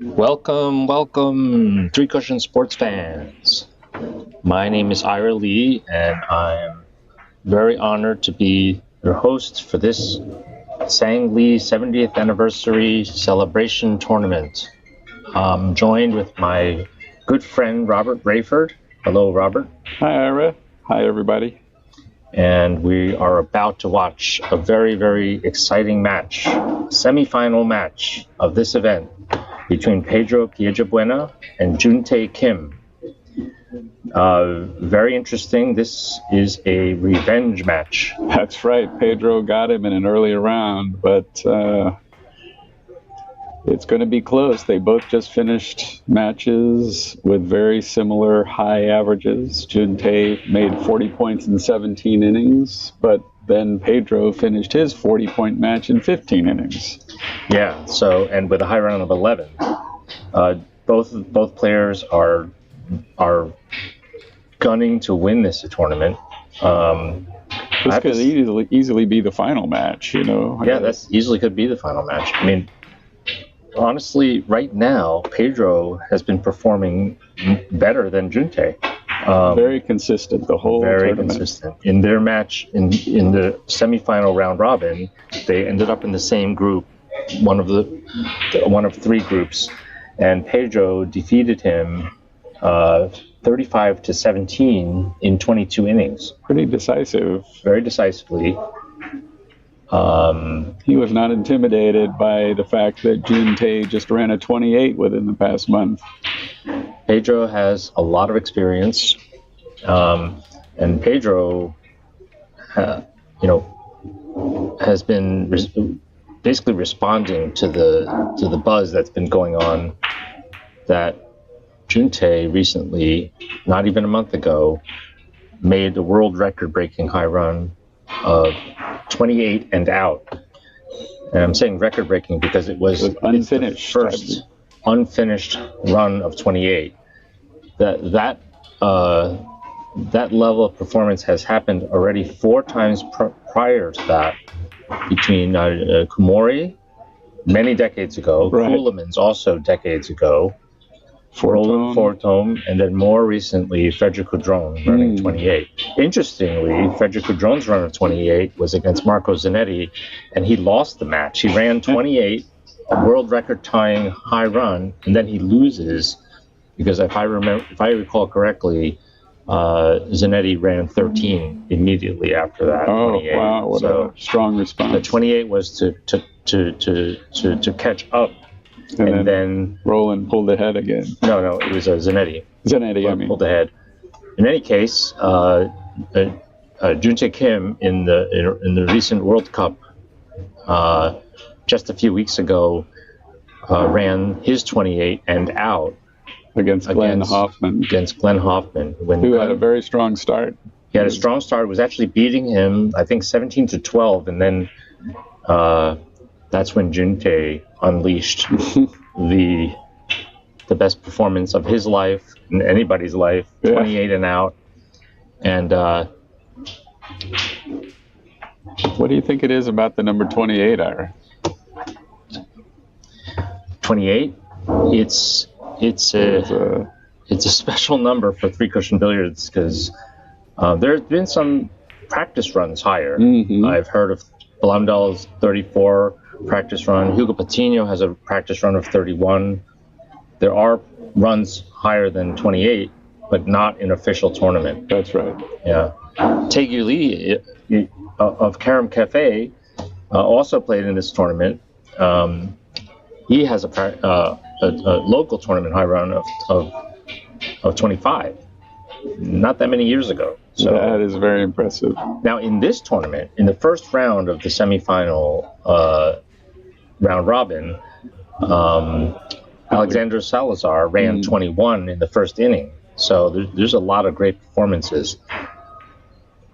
Welcome, welcome, Three Cushion Sports fans. My name is Ira Lee, and I am very honored to be your host for this Sang Lee 70th Anniversary Celebration Tournament. I'm joined with my good friend Robert Rayford. Hello, Robert. Hi, Ira. Hi, everybody. And we are about to watch a very, very exciting match, semifinal match of this event between Pedro Piedrabuena and Juntae Kim. Very interesting. This is a revenge match. That's right. Pedro got him in an earlier round, but it's going to be close. They both just finished matches with very similar high averages. Juntae made 40 points in 17 innings, but then Pedro finished his 40-point match in 15 innings. Yeah, so, and with a high round of 11. Both players are gunning to win this tournament. This could easily be the final match, you know. Yeah, that's easily could be the final match. I mean, honestly, right now, Pedro has been performing better than Juntae. Very consistent the whole tournament. Very consistent. In their match, in the semifinal round robin, they ended up in the same group, one of three groups, and Pedro defeated him 35-17 in 22 innings. Pretty decisive. Very decisively. He was not intimidated by the fact that Juntae just ran a 28 within the past month. Pedro has a lot of experience, and Pedro, has been basically responding to the buzz that's been going on. That Juntae recently, not even a month ago, made a world record-breaking high run of 28 and out. And I'm saying record-breaking because it was unfinished. The first unfinished run of 28. That level of performance has happened already 4 times prior to that, between Kumori many decades ago, right. Kuhlman's also decades ago, Roland Fortome, and then more recently Frederico Drone running 28. Interestingly, Frederico Drone's run of 28 was against Marco Zanetti, and he lost the match. He ran 28, a world record tying high run, and then he loses because if I recall correctly, Zanetti ran 13 immediately after that. Oh, 28. wow, what a strong response. The 28 was to catch up, and then Roland pulled ahead again. No, it was Zanetti. Zanetti, pulled ahead. In any case, Juntae Kim in the recent World Cup just a few weeks ago ran his 28 and out against Glenn Hoffman. Who had a very strong start. He had a strong start. Was actually beating him, I think, 17-12, and then that's when Juntae unleashed the best performance of his life and anybody's life. 28 and out. And what do you think it is about the number 28, Ira? 28. It's a special number for three cushion billiards because there have been some practice runs higher. I've heard of Blondell's 34 practice run. Hugo Patino has a practice run of 31. There are runs higher than 28, but not in official tournament. That's right. Yeah. Taegu Lee of Carom Café also played in this tournament. He has a local tournament high run of 25. Not that many years ago. So that is very impressive. Now in this tournament, in the first round of the semifinal round robin, Alexander Salazar ran 21 in the first inning. So there's a lot of great performances.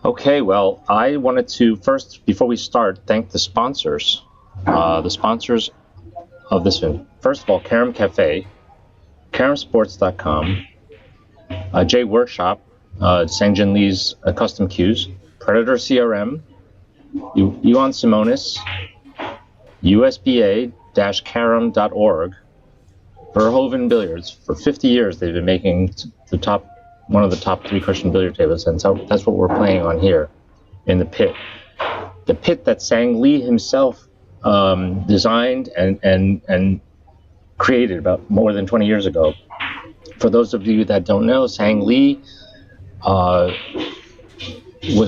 Okay, well, I wanted to first, before we start, thank the sponsors. The sponsors of this one. First of all, Carom Café, CaromSports.com, J Workshop, Sangjin Lee's Custom Cues, Predator CRM, Yuan Simonis, USB-A-Carom.org, Verhoeven Billiards. For 50 years, they've been making one of the top three cushion billiard tables, and so that's what we're playing on here in the pit. The pit that Sang Lee himself designed and created about more than 20 years ago. For those of you that don't know, Sang Lee was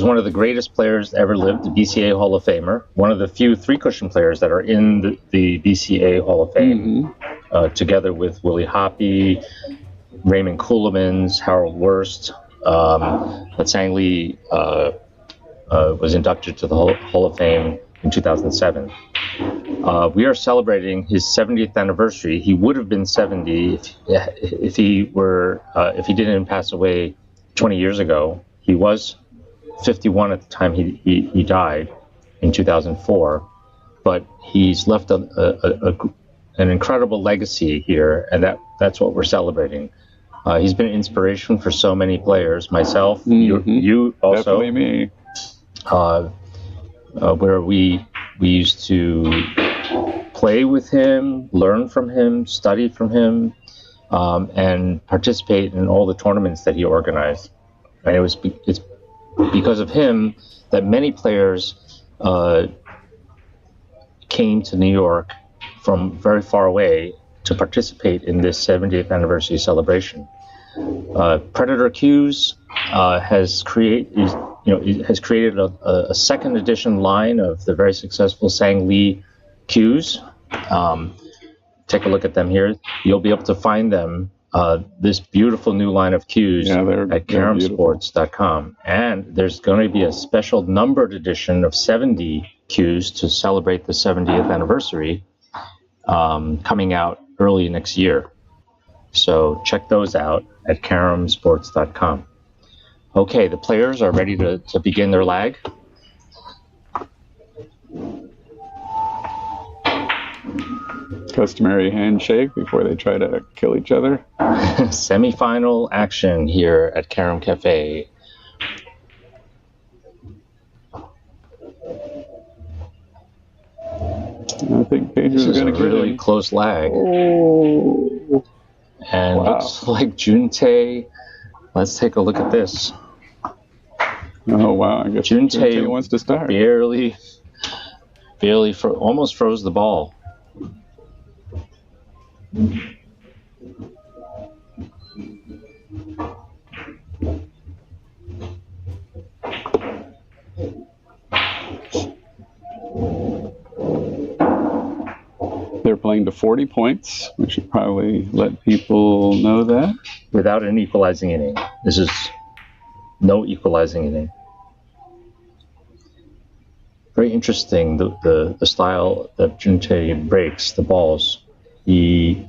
one of the greatest players ever lived, the BCA Hall of Famer, one of the few three cushion players that are in the BCA Hall of Fame, together with Willie Hoppe, Raymond Coolemans, Harold Wurst. But Sang Lee was inducted to the Hall of Fame in 2007. We are celebrating his 70th anniversary. He would have been 70 if he didn't pass away 20 years ago. He was 51 at the time he died in 2004, but he's left an incredible legacy here, and that's what we're celebrating. He's been an inspiration for so many players. Myself, you also. Definitely me. Where we used to play with him, learn from him, study from him, and participate in all the tournaments that he organized. And it's because of him that many players came to New York from very far away to participate in this 70th anniversary celebration. Predator Cues has created a second edition line of the very successful Sang Lee cues. Take a look at them here. You'll be able to find them, this beautiful new line of cues, at CaromSports.com. And there's going to be a special numbered edition of 70 cues to celebrate the 70th anniversary, coming out early next year. So check those out at CaromSports.com. Okay, the players are ready to begin their lag. Customary handshake before they try to kill each other. Semifinal action here at Carom Café. I think Pedro's going to get a really close lag. Oh. And looks like Juntae. Let's take a look at this. Oh, wow. I guess Juntae wants to start. Barely almost froze the ball. They're playing to 40 points. We should probably let people know that. Without an equalizing inning. This is no equalizing inning. Very interesting, the style that Juntae breaks the balls. He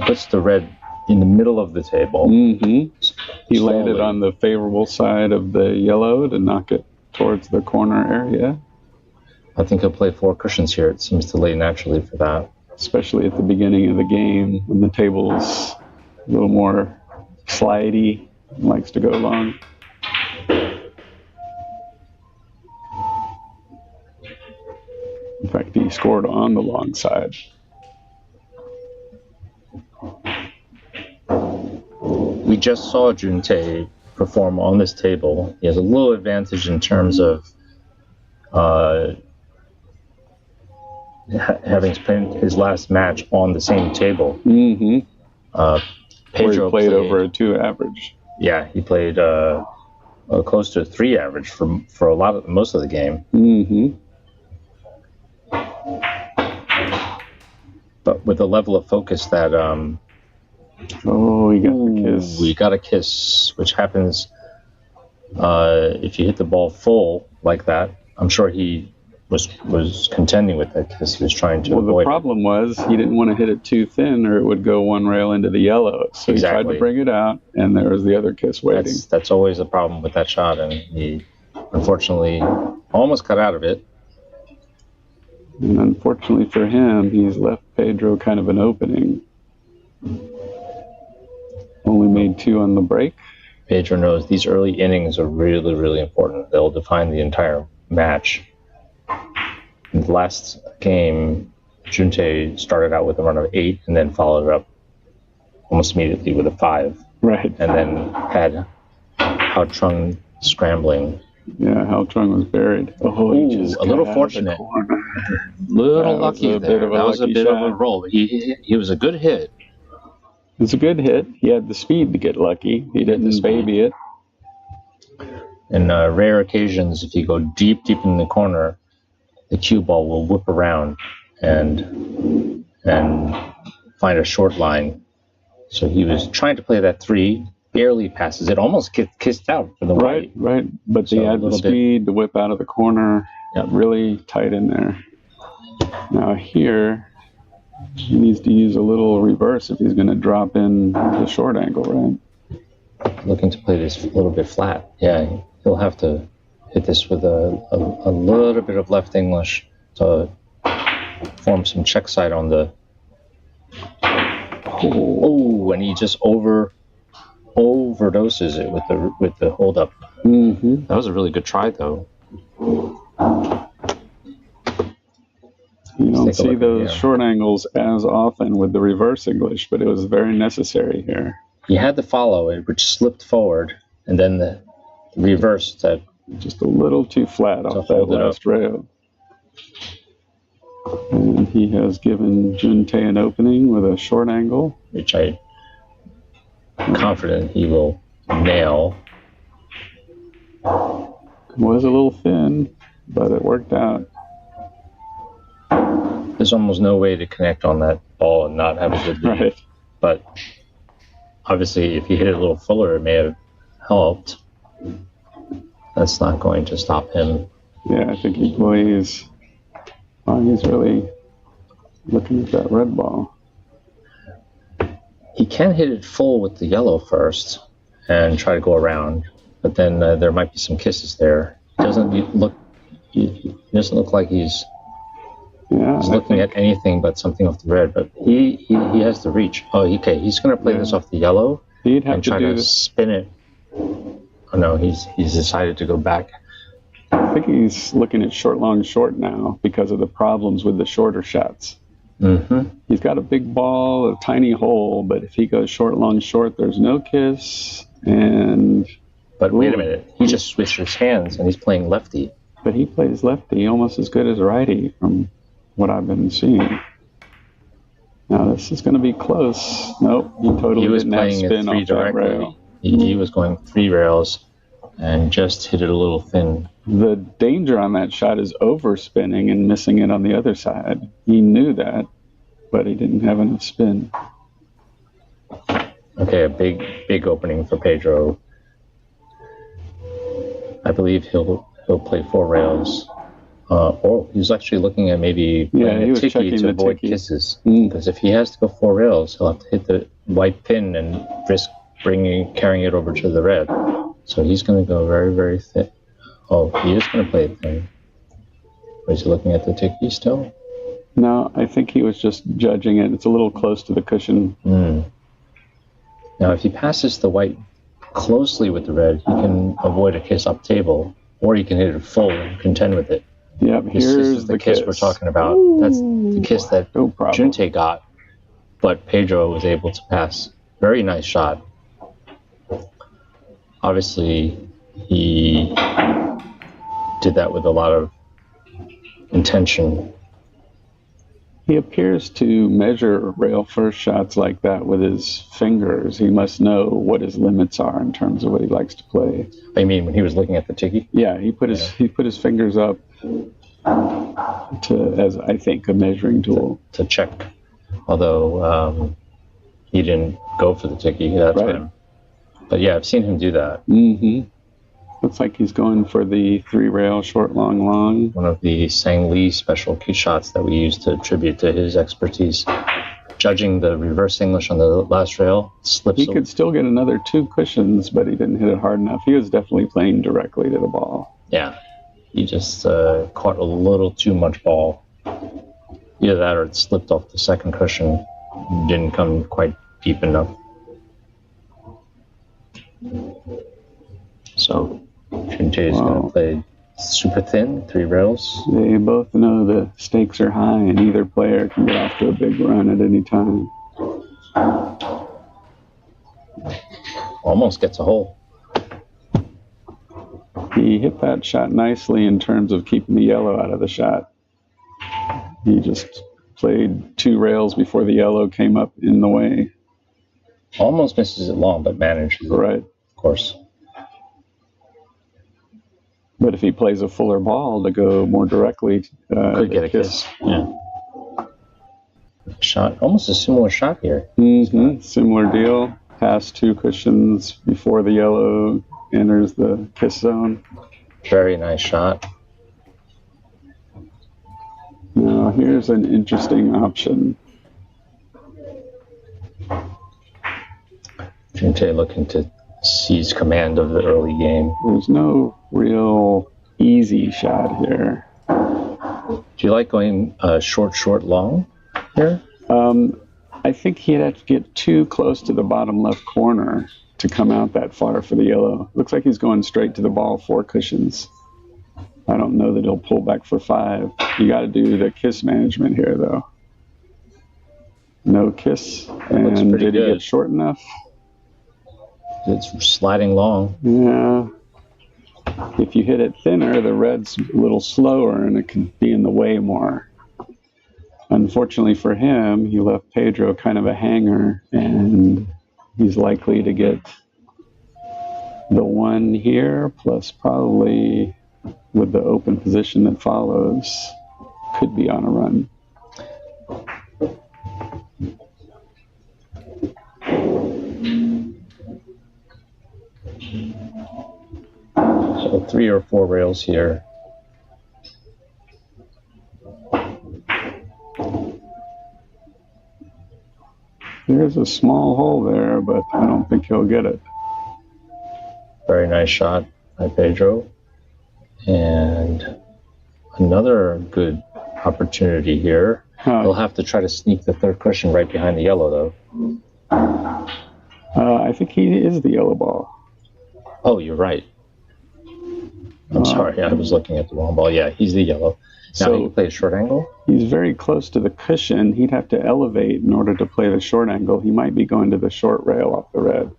puts the red in the middle of the table. Mm-hmm. He Slowly. landed on the favorable side of the yellow to knock it towards the corner area. I think he'll play 4 cushions here. It seems to lay naturally for that. Especially at the beginning of the game when the table's a little more slidey and likes to go long. In fact, he scored on the long side. We just saw Juntae perform on this table. He has a little advantage in terms of having spent his last match on the same table. Mm-hmm. Pedro he played over a 2 average. Yeah, he played close to a 3 average for most of the game. Mm-hmm. But with a level of focus that oh, he got the kiss. We got a kiss, which happens if you hit the ball full like that. I'm sure he was contending with that kiss. He was trying to avoid the problem was he didn't want to hit it too thin or it would go 1 rail into the yellow. So he tried to bring it out, and there was the other kiss waiting. That's always a problem with that shot, and he unfortunately almost got out of it. And unfortunately for him, he's left Pedro kind of an opening. Only made 2 on the break. Pedro knows these early innings are really, really important. They'll define the entire match. In the last game, Juntae started out with a run of 8 and then followed it up almost immediately with a 5. Right. And then had Hao Chung scrambling. Yeah, Hao Chung was buried. Oh, he just a little fortunate. Little lucky there. That was a bit of a roll. He was a good hit. It was a good hit. He had the speed to get lucky. He didn't baby it. In rare occasions, if you go deep in the corner, the cue ball will whip around and find a short line. So he was trying to play that 3, barely passes it, almost kissed out for the right. But he had the speed to whip out of the corner. Yep. Really tight in there. Now here, he needs to use a little reverse if he's going to drop in the short angle, right? Looking to play this a little bit flat. Yeah, he'll have to hit this with a little bit of left English to form some check side on the... Oh, and he just overdoses it with the hold up. Mm-hmm. That was a really good try, though. You don't see those short angles as often with the reverse English, but it was very necessary here. He had to follow it, which slipped forward, and then the reverse that just a little too flat off that last rail. And he has given Juntae an opening with a short angle, which I'm confident he will nail. It was a little thin, but it worked out. There's almost no way to connect on that ball and not have a good lead. Right. But obviously, if he hit it a little fuller, it may have helped. That's not going to stop him. Yeah, I think he plays. Oh, he's really looking at that red ball. He can hit it full with the yellow first and try to go around, but then there might be some kisses there. He doesn't look like he's looking at anything but something off the red. But he has the reach. Oh, okay. He's going to play this off the yellow. He'd have and to try to spin it. Oh no, he's decided to go back. I think he's looking at short, long, short now because of the problems with the shorter shots. Mm-hmm. He's got a big ball, a tiny hole, but if he goes short, long, short, there's no kiss. But wait a minute, he just switched his hands and he's playing lefty. But he plays lefty almost as good as righty from what I've been seeing. Now this is going to be close. Nope, he totally didn't have spin off that rail. He was going 3 rails, and just hit it a little thin. The danger on that shot is overspinning and missing it on the other side. He knew that, but he didn't have enough spin. Okay, a big opening for Pedro. I believe he'll play 4 rails. Or he's actually looking at maybe playing a tiki to avoid kisses. Because if he has to go 4 rails, he'll have to hit the white pin and risk carrying it over to the red. So he's going to go very, very thin. Oh, he is going to play it thin. Is he looking at the tiki still? No, I think he was just judging it. It's a little close to the cushion. Now, if he passes the white closely with the red, he can avoid a kiss up table, or he can hit it full and contend with it. Yep, here's the kiss we're talking about. That's the kiss that Junte got, but Pedro was able to pass. Very nice shot. Obviously, he did that with a lot of intention. He appears to measure rail first shots like that with his fingers. He must know what his limits are in terms of what he likes to play. I mean, when he was looking at the tiki? Yeah, he put his fingers up as I think a measuring tool to check. Although he didn't go for the tiki, that's him. But yeah, I've seen him do that. Looks like he's going for the 3 rail short, long, long. One of the Sang Lee special key shots that we use to tribute to his expertise. Judging the reverse English on the last rail, slips. He could still get another 2 cushions, but he didn't hit it hard enough. He was definitely playing directly to the ball. Yeah, he just caught a little too much ball. Either that or it slipped off the second cushion. Didn't come quite deep enough. So Junte is going to play super thin, 3 rails. They both know the stakes are high and either player can get off to a big run at any time. Almost gets a hole. He hit that shot nicely in terms of keeping the yellow out of the shot. He just played 2 rails before the yellow came up in the way. Almost misses it long, but manages it. Right. Of course. But if he plays a fuller ball to go more directly, could get a kiss. Yeah. Shot, almost a similar shot here. Similar deal. Pass 2 cushions before the yellow enters the kiss zone. Very nice shot. Now here's an interesting option. Junte looking to seize command of the early game. There's no real easy shot here. Do you like going short, long here? I think he'd have to get too close to the bottom left corner to come out that far for the yellow. Looks like he's going straight to the ball, 4 cushions. I don't know that he'll pull back for 5. You got to do the kiss management here, though. No kiss. And did he get short enough? It's sliding long. Yeah. If you hit it thinner, the red's a little slower and it can be in the way more. Unfortunately for him, he left Pedro kind of a hanger, and he's likely to get the 1 here, plus probably with the open position that follows, could be on a run. So 3 or 4 rails here. There's a small hole there, but I don't think he'll get it. Very nice shot by Pedro. And another good opportunity here. He'll have to try to sneak the 3rd cushion right behind the yellow, though. I think he is the yellow ball. Oh, you're right. I'm sorry, I was looking at the wrong ball. Yeah, he's the yellow. Now So he can play a short angle. He's very close to the cushion. He'd have to elevate in order to play the short angle. He might be going to the short rail off the red.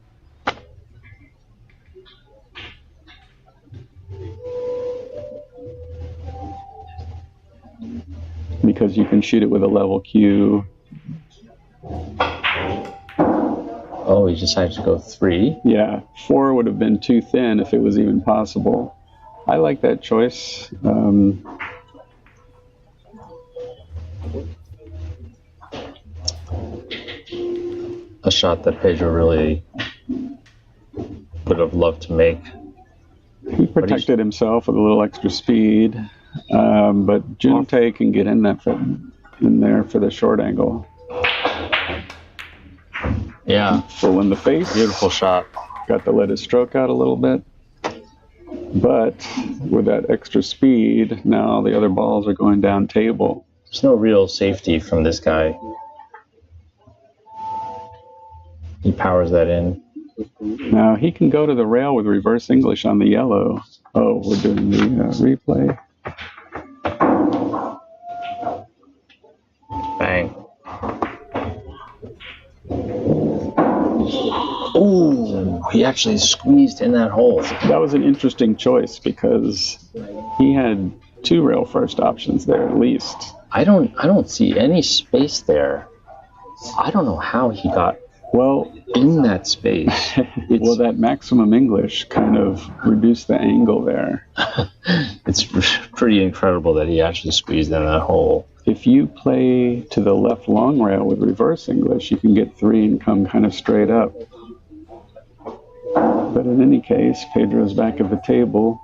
Because you can shoot it with a level cue. Oh, he decided to go 3. Yeah, 4 would have been too thin if it was even possible. I like that choice. A shot that Pedro really would have loved to make. He protected himself with a little extra speed, but Junte can get in there for the short angle. Yeah. Full in the face. Beautiful shot. Got to let his stroke out a little bit. But with that extra speed, now the other balls are going down table. There's no real safety from this guy. He powers that in. Now he can go to the rail with reverse English on the yellow. Oh, we're doing the replay. Bang. Ooh, he actually squeezed in that hole. That was an interesting choice because he had 2 rail first options there at least. I don't see any space there. I don't know how he got in that space. Well, that maximum English kind of reduced the angle there. It's pretty incredible that he actually squeezed in that hole. If you play to the left long rail with reverse English, you can get 3 and come kind of straight up. But in any case, Pedro's back at the table,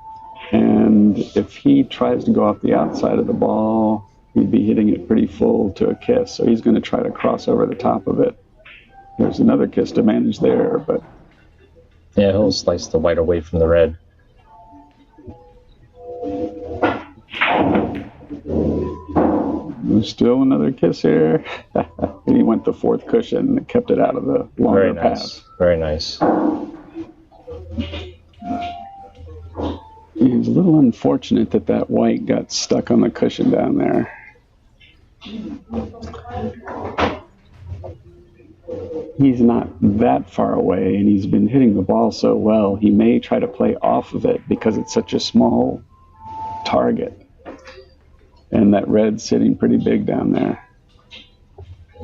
and if he tries to go off the outside of the ball, he'd be hitting it pretty full to a kiss, so he's going to try to cross over the top of it. There's another kiss to manage there, but... Yeah, he'll slice the white away from the red. There's still another kiss here. He went the 4th cushion and kept it out of the longer path. Very nice. It's a little unfortunate that white got stuck on the cushion down there. He's not that far away, and he's been hitting the ball so well, he may try to play off of it because it's such a small target. And that red's sitting pretty big down there.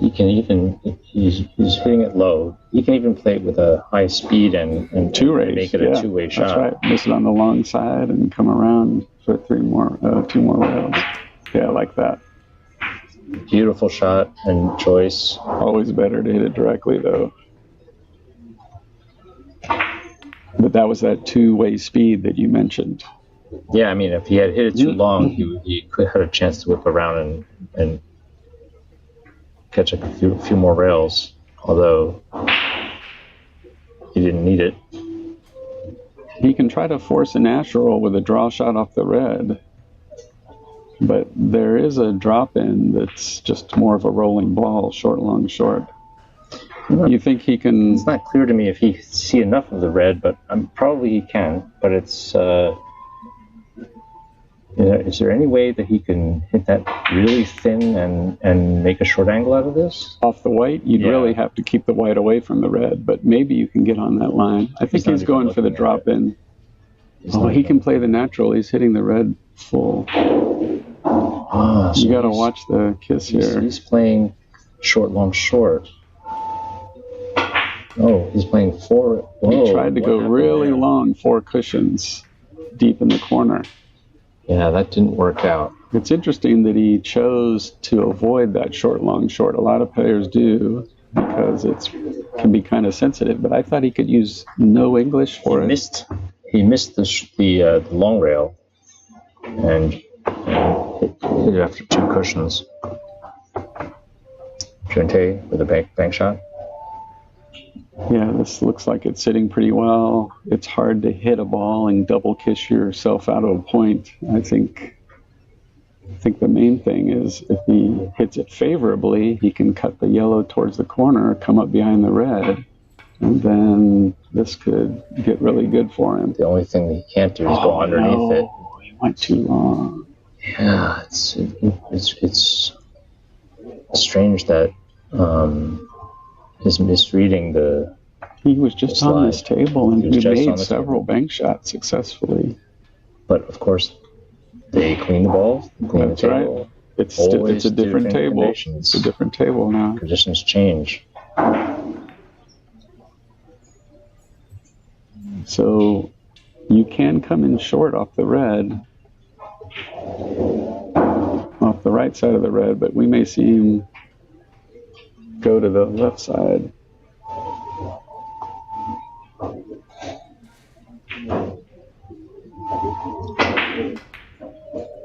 He can even, he's hitting it low. He can even play it with a high speed and two-rays, make it a two-way shot. That's right. Miss it on the long side and come around for 2 more rails. Yeah, like that. Beautiful shot and choice. Always better to hit it directly, though. But that was that 2-way speed that you mentioned. Yeah, I mean, if he had hit it too long, he could have a chance to whip around and catch a few more rails, although he didn't need it. He can try to force a natural with a draw shot off the red, but there is a drop-in that's just more of a rolling ball, short, long, short. You think he can... It's not clear to me if he see enough of the red, but probably he can, but it's... is there any way that he can hit that really thin and make a short angle out of this? Off the white, you'd really have to keep the white away from the red, but maybe you can get on that line. I think he's going for the drop-in. Oh, he can play the natural. He's hitting the red full. So you got to watch the kiss here. He's playing short, long, short. Oh, he's playing 4. Whoa, he tried to go really long 4 cushions deep in the corner. Yeah, that didn't work out. It's interesting that he chose to avoid that short, long, short. A lot of players do because it can be kind of sensitive, but I thought he could use no English for it. He missed the long rail and hit it after 2 cushions. Junte with a bank shot. Yeah, this looks like it's sitting pretty well. It's hard to hit a ball and double kiss yourself out of a point. I think the main thing is if he hits it favorably, he can cut the yellow towards the corner, come up behind the red, and then this could get really good for him. The only thing that he can't do is go underneath it. He went too long. Yeah, it's strange that is misreading the... He was just on this table and he made several bank shots successfully. But of course, they clean the balls, clean the table. Right. It's a different table. It's a different table now. Conditions change. So you can come in short off the red, off the right side of the red, but we may see him go to the left side.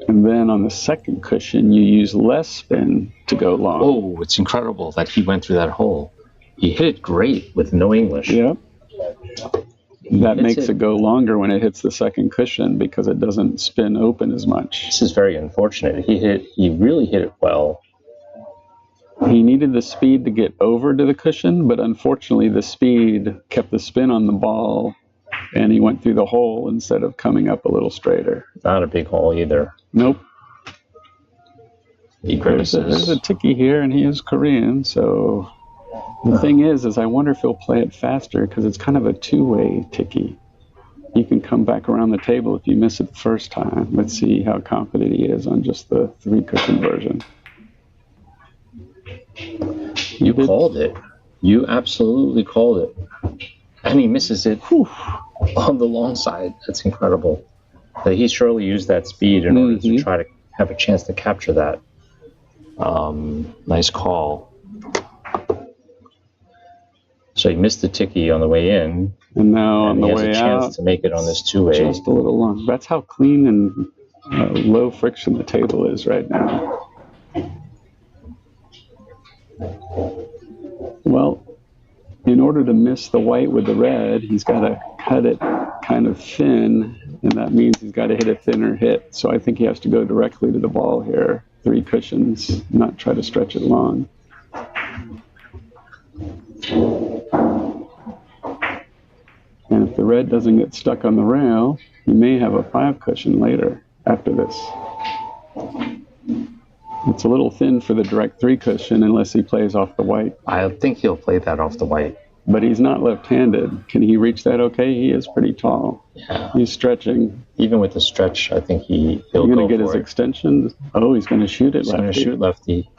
And then on the second cushion, you use less spin to go long. Oh, it's incredible that he went through that hole. He hit it great with no English. Yep. That makes it go longer when it hits the second cushion because it doesn't spin open as much. This is very unfortunate. He really hit it well. He needed the speed to get over to the cushion, but unfortunately the speed kept the spin on the ball, and he went through the hole instead of coming up a little straighter. Not a big hole either. Nope. There's a ticky here, and he is Korean, so the thing is I wonder if he'll play it faster because it's kind of a two-way ticky. You can come back around the table if you miss it the first time. Let's see how confident he is on just the three-cushion version. You called it. You absolutely called it. And he misses it on the long side. That's incredible. But he surely used that speed in order to try to have a chance to capture that. Nice call. So he missed the ticky on the way in. And now on the way out, he has a chance to make it on this two-way. Just a little long. That's how clean and low friction the table is right now. Well, in order to miss the white with the red, he's got to cut it kind of thin, and that means he's got to hit a thinner hit. So I think he has to go directly to the ball here. Three cushions, not try to stretch it long. And if the red doesn't get stuck on the rail, he may have a five cushion later after this. It's a little thin for the direct three cushion unless he plays off the white. I think he'll play that off the white. But he's not left-handed. Can he reach that okay? He is pretty tall. Yeah. He's stretching. Even with the stretch, I think he'll go for it. He's going to get his extension. Oh, he's going to shoot it lefty. He's going to shoot lefty.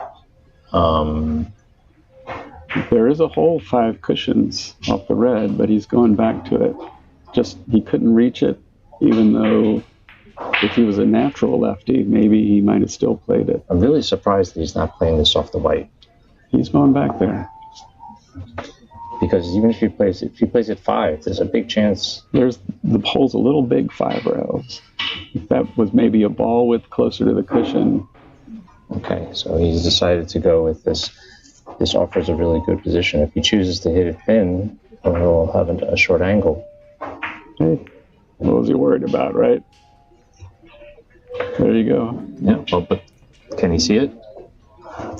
There is a whole five cushions off the red, but he's going back to it. Just, he couldn't reach it, even though if he was a natural lefty, maybe he might have still played it. I'm really surprised that he's not playing this off the white. He's going back there. Because even if he plays it five, there's a big chance. The hole's a little big 5 rails. If that was maybe a ball width closer to the cushion. Okay, so he's decided to go with this. This offers a really good position. If he chooses to hit it thin, he'll have a short angle. Hey, what was he worried about, right? There you go. Yeah, well, but can he see it?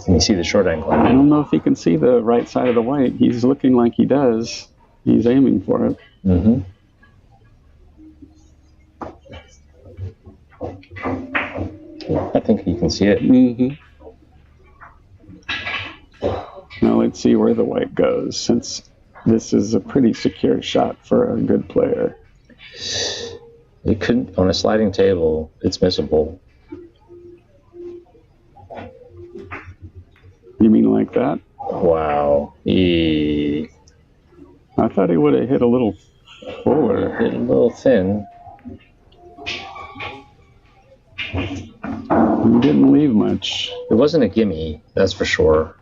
Can he see the short angle? I don't know if he can see the right side of the white. He's looking like he does. He's aiming for it. Mm-hmm. I think he can see it. Mm-hmm. Now let's see where the white goes, since this is a pretty secure shot for a good player. It couldn't, on a sliding table, it's missable. You mean like that? Wow. I thought he would have hit a little fuller. Hit a little thin. He didn't leave much. It wasn't a gimme, that's for sure.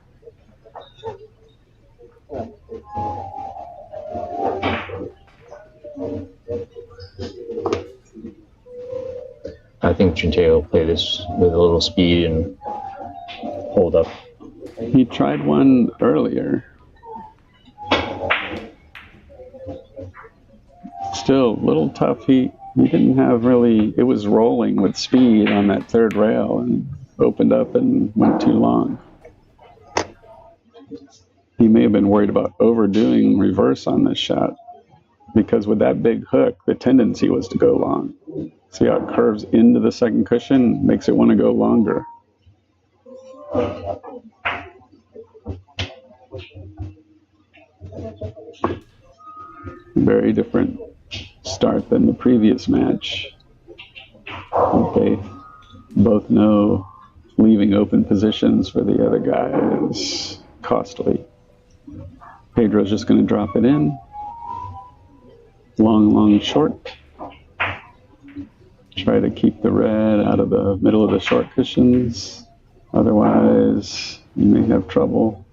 I think Junte will play this with a little speed and hold up. He tried one earlier. Still a little tough. He didn't have really, it was rolling with speed on that third rail and opened up and went too long. He may have been worried about overdoing reverse on this shot, because with that big hook, the tendency was to go long. See how it curves into the second cushion, makes it want to go longer. Very different start than the previous match. Okay, both know leaving open positions for the other guy is costly. Pedro's just going to drop it in. long short. Try to keep the red out of the middle of the short cushions. Otherwise, you may have trouble.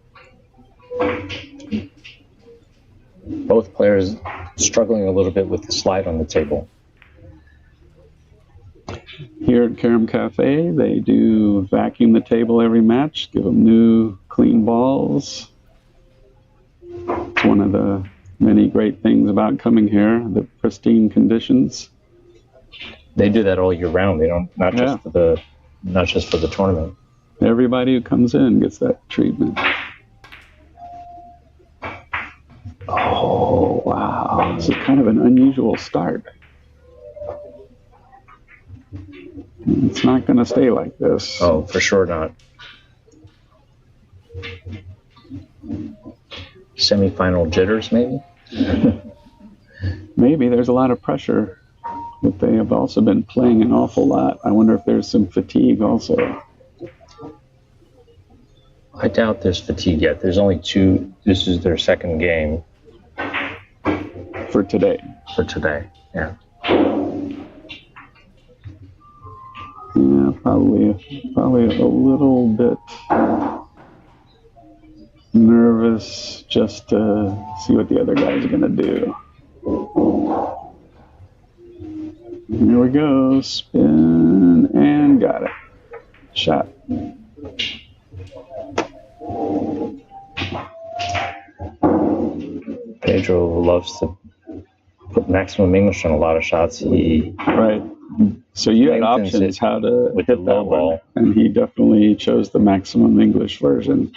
Both players struggling a little bit with the slide on the table. Here at Carom Café, they do vacuum the table every match, give them new clean balls. It's one of the many great things about coming here, the pristine conditions. They do that all year round. They don't not just for the tournament. Everybody who comes in gets that treatment. Oh wow! This is kind of an unusual start. It's not going to stay like this. Oh, for sure not. Semifinal jitters, maybe? Maybe there's a lot of pressure, but they have also been playing an awful lot. I wonder if there's some fatigue also. I doubt there's fatigue yet. There's only two. This is their second game. For today. Yeah. Yeah, probably a little bit nervous just to see what the other guys are going to do. Here we go. Spin and got it. Shot. Pedro loves to put maximum English on a lot of shots. Right. So you had options how to with hit the that low ball, one, and he definitely chose the maximum English version.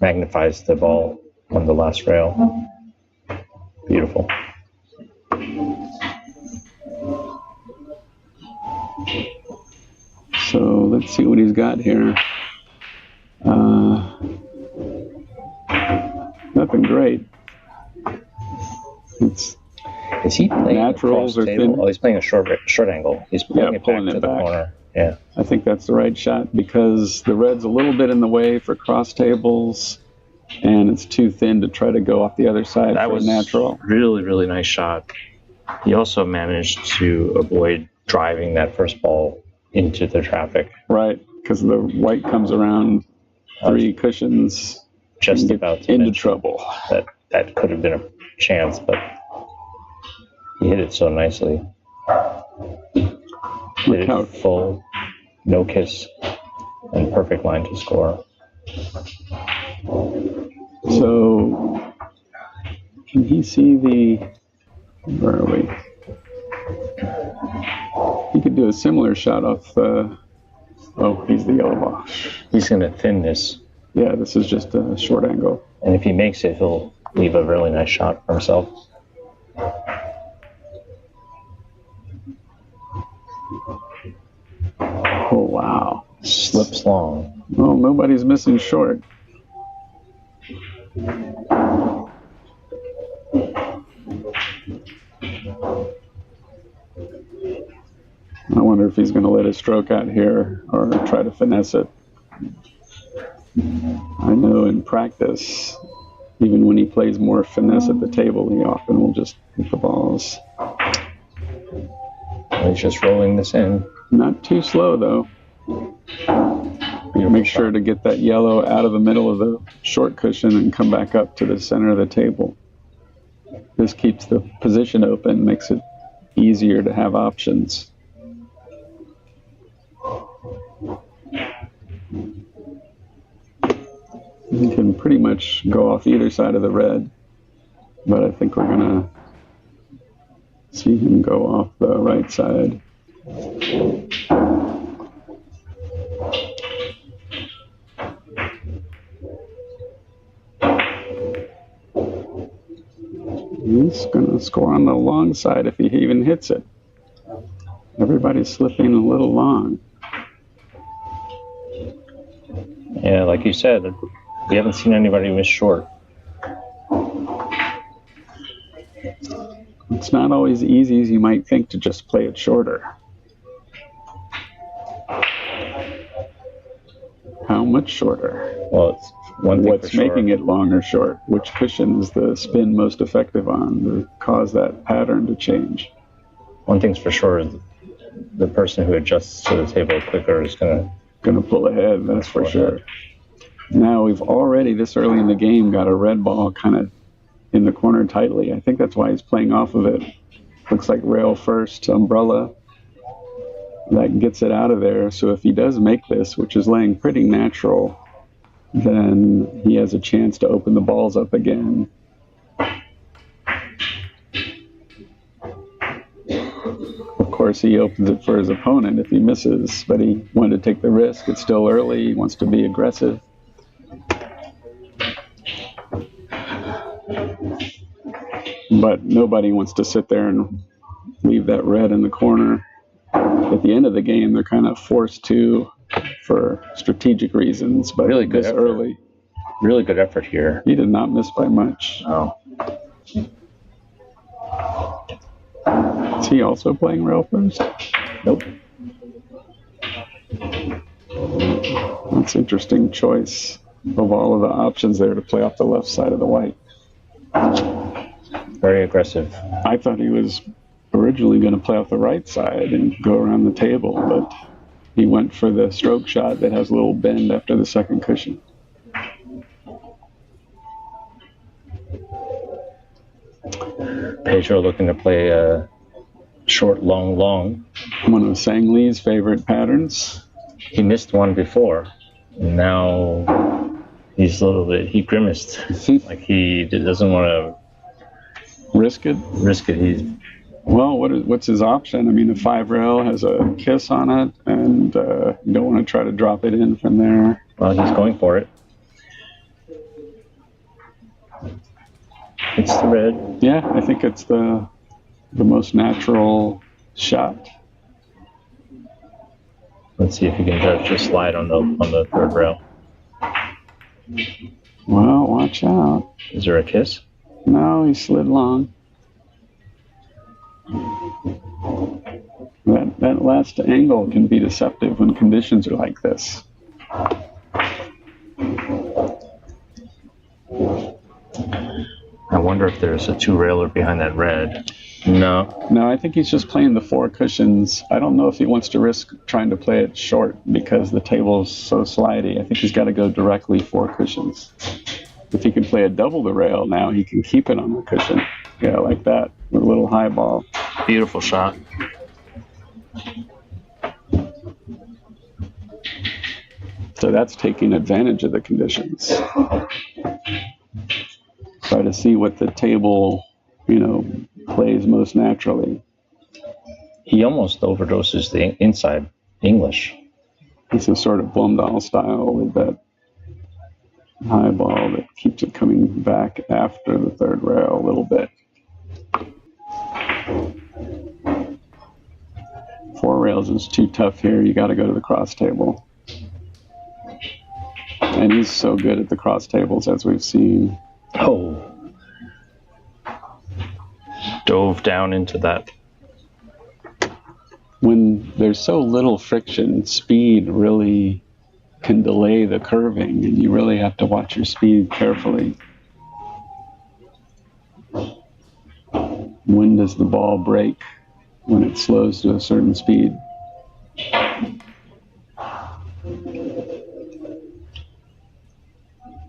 magnifies the ball on the last rail. Beautiful. So let's see what he's got here. Nothing great. Is he playing naturals or table? thin? Oh, he's playing a short angle. He's pulling it pulling back it to the back. corner. Yeah. I think that's the right shot because the red's a little bit in the way for cross tables, and it's too thin to try to go off the other side That for was a natural. Really, really nice shot. He also managed to avoid driving that first ball into the traffic. Right, because the white comes around 3 cushions. Just about to into trouble. That could have been a chance, but he hit it so nicely. Hit it full, no kiss, and perfect line to score. So, can he see where are we? He could do a similar shot off he's the yellow ball. He's going to thin this. Yeah, this is just a short angle. And if he makes it, he'll leave a really nice shot for himself. Oh, wow. Slips long. Well, nobody's missing short. I wonder if he's going to let his stroke out here or try to finesse it. I know in practice, even when he plays more finesse at the table, he often will just hit the balls. He's just rolling this in. Not too slow, though. Make sure to get that yellow out of the middle of the short cushion and come back up to the center of the table. This keeps the position open, makes it easier to have options. You can pretty much go off either side of the red, but I think we're going to see him go off the right side. He's going to score on the long side if he even hits it. Everybody's slipping a little long. Yeah, like you said, we haven't seen anybody miss short. It's not always easy as you might think to just play it shorter. How much shorter? Well, what's making it long or short, which cushion is the spin most effective on to cause that pattern to change. One thing's for sure, the person who adjusts to the table quicker is going to pull ahead, that's for sure. Now we've already, this early in the game, got a red ball kind of in the corner tightly. I think that's why he's playing off of it. Looks like rail first, umbrella. That gets it out of there. So if he does make this, which is laying pretty natural, then he has a chance to open the balls up again. Of course, he opens it for his opponent if he misses, but he wanted to take the risk. It's still early. He wants to be aggressive. But nobody wants to sit there and leave that red in the corner. At the end of the game, they're kind of forced to for strategic reasons, but really good early. Really good effort here. He did not miss by much. Oh. Is he also playing rail first? Nope. That's an interesting choice of all of the options there to play off the left side of the white. Very aggressive. I thought he was originally going to play off the right side and go around the table, but he went for the stroke shot that has a little bend after the second cushion. Pedro looking to play a short, long, long. One of Sang Lee's favorite patterns. He missed one before. Now he's a little bit, he grimaced. Like he doesn't want to risk it. Well, what's his option? I mean, the 5 rail has a kiss on it, and you don't want to try to drop it in from there. Well, he's going for it. It's the red. Yeah, I think it's the most natural shot. Let's see if he can just slide on the 3rd rail. Well, watch out. Is there a kiss? No, he slid long. That last angle can be deceptive when conditions are like this. I wonder if there's a 2-railer behind that red. No, I think he's just playing the 4 cushions. I don't know if he wants to risk trying to play it short because the table's so slidey. I think he's got to go directly 4 cushions. If he can play a double the rail now, he can keep it on the cushion. Yeah, like that, with a little high ball. Beautiful shot. So that's taking advantage of the conditions. Try to see what the table, plays most naturally. He almost overdoses the inside English. It's a sort of Blumdahl style with that high ball that keeps it coming back after the 3rd rail a little bit. 4 rails is too tough here. You got to go to the cross table. And he's so good at the cross tables, as we've seen. Oh. Dove down into that. When there's so little friction, speed really can delay the curving, and you really have to watch your speed carefully. When does the ball break? When it slows to a certain speed.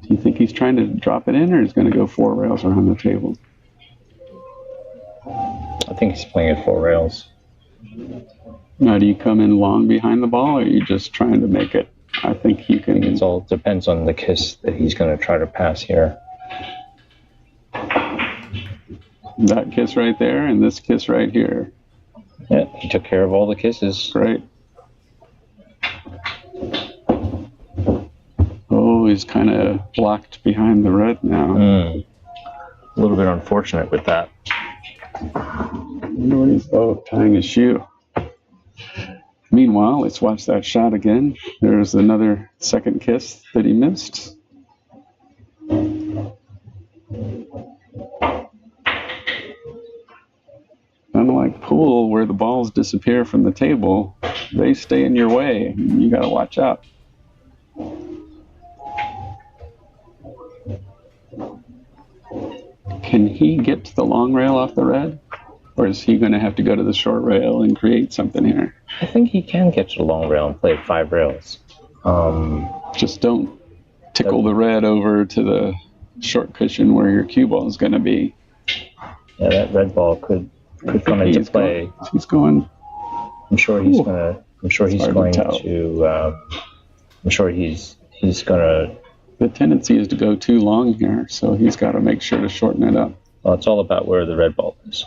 Do you think he's trying to drop it in, or is going to go 4 rails around the table? I think he's playing at 4 rails. Now, do you come in long behind the ball, or are you just trying to make it? I think you can. It all depends on the kiss that he's going to try to pass here. That kiss right there and this kiss right here. Yeah, he took care of all the kisses. Right. Oh, he's kind of blocked behind the red now. A little bit unfortunate with that. I wonder what he's tying his shoe. Meanwhile, let's watch that shot again. There's another second kiss that he missed. Unlike pool, where the balls disappear from the table, they stay in your way. You got to watch out. Can he get to the long rail off the red? Or is he going to have to go to the short rail and create something here? I think he can get to the long rail and play 5 rails. Just don't tickle the red over to the short cushion where your cue ball is going to be. Yeah, that red ball could come into play. He's going. I'm sure he's gonna. I'm sure he's going to. I'm sure he's gonna. The tendency is to go too long here, so he's got to make sure to shorten it up. Well, it's all about where the red ball is.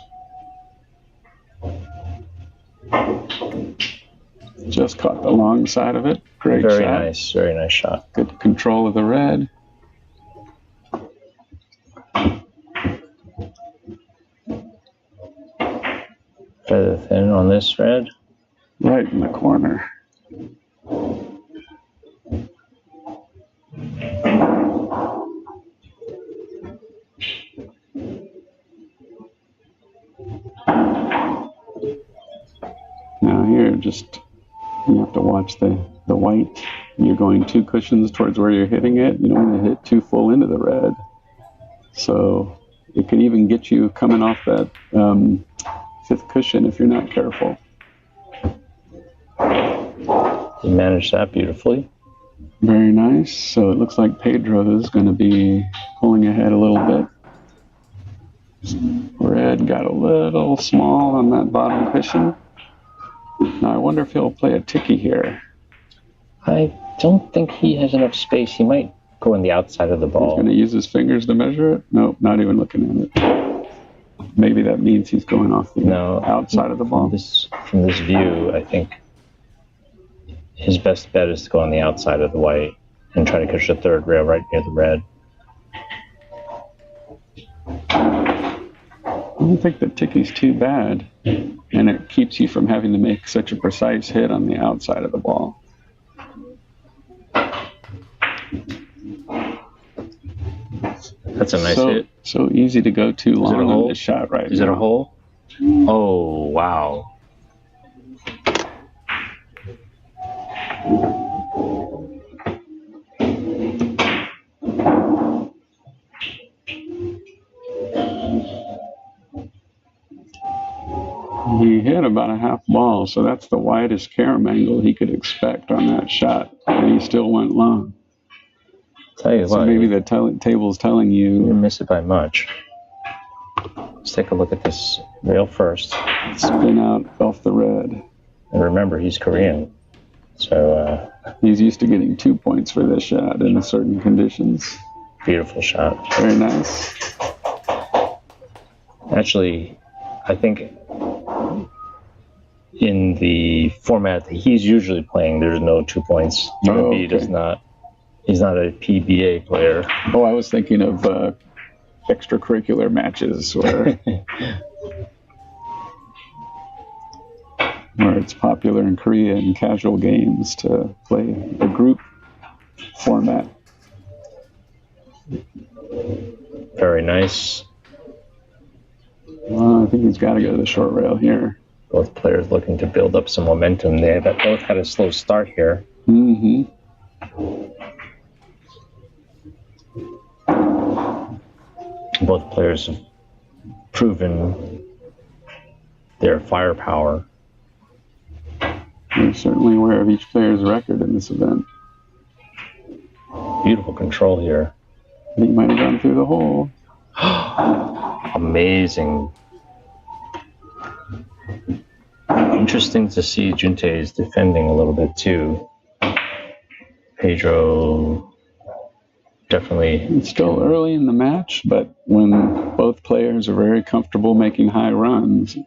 Just caught the long side of it. Great shot. Very nice shot. Good control of the red. Feather thin on this red. Right in the corner. Now here, you have to watch the white. You're going 2 cushions towards where you're hitting it. You don't want to hit too full into the red. So it could even get you coming off that 5th cushion if you're not careful. He managed that beautifully. Very nice. So it looks like Pedro is going to be pulling ahead a little bit. Red got a little small on that bottom cushion. Now I wonder if he'll play a ticky here. I don't think he has enough space. He might go in the outside of the ball. He's going to use his fingers to measure it? Nope, not even looking at it. Maybe that means he's going off the outside of the ball. From this view, I think his best bet is to go on the outside of the white and try to catch the 3rd rail right near the red. I don't think the ticky's too bad, and it keeps you from having to make such a precise hit on the outside of the ball. That's a nice hit. So easy to go too long on this shot right now. Is it a hole? Oh, wow. He hit about a half ball, so that's the widest carom angle he could expect on that shot, and he still went long. Tell you what, maybe the table's telling you didn't miss it by much. Let's take a look at this rail first. Spin out off the red. And remember, he's Korean, so he's used to getting 2 points for this shot in certain conditions. Beautiful shot. Very nice. Actually, I think in the format that he's usually playing, there's no 2 points. He does not. He's not a PBA player. Oh, I was thinking of extracurricular matches where it's popular in Korea in casual games to play a group format. Very nice. I think he's got to go to the short rail here. Both players looking to build up some momentum. They both had a slow start here. Mm-hmm. Both players have proven their firepower. We're certainly aware of each player's record in this event. Beautiful control here. I think he might have gone through the hole. Amazing. Interesting to see Junte is defending a little bit too. Pedro definitely. It's still early in the match, but when both players are very comfortable making high runs. You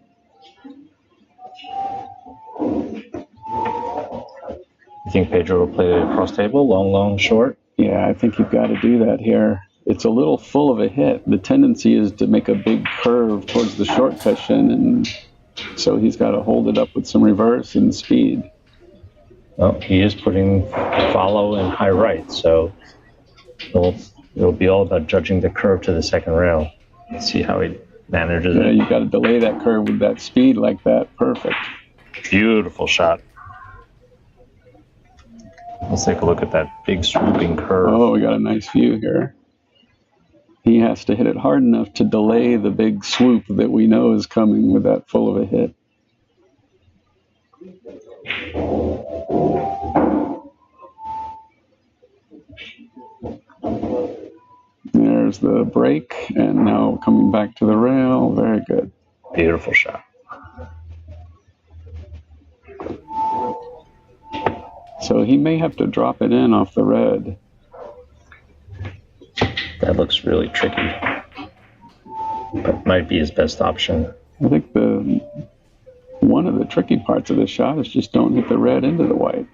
think Pedro will play cross table, long, short? Yeah, I think you've got to do that here. It's a little full of a hit. The tendency is to make a big curve towards the short cushion, and so he's got to hold it up with some reverse and speed. Well, he is putting follow and high right, so it'll be all about judging the curve to the second rail. Let's see how he manages it. You've got to delay that curve with that speed like that. Perfect. Beautiful shot. Let's take a look at that big swooping curve. Oh, we got a nice view here. He has to hit it hard enough to delay the big swoop that we know is coming with that full of a hit. There's the break, and now coming back to the rail. Very good. Beautiful shot. So he may have to drop it in off the red. That looks really tricky, but might be his best option. I think one of the tricky parts of the shot is just don't hit the red into the white.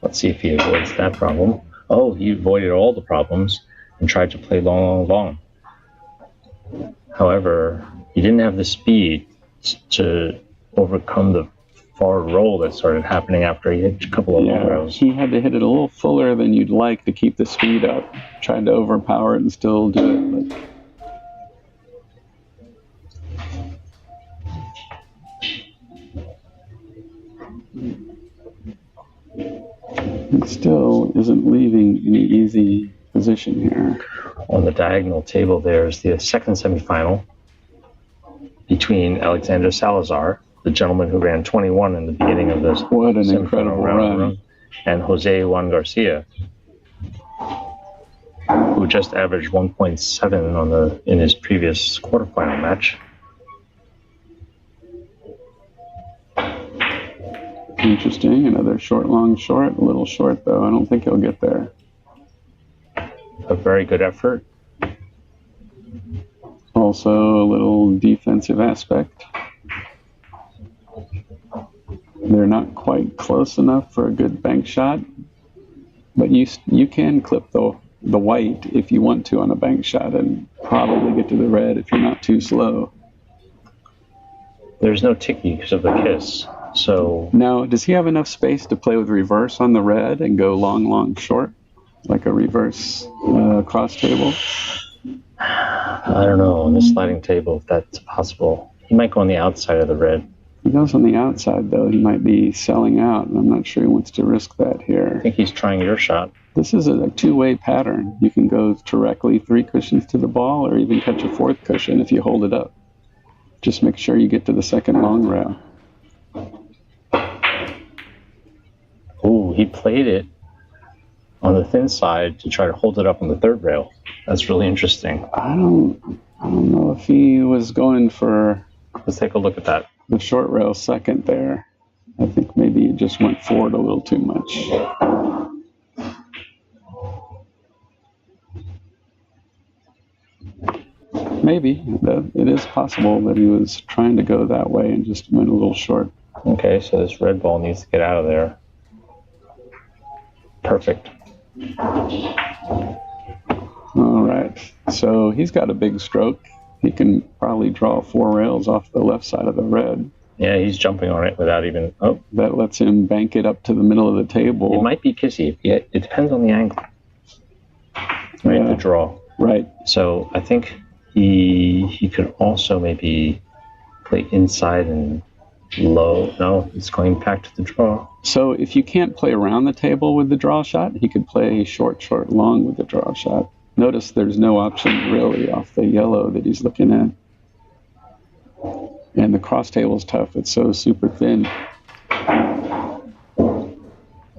Let's see if he avoids that problem. Oh, he avoided all the problems and tried to play long, long, long. However, he didn't have the speed to overcome the forward roll that started happening after he hit a couple of long rails. He had to hit it a little fuller than you'd like to keep the speed up. Tried to overpower it and still do it. It still isn't leaving any easy position here. On the diagonal table, there's the second semifinal between Alexander Salazar, the gentleman who ran 21 in the beginning of this. What an incredible run. And Jose Juan Garcia, who just averaged 1.7 in his previous quarterfinal match. Interesting. Another short, long, short. A little short, though. I don't think he'll get there. A very good effort. Also, a little defensive aspect. They're not quite close enough for a good bank shot, but you can clip the white if you want to on a bank shot and probably get to the red if you're not too slow. There's no ticky because of the kiss. So now, does he have enough space to play with reverse on the red and go long, long, short, like a reverse cross table? I don't know, on the sliding table, if that's possible. He might go on the outside of the red. If he goes on the outside, though, he might be selling out, and I'm not sure he wants to risk that here. I think he's trying your shot. This is a two-way pattern. You can go directly 3 cushions to the ball or even catch a 4th cushion if you hold it up. Just make sure you get to the second long rail. Ooh, he played it on the thin side to try to hold it up on the 3rd rail. That's really interesting. I don't know if he was going for... Let's take a look at that. The short rail second there. I think maybe he just went forward a little too much. Maybe. It is possible that he was trying to go that way and just went a little short. Okay, so this red ball needs to get out of there. Perfect. All right. So he's got a big stroke. He can probably draw 4 rails off the left side of the red. Yeah, he's jumping on it without even... Oh. That lets him bank it up to the middle of the table. It might be kissy. Yeah, it depends on the angle. Right, yeah. The draw. Right. So I think he could also maybe play inside and low. No, it's going back to the draw. So if you can't play around the table with the draw shot, he could play short, short, long with the draw shot. Notice there's no option really off the yellow that he's looking at. And the cross table's tough. It's so super thin.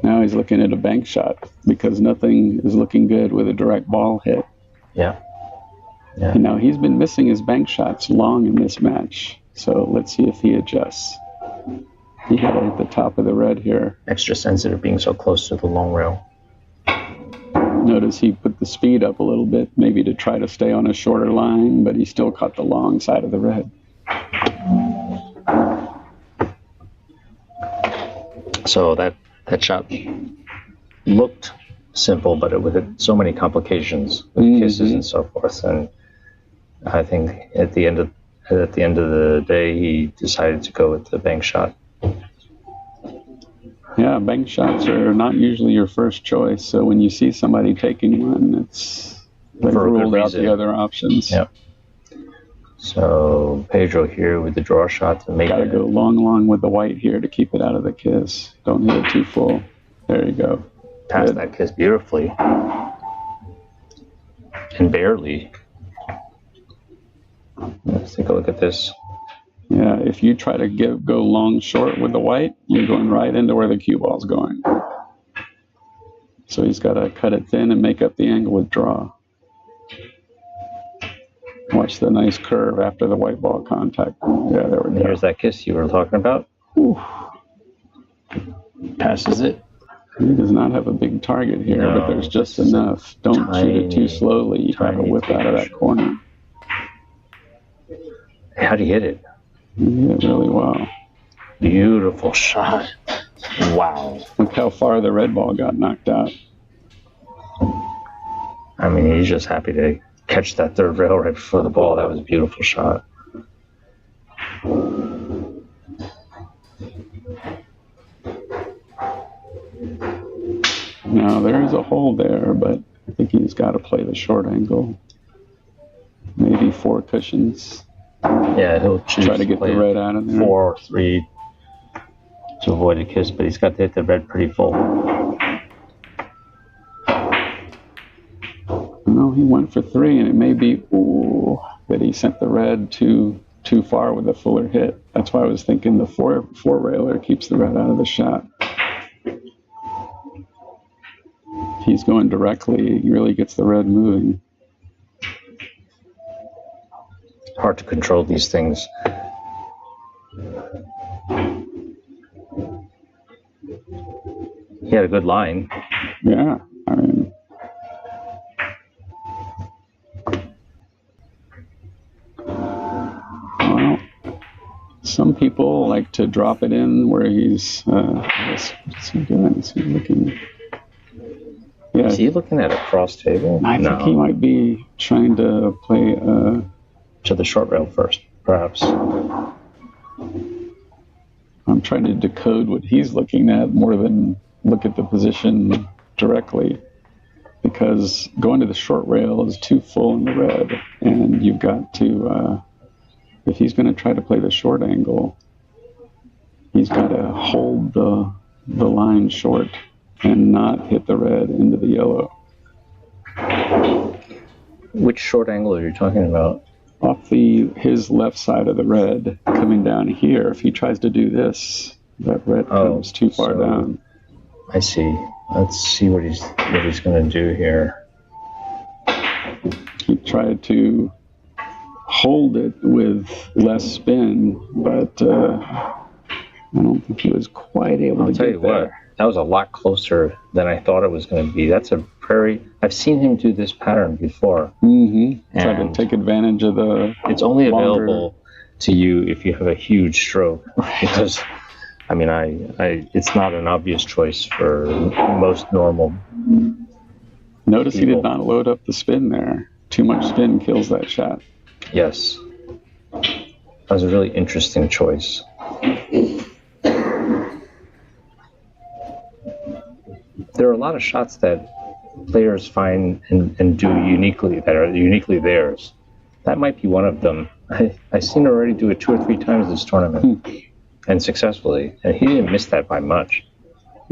Now he's looking at a bank shot because nothing is looking good with a direct ball hit. Yeah. Yeah. And now he's been missing his bank shots long in this match. So let's see if he adjusts. He got to hit the top of the red here. Extra sensitive being so close to the long rail. Notice he put the speed up a little bit, maybe to try to stay on a shorter line, but he still caught the long side of the red. So that shot looked simple, but it with so many complications with kisses and so forth. And I think at the end of the day, he decided to go with the bank shot. Yeah, bank shots are not usually your first choice. So when you see somebody taking one, they've ruled out the other options. Yep. So Pedro here with the draw shot to make Gotta go long with the white here to keep it out of the kiss. Don't hit it too full. There you go. Passed that kiss beautifully. And barely. Let's take a look at this. Yeah, if you try to go long short with the white, you're going right into where the cue ball's going. So he's got to cut it thin and make up the angle with draw. Watch the nice curve after the white ball contact. Yeah, there we go. Here's that kiss you were talking about. Ooh. Passes it. He does not have a big target here, No, but there's just enough. Don't shoot it too slowly. You got to whip out of that corner. How'd he hit it? He hit it really well. Beautiful shot. Wow. Look how far the red ball got knocked out. I mean, he's just happy to catch that third rail right before the ball. That was a beautiful shot. Now, there is a hole there, but I think he's got to play the short angle. Maybe 4 cushions. Yeah, he'll choose try to get the red out of there. 4 or 3 to avoid a kiss, but he's got to hit the red pretty full. No, he went for 3, and it may be that he sent the red too far with a fuller hit. That's why I was thinking the 4 railer keeps the red out of the shot. If he's going directly, he really gets the red moving. Hard to control these things. He had a good line. Yeah, I mean, well, some people like to drop it in where he's. What's he doing? Is he looking? Yeah. Is he looking at a cross table? I think he might be trying to play to the short rail first, perhaps. I'm trying to decode what he's looking at more than look at the position directly, because going to the short rail is too full in the red, and you've got to, if he's going to try to play the short angle, he's got to hold the line short and not hit the red into the yellow. Which short angle are you talking about? Off his left side of the red, coming down here. If he tries to do this, that red comes too far down. I see. Let's see what he's going to do here. He tried to hold it with less spin, but I don't think he was quite able to get there. I'll tell you what, that was a lot closer than I thought it was going to be. That's a I've seen him do this pattern before. Mm-hmm. Try to take advantage of the. It's only available to you if you have a huge stroke, because I mean, it's not an obvious choice for most normal. Notice people. He did not load up the spin there. Too much spin kills that shot. Yes, that was a really interesting choice. There are a lot of shots that players find and do uniquely, that are uniquely theirs. That might be one of them. I've seen already do it 2 or 3 times this tournament, and successfully, and he didn't miss that by much.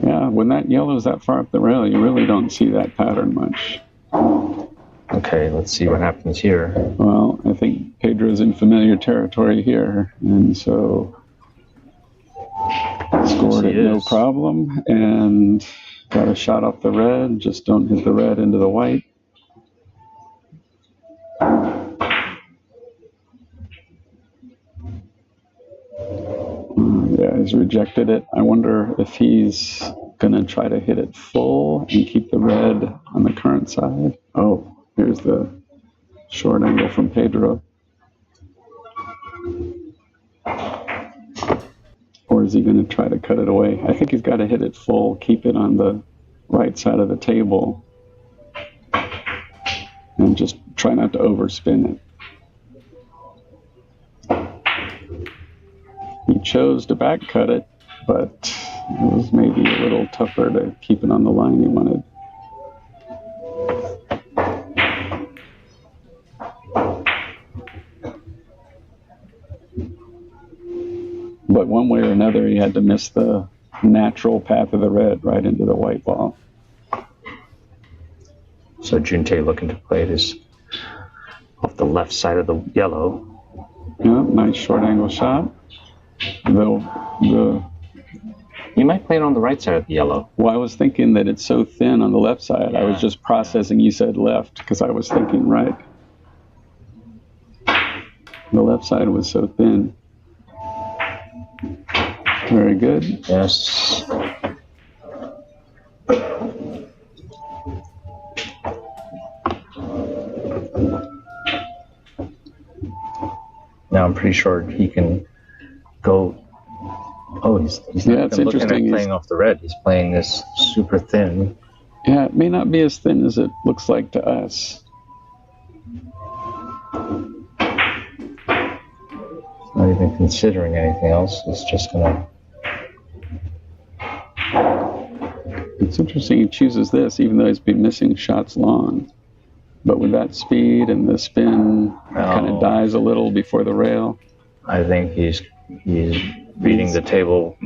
Yeah, when that yellow's that far up the rail, you really don't see that pattern much. Okay, let's see what happens here. Well, I think Pedro's in familiar territory here, and so scored it no problem, and got a shot off the red. Just don't hit the red into the white. Yeah, he's rejected it. I wonder if he's going to try to hit it full and keep the red on the current side. Oh, here's the short angle from Pedro. Or is he going to try to cut it away? I think he's got to hit it full, keep it on the right side of the table, and just try not to overspin it. He chose to back cut it, but it was maybe a little tougher to keep it on the line he wanted. But one way or another, he had to miss the natural path of the red right into the white ball. So Juntae looking to play this off the left side of the yellow. Yeah, nice short angle shot. You might play it on the right side of the yellow. Well, I was thinking that it's so thin on the left side. I was just processing you said left because I was thinking right. The left side was so thin. Very good. Yes. Now I'm pretty sure he can go. Oh, he's not it's even looking interesting. at playing off the red. He's playing this super thin. Yeah, it may not be as thin as it looks like to us. Not even considering anything else. He's just gonna. It's interesting he chooses this, even though he's been missing shots long. But with that speed and the spin, kind of dies a little before the rail. I think he's reading the table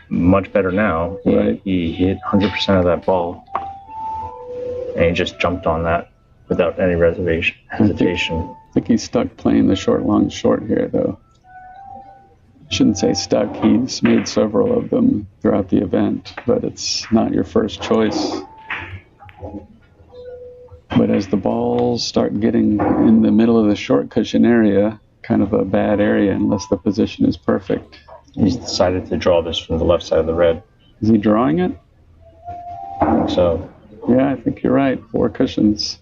much better now. Right. He hit 100% of that ball, and he just jumped on that without any hesitation. I think he's stuck playing the short, long, short here, though. Shouldn't say stuck. He's made several of them throughout the event, but it's not your first choice. But as the balls start getting in the middle of the short cushion area, kind of a bad area unless the position is perfect. He's decided to draw this from the left side of the red. Is he drawing it? I think so. Yeah, I think you're right. 4 cushions.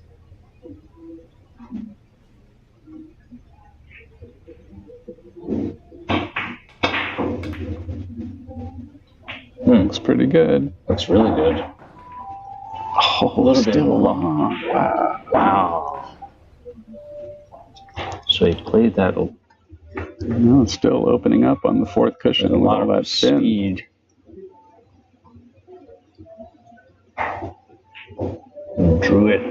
Looks pretty good. Looks really good. Oh, a little still bit long. Wow. So he played that. No, it's still opening up on the 4th cushion. A lot all of that spin. speed. And drew it.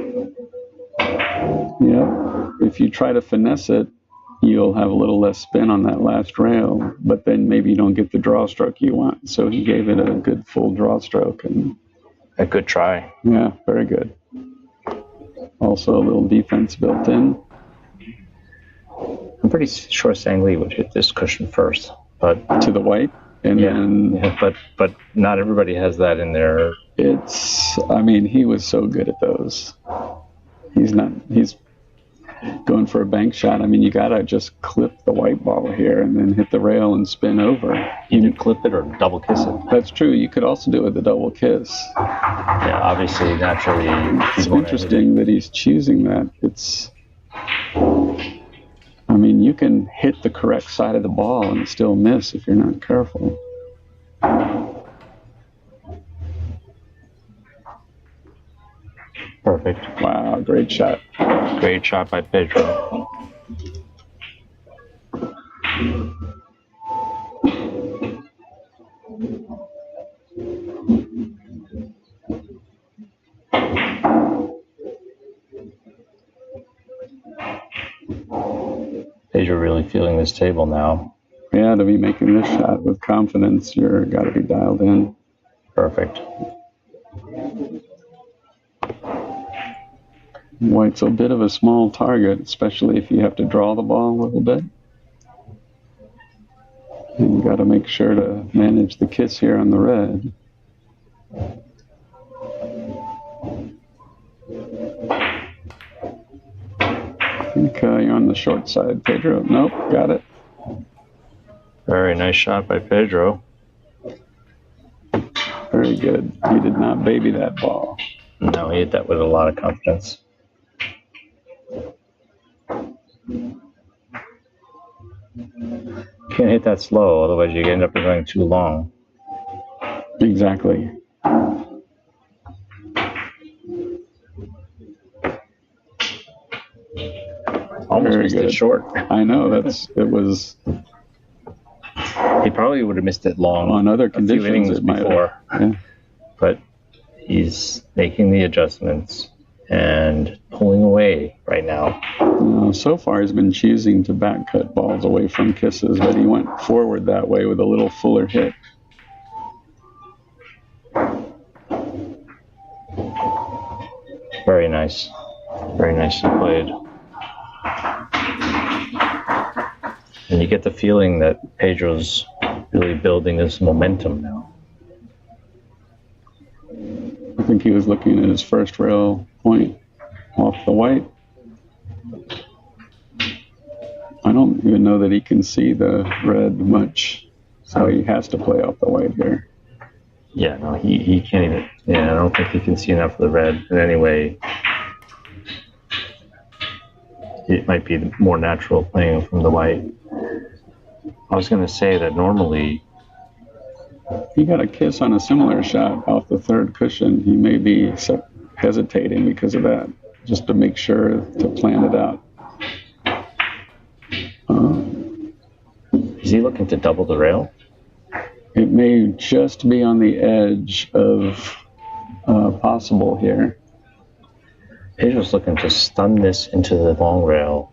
Yeah. If you try to finesse it, you'll have a little less spin on that last rail, but then maybe you don't get the draw stroke you want. So he gave it a good full draw stroke. And A good try. yeah, very good. Also a little defense built in. I'm pretty sure Sang Lee would hit this cushion first, but To the white. And then but not everybody has that in their. he was so good at those. He's going for a bank shot. You gotta just clip the white ball here and then hit the rail and spin over. Either clip it or double kiss it. That's true. You could also do it with a double kiss. Yeah, obviously, naturally. It's interesting that he's choosing that. You can hit the correct side of the ball and still miss if you're not careful. Perfect. Wow, great shot. Great shot by Pedro. Pedro really feeling this table now. Yeah, to be making this shot with confidence, you're got to be dialed in. Perfect. White's a bit of a small target, especially if you have to draw the ball a little bit. And you got to make sure to manage the kiss here on the red. I think you're on the short side, Pedro. Nope, got it. Very nice shot by Pedro. Very good. He did not baby that ball. No, he hit that with a lot of confidence. Can't hit that slow, otherwise you end up going too long. Exactly. Almost Very missed good. it short. I know, it was He probably would have missed it long on other a few conditions innings it might have. before. Yeah. But he's making the adjustments and pulling away right now. So far he's been choosing to back cut balls away from kisses, but he went forward that way with a little fuller hit. Very nice. Very nicely played. And you get the feeling that Pedro's really building this momentum now. I think he was looking at his first rail point off the white. I don't even know that he can see the red much, so he has to play off the white here. Yeah, no, he can't even. Yeah, I don't think he can see enough of the red. And anyway, it might be more natural playing from the white. I was going to say that normally, he got a kiss on a similar shot off the third cushion. He may be hesitating because of that, just to make sure to plan it out. Is he looking to double the rail? It may just be on the edge of possible here. Pedro's looking to stun this into the long rail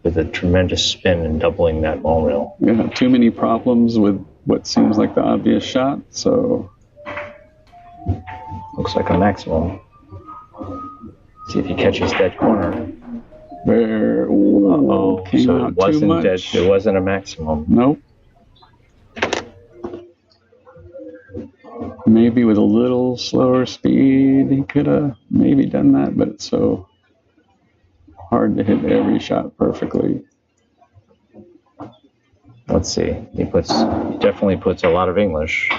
with a tremendous spin and doubling that long rail. Yeah, too many problems with what seems like the obvious shot, so... Looks like a maximum. See if he catches dead corner. There, came so out it wasn't too much. dead. It wasn't a maximum. Nope. Maybe with a little slower speed, he could have maybe done that, but it's so hard to hit every shot perfectly. Let's see. He definitely puts a lot of English.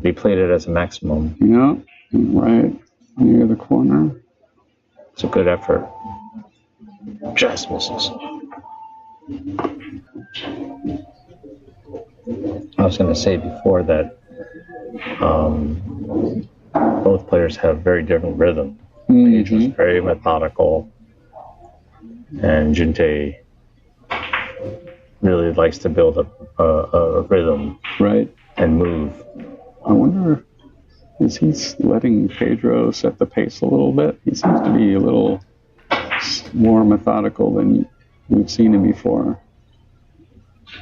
He played it as a maximum. Yeah, right near the corner. It's a good effort. Just misses. I was going to say before that both players have very different rhythm. Page was very methodical, and Junte really likes to build up a rhythm, right, and move. I wonder, is he letting Pedro set the pace a little bit? He seems to be a little more methodical than we've seen him before.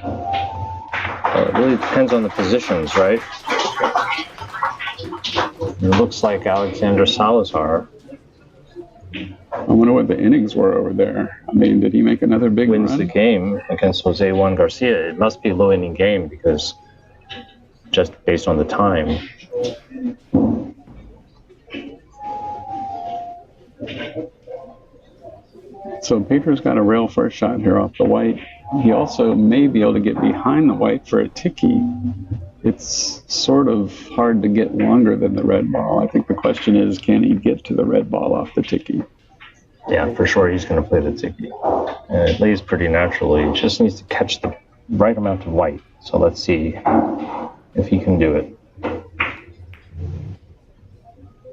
It really depends on the positions, right? It looks like Alexander Salazar I wonder what the innings were over there. I mean, did he make another big wins run? the game against Jose Juan Garcia. It must be a low inning game because just based on the time. So Pedro's got a rail first shot here off the white. He also may be able to get behind the white for a tiki. It's sort of hard to get longer than the red ball. I think the question is, can he get to the red ball off the tiki? Yeah, for sure he's going to play the tiki. And it lays pretty naturally. He just needs to catch the right amount of white. So let's see if he can do it.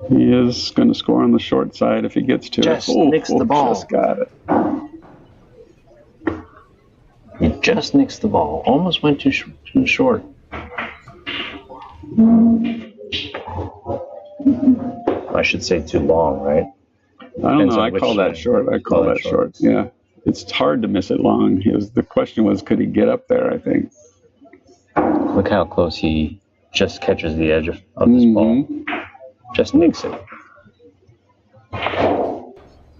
He is going to score on the short side if he gets to just it. Nicks the ball. Just got it. He just nicks the ball. Almost went too short. I should say too long, right? I don't know. I call that short. I call that short. Yeah. It's hard to miss it long. The question was, could he get up there, I think. Look how close he just catches the edge of this ball. Just nicks it.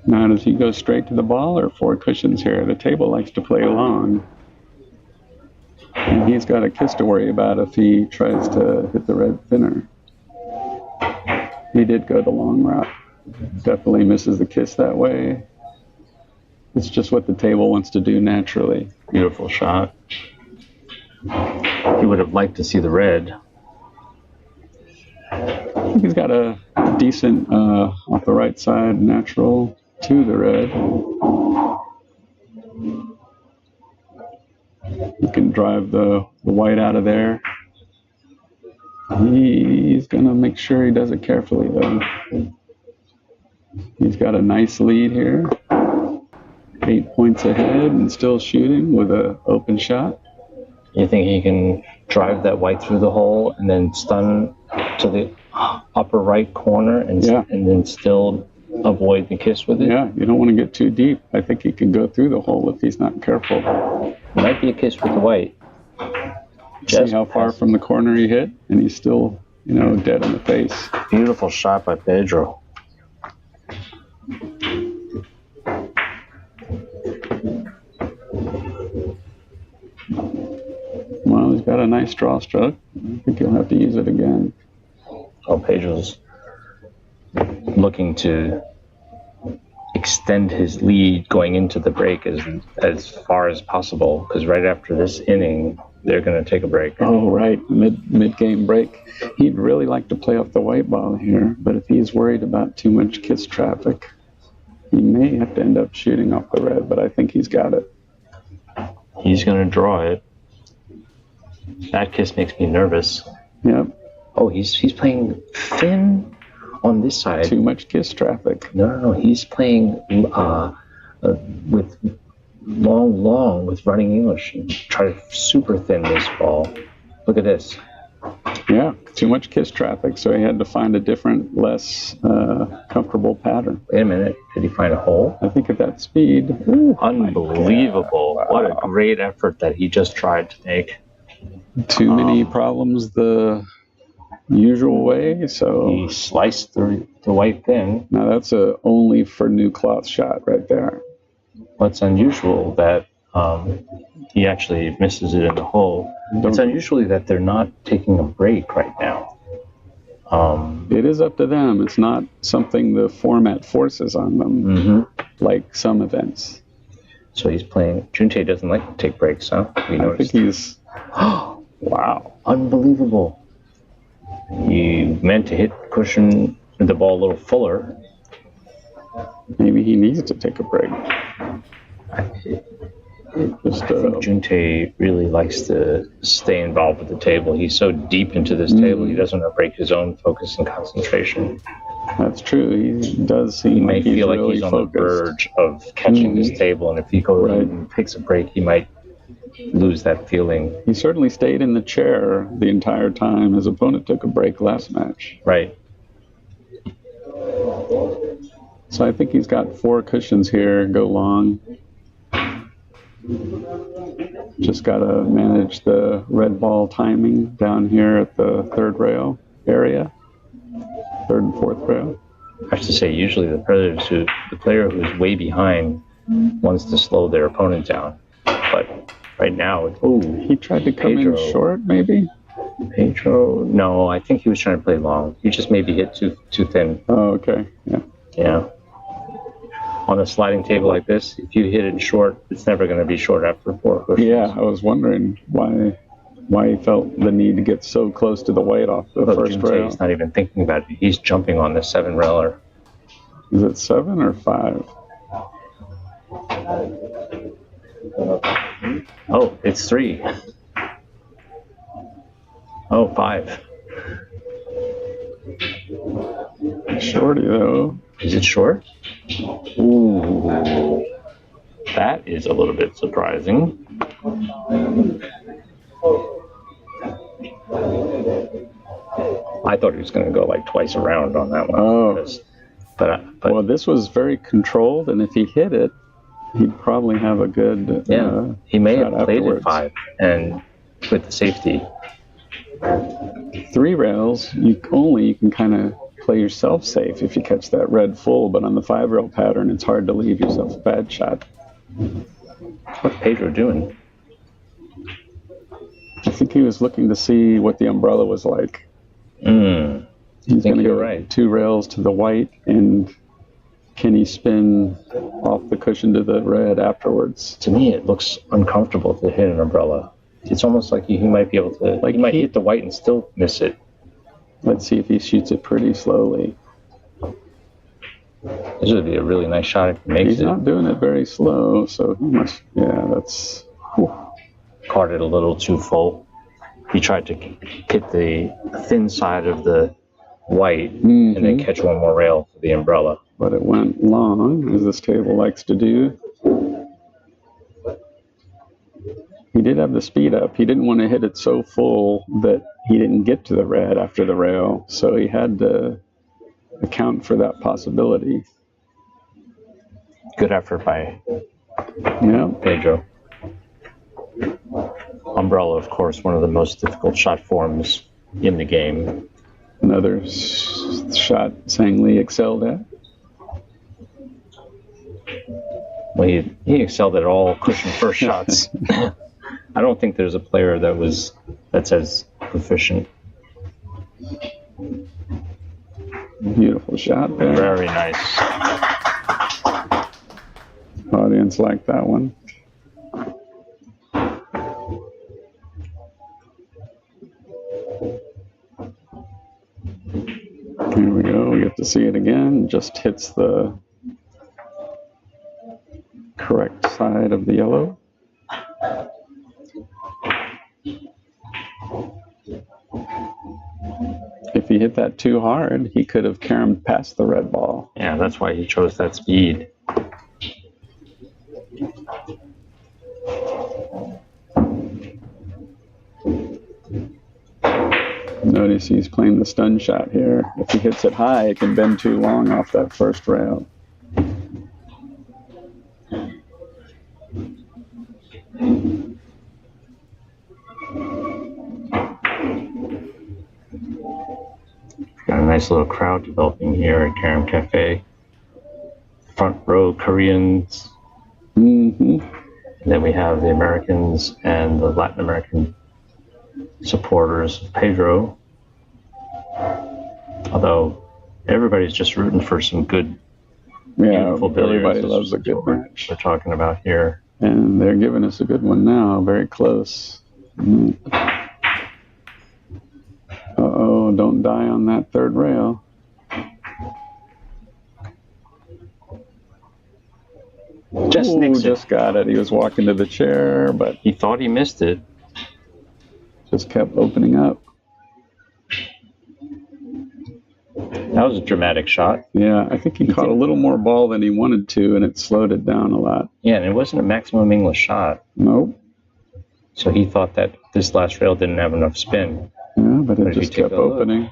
Now, does he go straight to the ball or 4 cushions here? The table likes to play long. And he's got a kiss to worry about if he tries to hit the red thinner. He did go the long route. Definitely misses the kiss that way. It's just what the table wants to do naturally. Beautiful shot. He would have liked to see the red. I think he's got a decent off the right side natural to the red. He can drive the white out of there. He's going to make sure he does it carefully, though. He's got a nice lead here. 8 points ahead and still shooting with an open shot. You think he can drive that white through the hole and then stun to the upper right corner and then still avoid the kiss with it? Yeah, you don't want to get too deep. I think he can go through the hole if he's not careful. Might be a kiss with the white. See how far from the corner he hit? And he's still, dead on the face. Beautiful shot by Pedro. got a nice draw stroke. I think he'll have to use it again. Oh, Pedro's looking to extend his lead going into the break as far as possible, because right after this inning, they're going to take a break. Oh, right, mid-game break. He'd really like to play off the white ball here, but if he's worried about too much kiss traffic, he may have to end up shooting off the red, but I think he's got it. He's going to draw it. That kiss makes me nervous. Yep. Oh, he's playing thin on this side. Too much kiss traffic. No. He's playing with long with running English. And try to super thin this ball. Look at this. Yeah, too much kiss traffic, so he had to find a different, less comfortable pattern. Wait a minute. Did he find a hole? I think at that speed. Ooh, unbelievable. Wow. What a great effort that he just tried to make. Too many problems the usual way, so he sliced the white thin. Now that's a only for new cloth shot right there. What's unusual that he actually misses it in the hole. It's unusual that they're not taking a break right now. It is up to them. It's not something the format forces on them, like some events. So he's playing. Juntae doesn't like to take breaks, huh? I think he's. Wow, unbelievable. He meant to hit cushion the ball a little fuller. Maybe he needs to take a break. I think Juntae really likes to stay involved with the table. He's so deep into this table, he doesn't want to break his own focus and concentration. That's true. He does seem he may like he's feel like really he's on focused. the verge of catching this table, and if he goes and takes a break, he might lose that feeling. He certainly stayed in the chair the entire time his opponent took a break last match. Right. So I think he's got 4 cushions here, go long. Just got to manage the red ball timing down here at the 3rd rail area, 3rd and 4th rail. I have to say, usually the player who's way behind wants to slow their opponent down, but right now, he tried to come in short, maybe. Pedro, no, I think he was trying to play long. He just maybe hit too thin. Oh, okay, yeah. On a sliding table like this, if you hit it short, it's never going to be short after 4 cushions. Yeah, I was wondering why he felt the need to get so close to the white off the first rail. He's not even thinking about it. He's jumping on the 7 railer. Is it 7 or 5? Oh, it's 3. Oh, 5. Shorty though. Is it short? Ooh, that is a little bit surprising. I thought he was going to go like twice around on that one. Oh, but well, this was very controlled, and if he hit it, he'd probably have a good. He may have played afterwards. at 5 and with the safety. 3 rails, you can kind of play yourself safe if you catch that red full, but on the 5 rail pattern, it's hard to leave yourself a bad shot. What's Pedro doing? I think he was looking to see what the umbrella was like. He's going to go right. 2 rails to the white, and can he spin off the cushion to the red afterwards? To me, it looks uncomfortable to hit an umbrella. It's almost like he might be able to, he might hit the white and still miss it. Let's see if he shoots it pretty slowly. This would be a really nice shot if he makes it. He's not doing it very slow, so he must, that's... Caught it a little too full. He tried to hit the thin side of the white and then catch one more rail for the umbrella. But it went long, as this table likes to do. He did have the speed up. He didn't want to hit it so full that he didn't get to the red after the rail, so he had to account for that possibility. Good effort by Pedro. Umbrella, of course, one of the most difficult shot forms in the game. Another shot Sang Lee excelled at. Well, he excelled at all cushion first shots. I don't think there's a player that was that says proficient. Beautiful shot there. Very nice. Audience liked that one. Here we go. We get to see it again. Just hits the correct side of the yellow. If he hit that too hard, he could have caromed past the red ball. Yeah, that's why he chose that speed. Notice he's playing the stun shot here. If he hits it high, it can bend too long off that first rail. Got a nice little crowd developing here at Carom Café. Front row Koreans. Mm-hmm. And then we have the Americans and the Latin American supporters of Pedro. Although everybody's just rooting for some good, beautiful billiards. Everybody loves a good match. We're talking about here. And they're giving us a good one now, very close. Uh-oh, don't die on that third rail. Just got it. He was walking to the chair, but he thought he missed it. Just kept opening up. That was a dramatic shot. Yeah, I think he caught a little more ball than he wanted to, and it slowed it down a lot. Yeah, and it wasn't a maximum English shot. Nope. So he thought that this last rail didn't have enough spin. Yeah, but it just kept opening.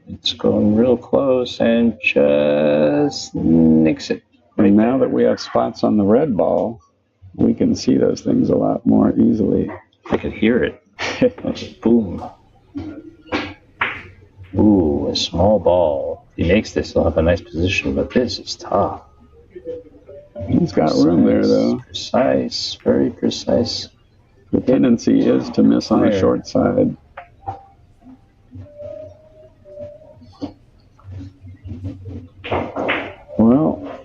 It's going real close and just nicks it. And now that we have spots on the red ball, we can see those things a lot more easily. I could hear it. Boom. Ooh, a small ball. If he makes this, he'll have a nice position, but this is tough. He's got room there, though. Precise, very precise. The tendency is to miss on the short side. Well,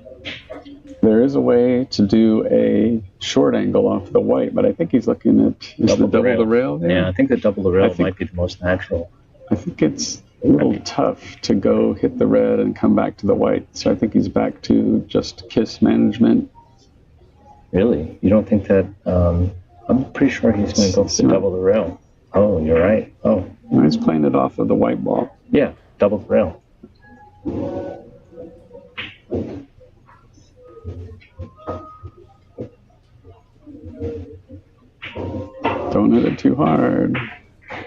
there is a way to do a short angle off the white, but I think he's looking at double the rail there? Yeah, I think the double the rail might be the most natural. I think it's a little tough to go hit the red and come back to the white, so I think he's back to just kiss management. Really? You don't think that? I'm pretty sure he's going to go for double the rail. Oh, you're right. Oh, no, he's playing it off of the white ball. Yeah, double the rail. Don't hit it too hard.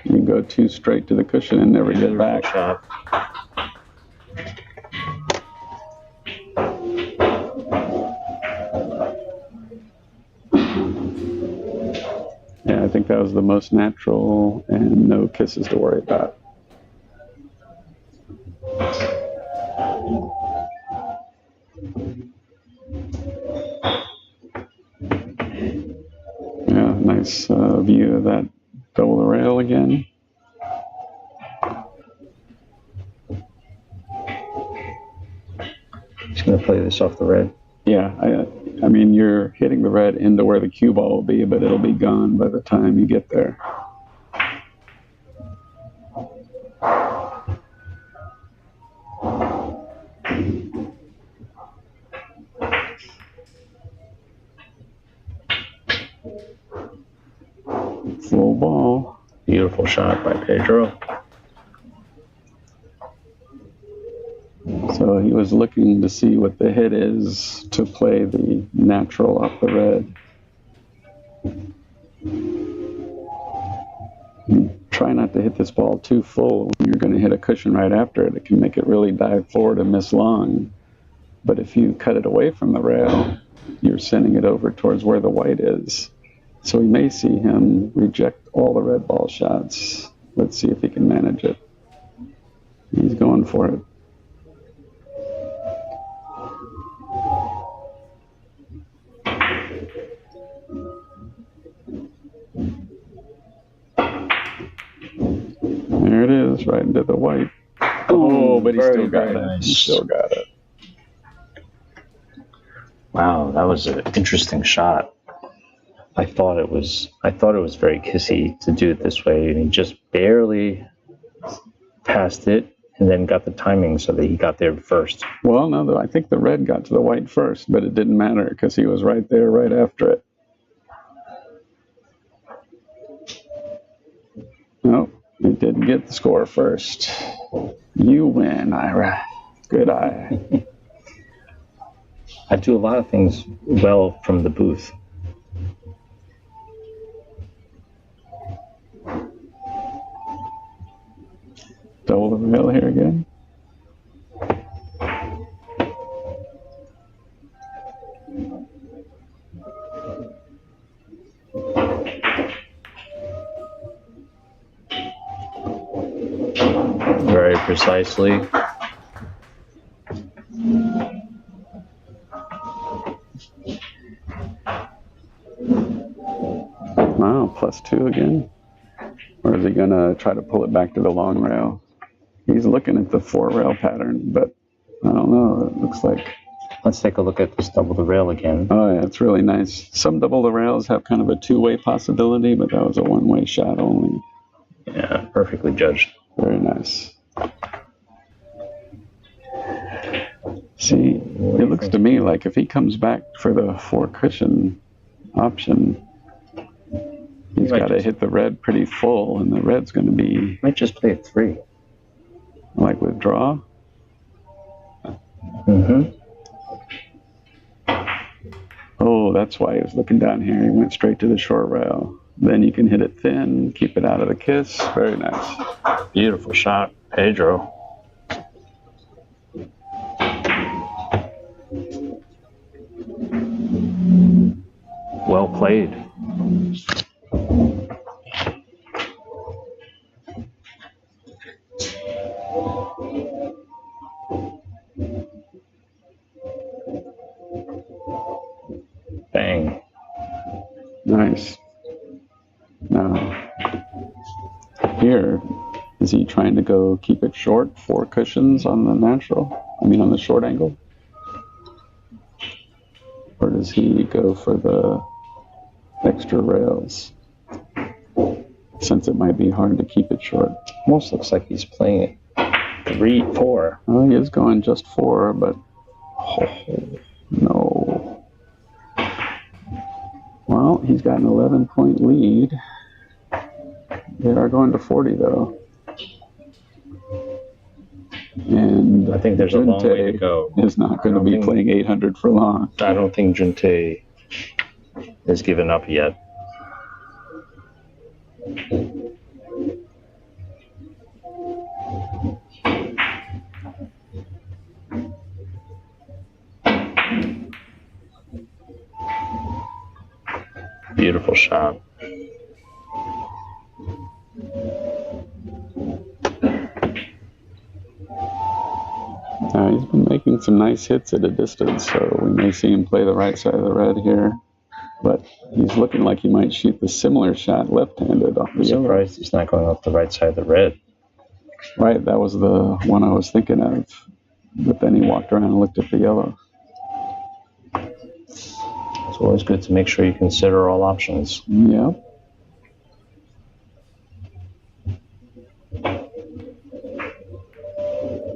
You go too straight to the cushion and never get back. Shot. Yeah, I think that was the most natural and no kisses to worry about. Yeah, nice view of that double the rail again. He's going to play this off the red. Yeah, I mean, you're hitting the red into where the cue ball will be, but it'll be gone by the time you get there. Full ball. Beautiful shot by Pedro. So he was looking to see what the hit is to play the natural off the red. Try not to hit this ball too full. When you're going to hit a cushion right after it, it can make it really dive forward and miss long. But if you cut it away from the rail, you're sending it over towards where the white is. So we may see him reject all the red ball shots. Let's see if he can manage it. He's going for it. right into the white. Oh, but he very, still got very it. nice. He still got it. Wow, that was an interesting shot. I thought it was very kissy to do it this way, and he just barely passed it, and then got the timing so that he got there first. Well, no, I think the red got to the white first, but it didn't matter because he was right there, right after it. No, he didn't get the score first. You win, Ira. Good eye. I do a lot of things well from the booth. Double the rail here again. Very precisely. Wow, +2 again. Or is he going to try to pull it back to the long rail? He's looking at the 4-rail pattern, but I don't know. It looks like... Let's take a look at this double the rail again. Oh, yeah, it's really nice. Some double the rails have kind of a 2-way possibility, but that was a 1-way shot only. Yeah, perfectly judged. Very nice. See, it looks to me like if he comes back for the 4-cushion option, he's got to hit the red pretty full, and the red's going to be... Might just play a 3. Like withdraw? Mm-hmm. Oh, that's why he was looking down here. He went straight to the short rail. Then you can hit it thin, keep it out of the kiss. Very nice. Beautiful shot, Pedro. Well played. Bang. Nice. Now, here, is he trying to go keep it short, 4 cushions on the natural? I mean, on the short angle? Or does he go for the extra rails? Since it might be hard to keep it short. Almost looks like he's playing it 3, 4. Well, he is going just 4, but no. Well, he's got an 11-point lead. They are going to 40, though. And I think there's a long way to go. Is not going to be playing 800 for long. I don't think Junte has given up yet. Beautiful shot. He's been making some nice hits at a distance, so we may see him play the right side of the red here. But he's looking like he might shoot the similar shot left-handed off the yellow. I'm surprised he's not going off the right side of the red. Right, that was the one I was thinking of. But then he walked around and looked at the yellow. It's always good to make sure you consider all options. Yeah.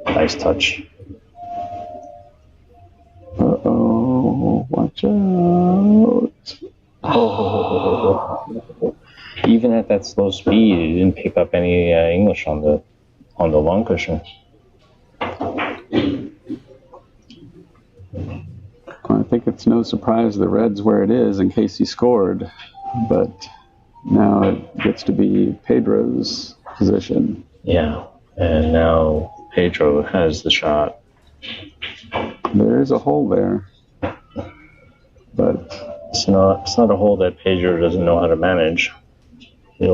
Nice touch. Uh-oh, watch out. Oh. Even at that slow speed, he didn't pick up any English on the long cushion. I think it's no surprise the red's where it is in case he scored, but now it gets to be Pedro's position. Yeah, and now Pedro has the shot. There is a hole there, but it's not a hole that Pedro doesn't know how to manage. He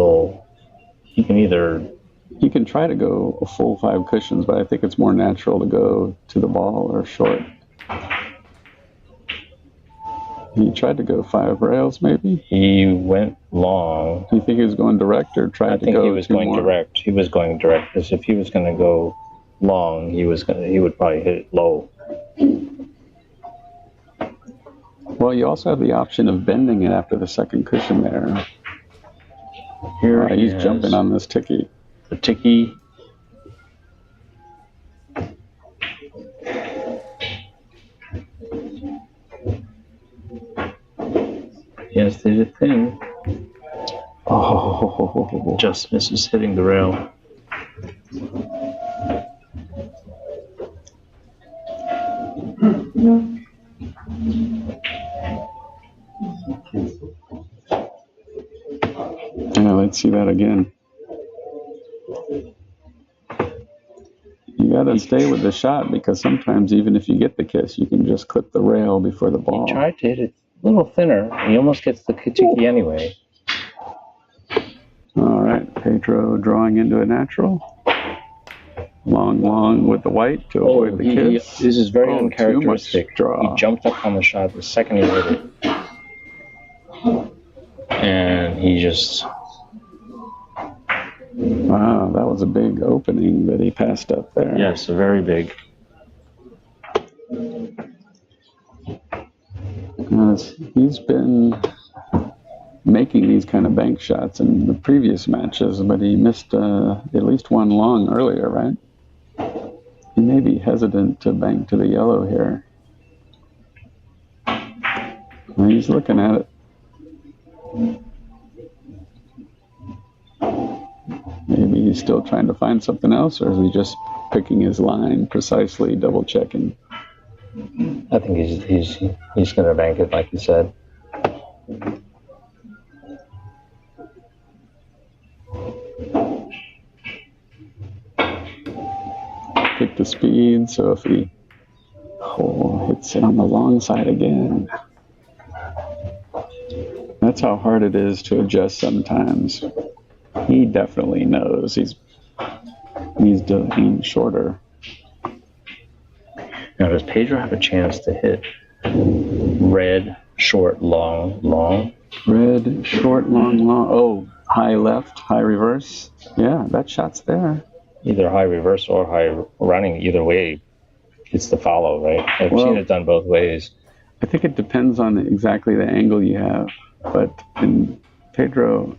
can try to go a full 5 cushions, but I think it's more natural to go to the ball or short. He tried to go 5 rails, maybe? He went long. Do you think he was going direct or tried to go? I think he was going direct. He was going direct because if he was going to go long, he would probably hit it low. Well, you also have the option of bending it after the second cushion there. Here he's jumping on this ticky. The ticky. Yes, they did thin. Oh, just misses hitting the rail. Yeah, let's see that again. You gotta stay with the shot because sometimes even if you get the kiss, you can just clip the rail before the ball. He tried to hit it a little thinner. He almost gets the ticky anyway. All right, Pedro drawing into a natural. Long with the white to avoid the kiss. This is very uncharacteristic. Draw. He jumped up on the shot the second he hit it. And he just... Wow, that was a big opening that he passed up there. Yes, very big. He's been making these kind of bank shots in the previous matches, but he missed at least one long earlier, right? He may be hesitant to bank to the yellow here. Well, he's looking at it. Maybe he's still trying to find something else, or is he just picking his line precisely, double checking? I think he's going to bank it, like you said. Pick the speed, so if he hits it on the long side again. That's how hard it is to adjust sometimes. He definitely knows he's doing shorter. Now, does Pedro have a chance to hit red, short, long, long? Red, short, long, long. Oh, high left, high reverse. Yeah, that shot's there. Either high reverse or high running. Either way, it's the follow, right? I've seen it done both ways. I think it depends on exactly the angle you have. But Pedro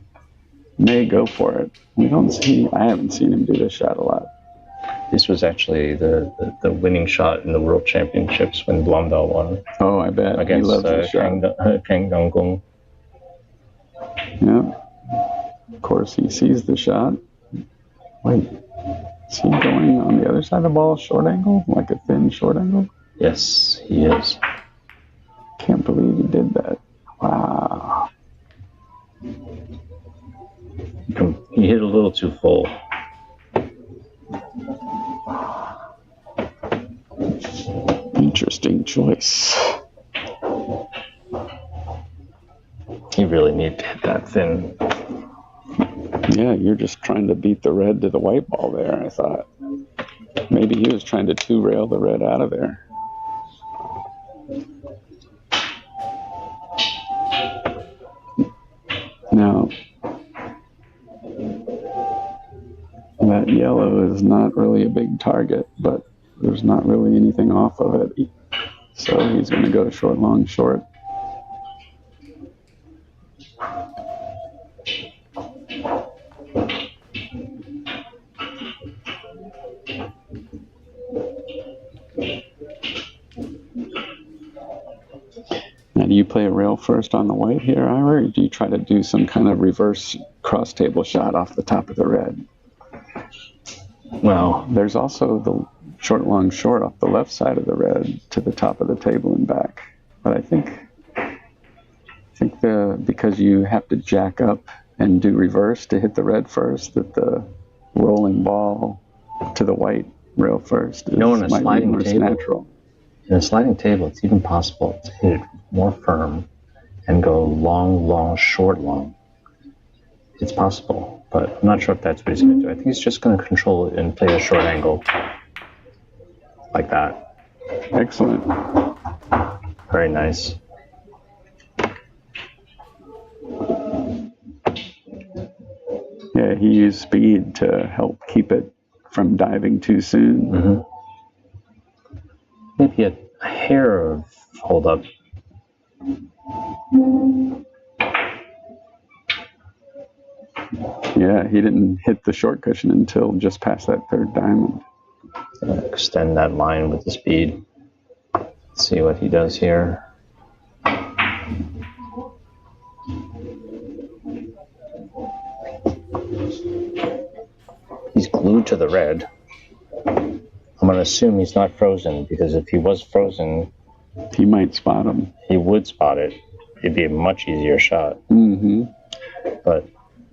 may go for it. I haven't seen him do this shot a lot. This was actually the winning shot in the World Championships when Blondell won. Oh, I bet. Against he loves the shot. Kang. Yeah. Of course, he sees the shot. Wait, is he going on the other side of the ball, short angle? Like a thin short angle? Yes, he is. Can't believe he did that. Wow. He hit a little too full. Interesting choice. He really needed to hit that thin. Yeah, you're just trying to beat the red to the white ball there, I thought. Maybe he was trying to two-rail the red out of there. Now, that yellow is not really a big target, but there's not really anything off of it. So he's going to go short, long, short. Now, do you play a rail first on the white here, Ira, or do you try to do some kind of reverse cross-table shot off the top of the red? Well, there's also the short, long, short off the left side of the red to the top of the table and back. But I think because you have to jack up and do reverse to hit the red first, that the rolling ball to the white rail first might be more natural. In a sliding table, it's even possible to hit it more firm and go long, long, short, long. It's possible, but I'm not sure if that's what he's going to do. I think he's just going to control it and play a short angle like that. Excellent. Very nice. Yeah, he used speed to help keep it from diving too soon. Mm-hmm. Maybe a hair of hold up. Yeah, he didn't hit the short cushion until just past that third diamond. Extend that line with the speed. Let's see what he does here. He's glued to the red. I'm going to assume he's not frozen, because if he was frozen, he might spot him. He would spot it. It'd be a much easier shot. Mm-hmm. But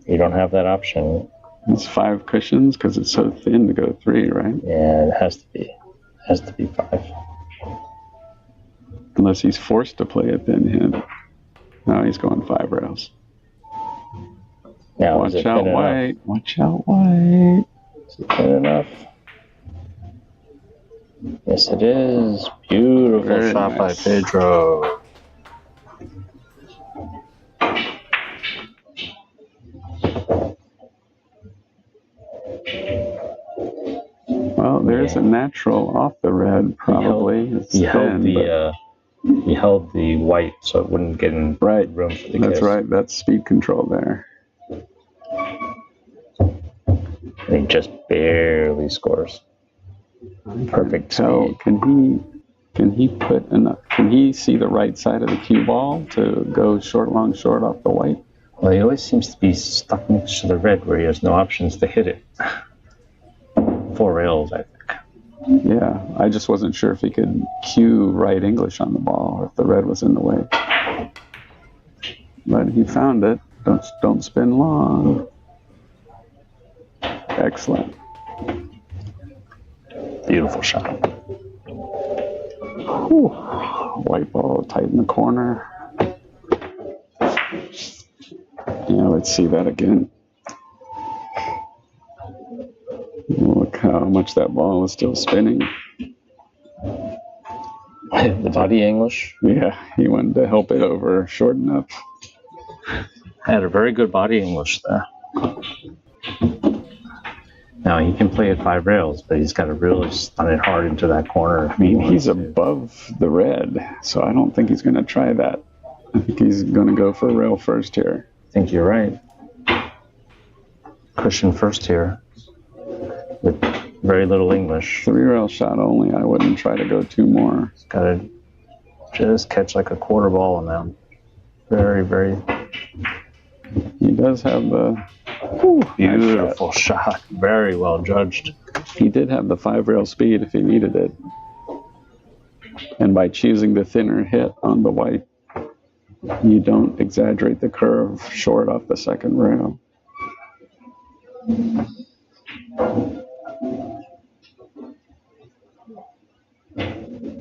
you don't have that option. It's 5 cushions because it's so thin to go 3, right? Yeah, it has to be. It has to be 5. Unless he's forced to play a thin hit. No, he's going 5 rails. Now, watch out, white. Enough? Watch out, white. Is it thin enough? Yes, it is. Beautiful Very shot nice. by Pedro. Well, there's a natural off the red, probably. He held the white so it wouldn't get in room for the kiss. That's right. That's speed control there. And he just barely scores. Perfect. So can he put enough? Can he see the right side of the cue ball to go short, long, short off the white? Well, he always seems to be stuck next to the red where he has no options to hit it. 4 rails, I think. Yeah, I just wasn't sure if he could cue right English on the ball or if the red was in the way. But he found it. Don't spin long. Excellent. Beautiful shot. Whew. White ball tight in the corner. Yeah, let's see that again. Look how much that ball is still spinning. The body English? Yeah, he wanted to help it over short enough. Had a very good body English there. Now, he can play at 5 rails, but he's got to really stun it hard into that corner. I mean, he's above the red, so I don't think he's going to try that. I think he's going to go for rail first here. I think you're right. Cushion first here. With very little English. 3 rail shot only. I wouldn't try to go 2 more. He's got to just catch like a quarter ball amount. Very, very... He does have the... Beautiful shot. Very well judged. He did have the 5 rail speed if he needed it. And by choosing the thinner hit on the white, you don't exaggerate the curve short off the second rail.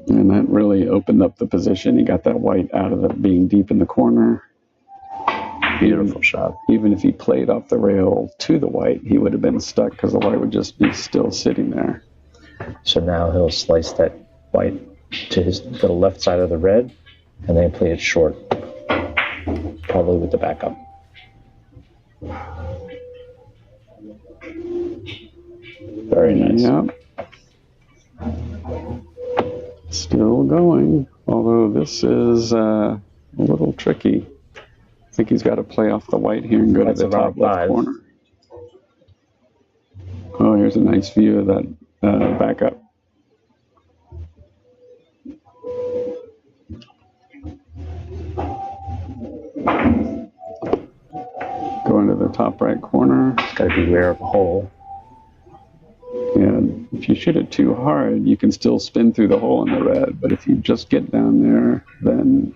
And that really opened up the position. He got that white out of it being deep in the corner. Beautiful shot. Even if he played off the rail to the white, he would have been stuck because the white would just be still sitting there. So now he'll slice that white to the left side of the red and then play it short. Probably with the backup. Very nice. Yep. Still going, although this is a little tricky. I think he's got to play off the white here and go to the top left corner. Oh, here's a nice view of that backup. Going to the top right corner. It's got to be aware of a hole. And if you shoot it too hard, you can still spin through the hole in the red. But if you just get down there, then...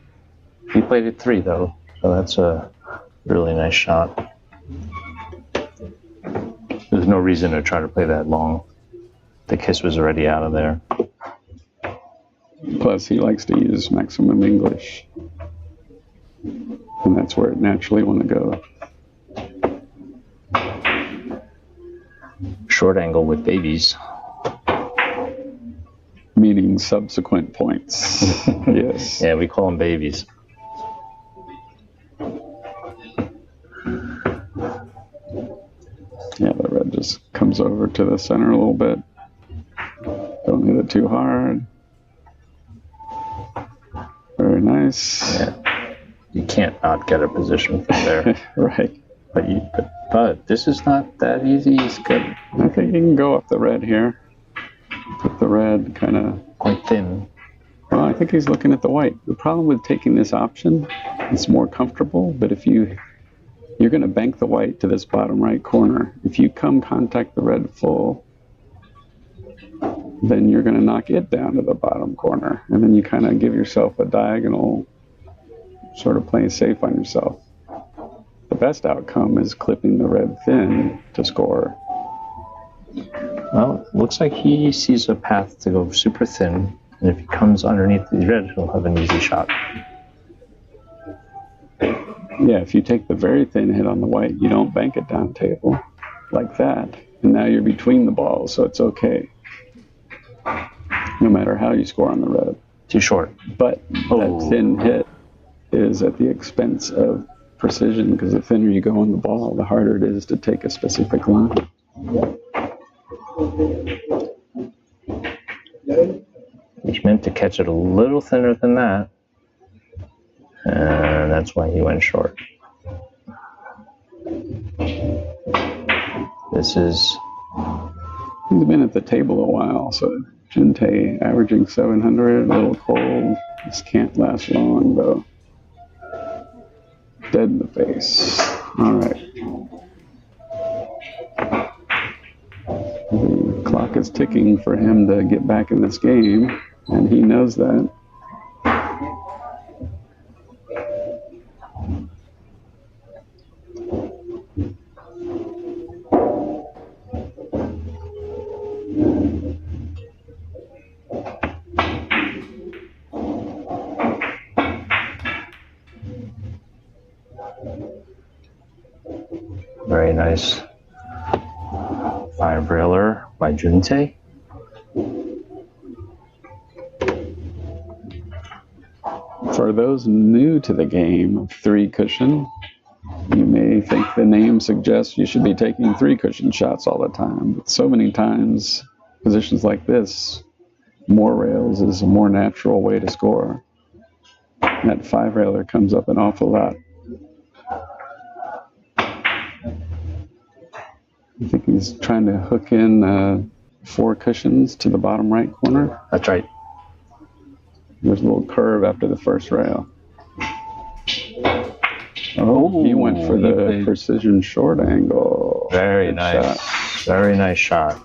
He played it 3, though. So that's a really nice shot. There's no reason to try to play that long. The kiss was already out of there. Plus, he likes to use maximum English. And that's where it naturally want to go. Short angle with babies. Meaning subsequent points. Yes. Yeah, we call them babies. comes over to the center a little bit. Don't hit it too hard. Very nice. Yeah. You can't not get a position from there. Right. But this is not that easy. It's good. I think you can go up the red here. Put the red kind of quite thin. Well, I think he's looking at the white. The problem with taking this option, it's more comfortable, but if you're going to bank the white to this bottom right corner. If you come contact the red full, then you're going to knock it down to the bottom corner, and then you kind of give yourself a diagonal, sort of playing safe on yourself. The best outcome is clipping the red thin to score. Well, it looks like he sees a path to go super thin, and if he comes underneath the red, he'll have an easy shot. Yeah, if you take the very thin hit on the white, you don't bank it down table like that, and now you're between the balls, so it's okay. No matter how you score on the red. Too short. But that thin hit is at the expense of precision, because the thinner you go on the ball, the harder it is to take a specific line. He meant to catch it a little thinner than that, and that's why he went short. This is... He's been at the table a while, so Juntae averaging 700, a little cold. This can't last long, though. Dead in the face. All right. The clock is ticking for him to get back in this game, and he knows that. Very nice 5-railer by Juntae. For those new to the game of 3-cushion, you may think the name suggests you should be taking 3-cushion shots all the time. But so many times, positions like this, more rails is a more natural way to score. That 5-railer comes up an awful lot. I think he's trying to hook in 4 cushions to the bottom right corner. That's right. There's a little curve after the first rail. Oh, he went for the precision short angle. Very nice. Shot. Very nice shot.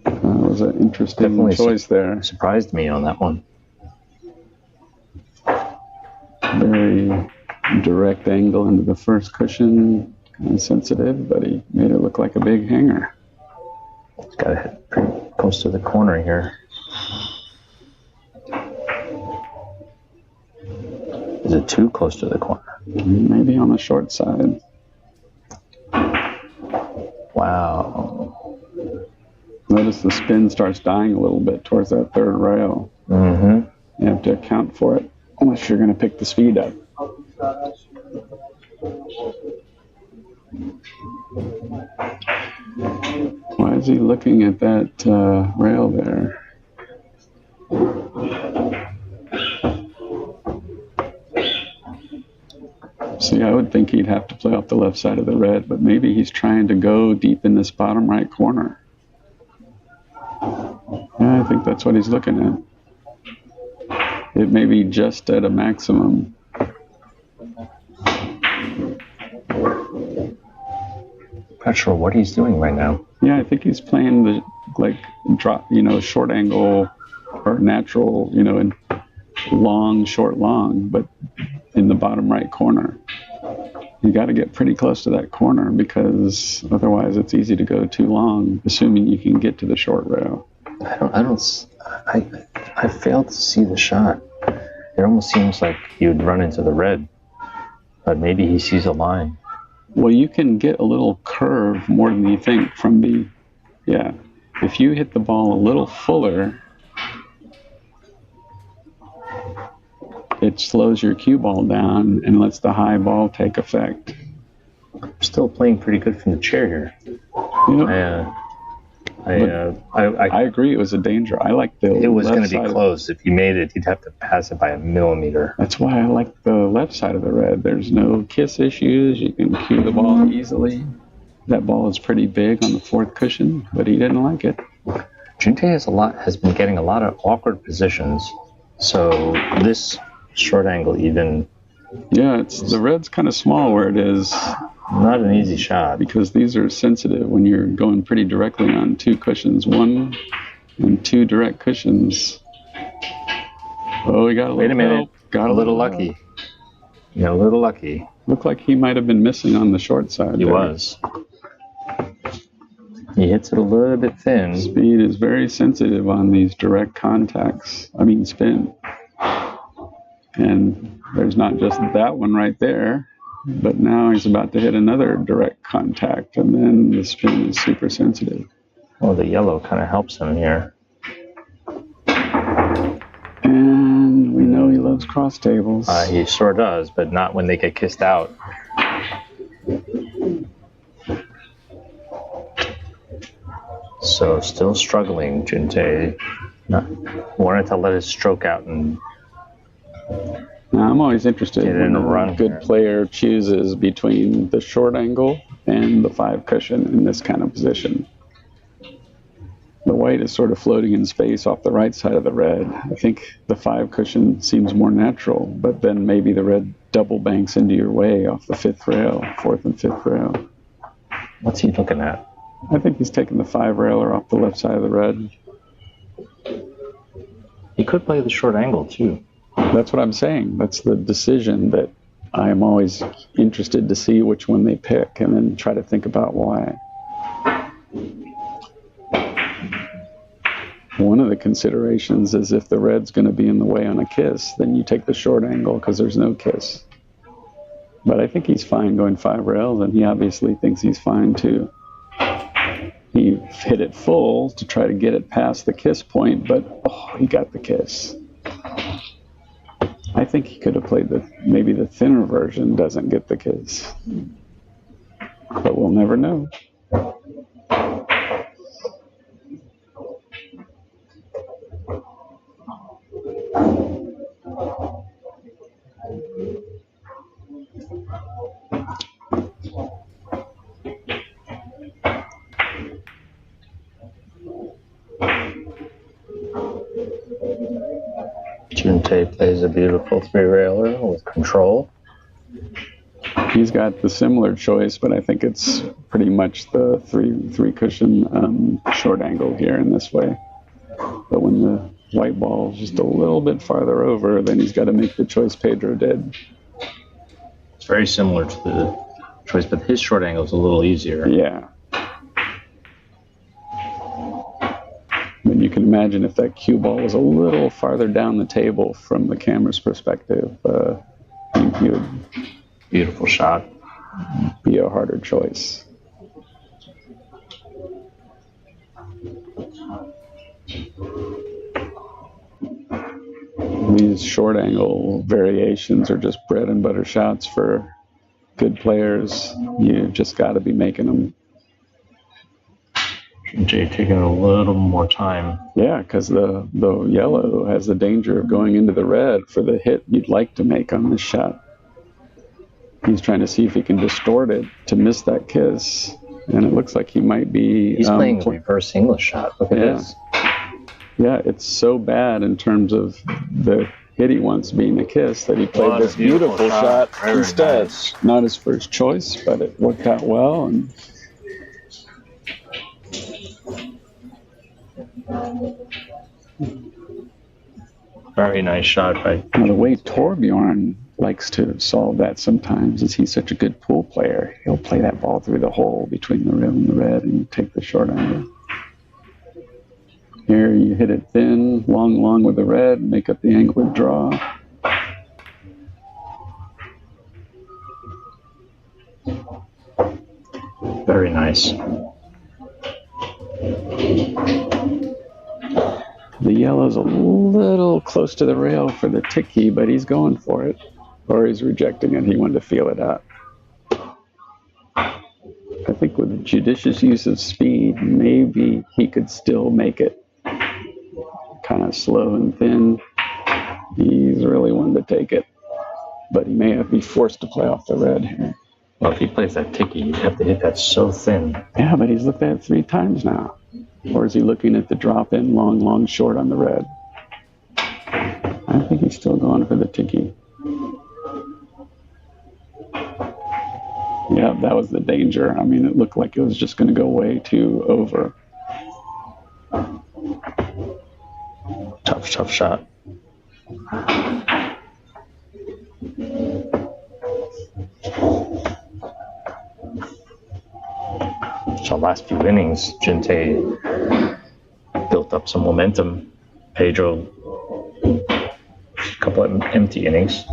That was an interesting choice there. Surprised me on that one. Very direct angle into the first cushion. Kind of sensitive, but he made it look like a big hanger. It's got to hit pretty close to the corner here. Is it too close to the corner? Maybe on the short side. Wow. Notice the spin starts dying a little bit towards that third rail. Mm-hmm. You have to account for it, unless you're going to pick the speed up. Why is he looking at that rail there? See, I would think he'd have to play off the left side of the red, but maybe he's trying to go deep in this bottom right corner. Yeah, I think that's what he's looking at. It may be just at a maximum. Not sure what he's doing right now. Yeah, I think he's playing the drop, short angle or natural, in long, short, long, but in the bottom right corner. You got to get pretty close to that corner, because otherwise it's easy to go too long, assuming you can get to the short rail. I failed to see the shot. It almost seems like he would run into the red, but maybe he sees a line. Well, you can get a little curve more than you think from the, if you hit the ball a little fuller, it slows your cue ball down and lets the high ball take effect. I'm still playing pretty good from the chair here. Yeah. I agree. It was a danger. I like the. It was going to be close. If he made it, he'd have to pass it by a millimeter. That's why I like the left side of the red. There's no kiss issues. You can cue the ball easily. That ball is pretty big on the fourth cushion, but he didn't like it. Junte has been getting a lot of awkward positions. So this short angle even. Yeah, the red's kind of small where it is. Not an easy shot. Because these are sensitive when you're going pretty directly on two cushions. One and two direct cushions. Oh, he got a little. Wait a minute. Got a little lucky. Yeah, a little lucky. Looked like he might have been missing on the short side. He was. He hits it a little bit thin. Speed is very sensitive on these direct contacts. I mean, spin. And there's not just that one right there. But now he's about to hit another direct contact, and then the spin is super sensitive. Well, the yellow kind of helps him here. And we know he loves cross tables. He sure does, but not when they get kissed out. So still struggling, Junte. Wanted to let his stroke out and... Now, I'm always interested when a good player chooses between the short angle and the five cushion in this kind of position. The white is sort of floating in space off the right side of the red. I think the five cushion seems more natural, but then maybe the red double banks into your way off the fifth rail, fourth and fifth rail. What's he looking at? I think he's taking the five railer off the left side of the red. He could play the short angle too. That's what I'm saying. That's the decision that I am always interested to see which one they pick and then try to think about why. One of the considerations is if the red's going to be in the way on a kiss, then you take the short angle because there's no kiss. But I think he's fine going five rails, and he obviously thinks he's fine too. He hit it full to try to get it past the kiss point, but he got the kiss. I think he could have played maybe the thinner version doesn't get the kiss. But we'll never know. Junte plays a beautiful three-railer with control. He's got the similar choice, but I think it's pretty much the three cushion short angle here in this way. But when the white ball is just a little bit farther over, then he's got to make the choice Pedro did. It's very similar to the choice, but his short angle is a little easier. Yeah. But you can imagine if that cue ball was a little farther down the table from the camera's perspective, he would beautiful shot. Be a harder choice. These short angle variations are just bread and butter shots for good players. You've just got to be making them. Jay taking a little more time. Yeah, because the yellow has the danger of going into the red for the hit you'd like to make on this shot. He's trying to see if he can distort it to miss that kiss, and it looks like he might be. He's playing a reverse English shot. Look at this. Yeah, it's so bad in terms of the hit he wants being a kiss that he played this beautiful shot instead. Nice. Not his first choice, but it worked out well. And very nice shot by. Now, the way Torbjorn likes to solve that sometimes is he's such a good pool player. He'll play that ball through the hole between the rim and the red and take the short angle. Here you hit it thin, long with the red, make up the angle and draw. Very nice. The yellow yellow's a little close to the rail for the tiki, but he's going for it. Or he's rejecting it. He wanted to feel it out. I think with judicious use of speed, maybe he could still make it kind of slow and thin. He's really wanted to take it, but he may have to be forced to play off the red here. Well, if he plays that tiki, you'd have to hit that so thin. Yeah, but he's looked at it 3 times now. Or is he looking at the drop in long, long short on the red? I think he's still going for the tiki. Yeah, that was the danger. I mean, it looked like it was just going to go way too over. Tough shot. So last few innings, Junte built up some momentum. Pedro, a couple of empty innings.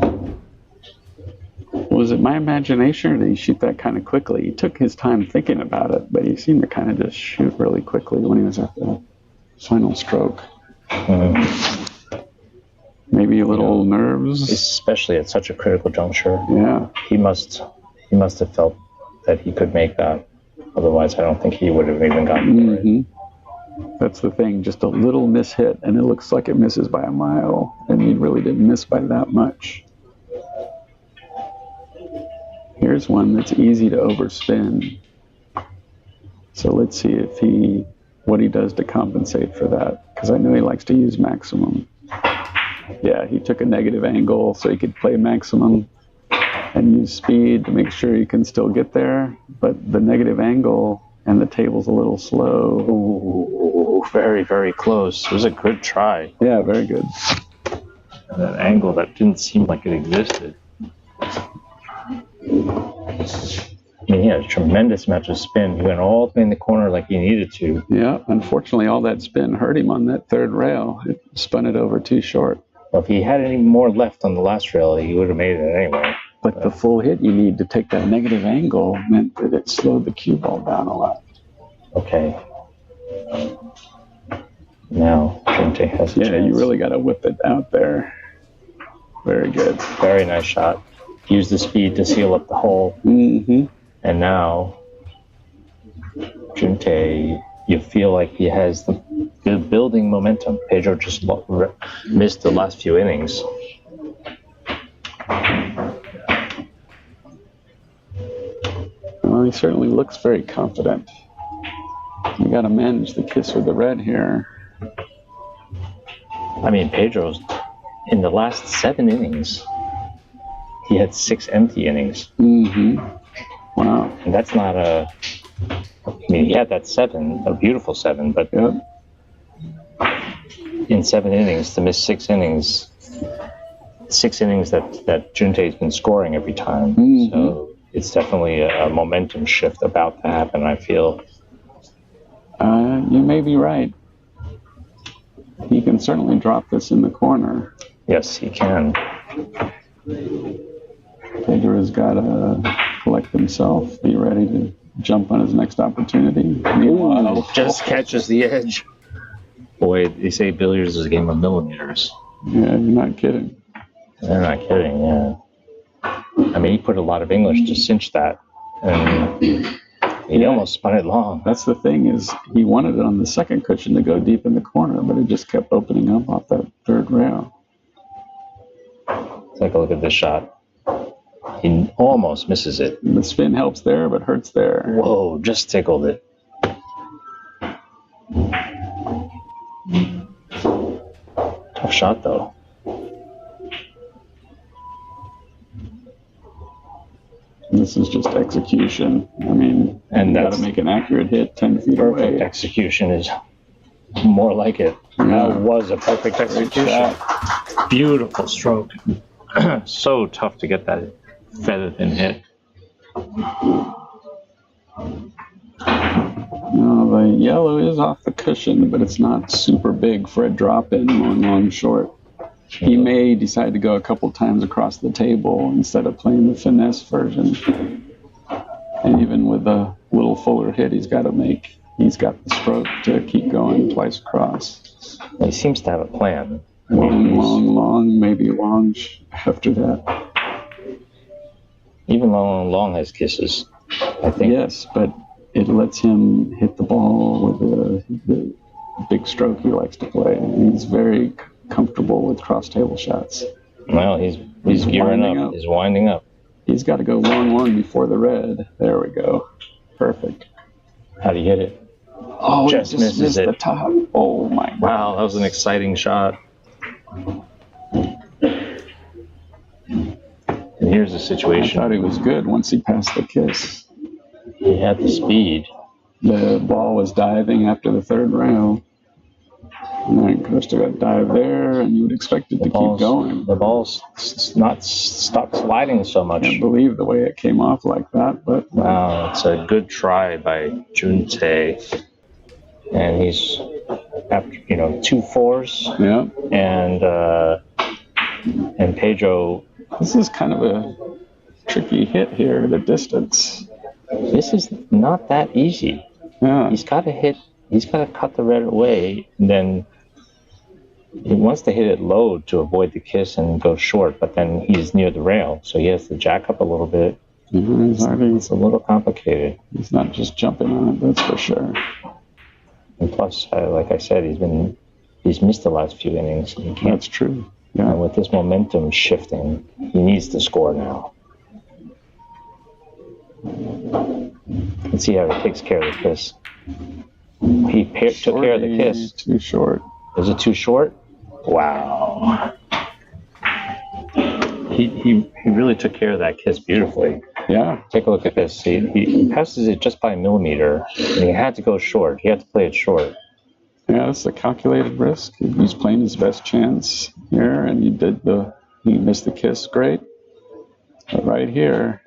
Was it my imagination, or did he shoot that kind of quickly? He took his time thinking about it, but he seemed to kind of just shoot really quickly when he was at the final stroke. Maybe a little nerves, especially at such a critical juncture. Yeah, he must have felt that he could make that. Otherwise, I don't think he would have even gotten for it. That's the thing, just a little mishit, and it looks like it misses by a mile, and he really didn't miss by that much. Here's one that's easy to overspin. So let's see what he does to compensate for that, because I know he likes to use maximum. Yeah, he took a negative angle so he could play maximum and use speed to make sure he can still get there, but the negative angle and the table's a little slow. Ooh, very, very close. It was a good try. Yeah, very good. And that angle that didn't seem like it existed. I mean, he had a tremendous amount of spin. He went all the way in the corner like he needed to. Yeah, unfortunately, all that spin hurt him on that third rail. It spun it over too short. Well, if he had any more left on the last rail, he would have made it anyway. But the full hit you need to take that negative angle meant that it slowed the cue ball down a lot. Okay. Now, Junte has a chance. Yeah, you really got to whip it out there. Very good. Very nice shot. Use the speed to seal up the hole. Mm-hmm. And now, Junte, you feel like he has the building momentum. Pedro just missed the last few innings. Well, he certainly looks very confident. You got to manage the kiss with the red here. I mean, Pedro's in the last 7 innings, he had 6 empty innings. Mm-hmm. Wow. And that's not I mean, he had that 7, a beautiful 7, but yep. In 7 innings, to miss 6 innings, 6 innings that Junte's been scoring every time. Mm-hmm. So it's definitely a momentum shift about to happen, I feel. You may be right. He can certainly drop this in the corner. Yes, he can. Pedro has got to collect himself, be ready to jump on his next opportunity. Meanwhile, just catches the edge. Boy, they say billiards is a game of millimeters. Yeah, you're not kidding. They're not kidding, yeah. I mean, he put a lot of English to cinch that, and he almost spun it long. That's the thing, is he wanted it on the second cushion to go deep in the corner, but it just kept opening up off that third rail. Take a look at this shot. He almost misses it. The spin helps there, but hurts there. Whoa, just tickled it. Tough shot, though. This is just execution. I mean, and you got to make an accurate hit 10 feet away. Perfect execution is more like it. Yeah. That was a perfect execution. Beautiful stroke. So tough to get that feather thin hit. No, the yellow is off the cushion, but it's not super big for a drop in long short. He may decide to go a couple times across the table instead of playing the finesse version. And even with a little fuller hit he's got to make, he's got the stroke to keep going twice across. He seems to have a plan. Long, maybe long after that. Even long has kisses, I think. Yes, but it lets him hit the ball with the big stroke he likes to play. He's very comfortable with cross table shots. Well, he's gearing up. He's winding up. He's got to go long before the red. There we go. Perfect. How do you hit it? Oh, just misses the top. Oh, my God. Wow, that was an exciting shot. And here's the situation. I thought he was good once he passed the kiss. He had the speed. The ball was diving after the third rail. And then Costa got dive there, and you would expect it to keep going. The ball's not stopped sliding so much. I can't believe the way it came off like that, but... Wow, it's a good try by Juntae. And he's, after, 2 fours. Yeah. And Pedro... This is kind of a tricky hit here, the distance. This is not that easy. Yeah. He's got to cut the red away, and then he wants to hit it low to avoid the kiss and go short, but then he's near the rail, so he has to jack up a little bit. Mm-hmm. It's a little complicated. He's not just jumping on it, that's for sure. And plus, like I said, he's missed the last few innings. That's true. Yeah. And with this momentum shifting, he needs to score now. Let's see how he takes care of the kiss. He took care of the kiss. Too short. Was it too short? Wow. He really took care of that kiss beautifully. Yeah. Take a look at this. He passes it just by a millimeter, and he had to go short. He had to play it short. Yeah, that's a calculated risk. He's playing his best chance here, and he missed the kiss. Great. But right here,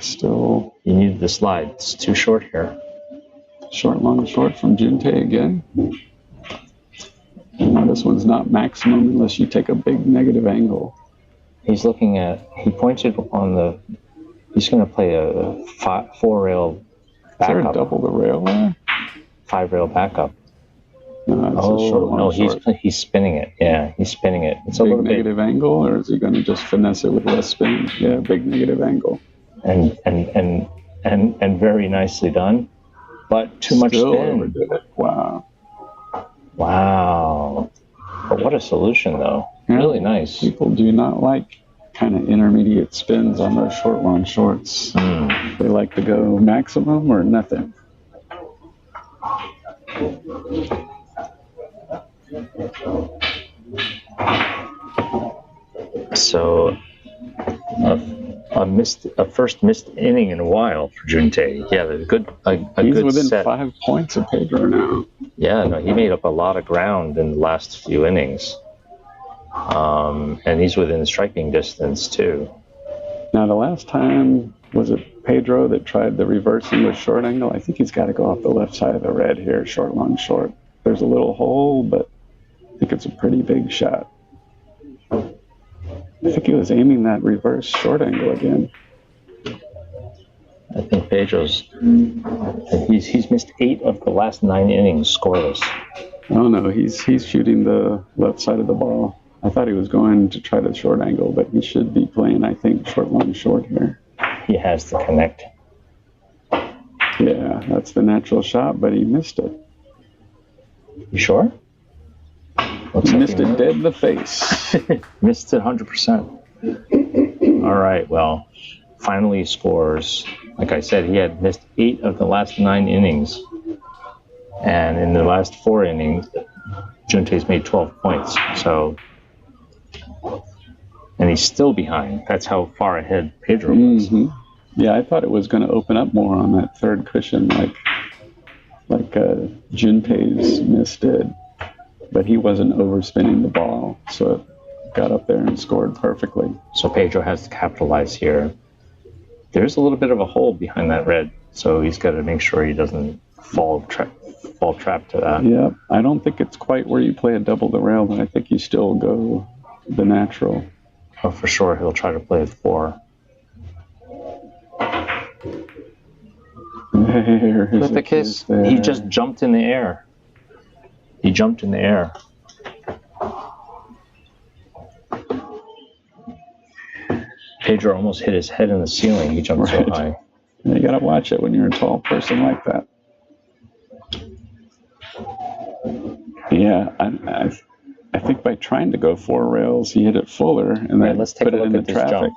still... He needed the slide. It's too short here. Short from Juntae again. Now this one's not maximum unless you take a big negative angle. He pointed on he's going to play a 4-rail backup. Is there a double the rail there? 5-rail backup. No, he's spinning it. Yeah, he's spinning it. It's a big little negative angle, or is he going to just finesse it with less spin? Yeah, big negative angle. And very nicely done. But too much spin. Overdid it. Wow. But what a solution, though. Yeah. Really nice. People do not like kind of intermediate spins on those long shorts. They like to go maximum or nothing. So, a first missed inning in a while for Juntae. Yeah, a good He's good within set. 5 points of Pedro now. Yeah, no, he made up a lot of ground in the last few innings. And he's within striking distance, too. Now, the last time, was it Pedro that tried the reverse English short angle? I think he's got to go off the left side of the red here, short, long, short. There's a little hole, but I think it's a pretty big shot. I think he was aiming that reverse short angle again. I think Pedro's... He's missed 8 of the last 9 innings scoreless. Oh, no, he's shooting the left side of the ball. I thought he was going to try the short angle, but he should be playing, I think, short, long, short here. He has to connect. Yeah, that's the natural shot, but he missed it. You sure? He missed it dead in the face. Missed it 100%. All right, well, finally he scores. Like I said, he had missed 8 of the last 9 innings. And in the last 4 innings, Juntae's made 12 points. So, and he's still behind. That's how far ahead Pedro was. Mm-hmm. Yeah, I thought it was going to open up more on that third cushion, like Juntae's miss did. But he wasn't overspinning the ball, so it got up there and scored perfectly. So Pedro has to capitalize here. There's a little bit of a hole behind that red, so he's got to make sure he doesn't fall trapped to that. Yeah, I don't think it's quite where you play a double the rail, but I think you still go the natural. Oh, for sure, he'll try to play it 4. With the kiss, he just jumped in the air. He jumped in the air. Pedro almost hit his head in the ceiling. He jumped so high. You gotta watch it when you're a tall person like that. Yeah, I think by trying to go 4 rails, he hit it fuller, and then let's take a look at this traffic.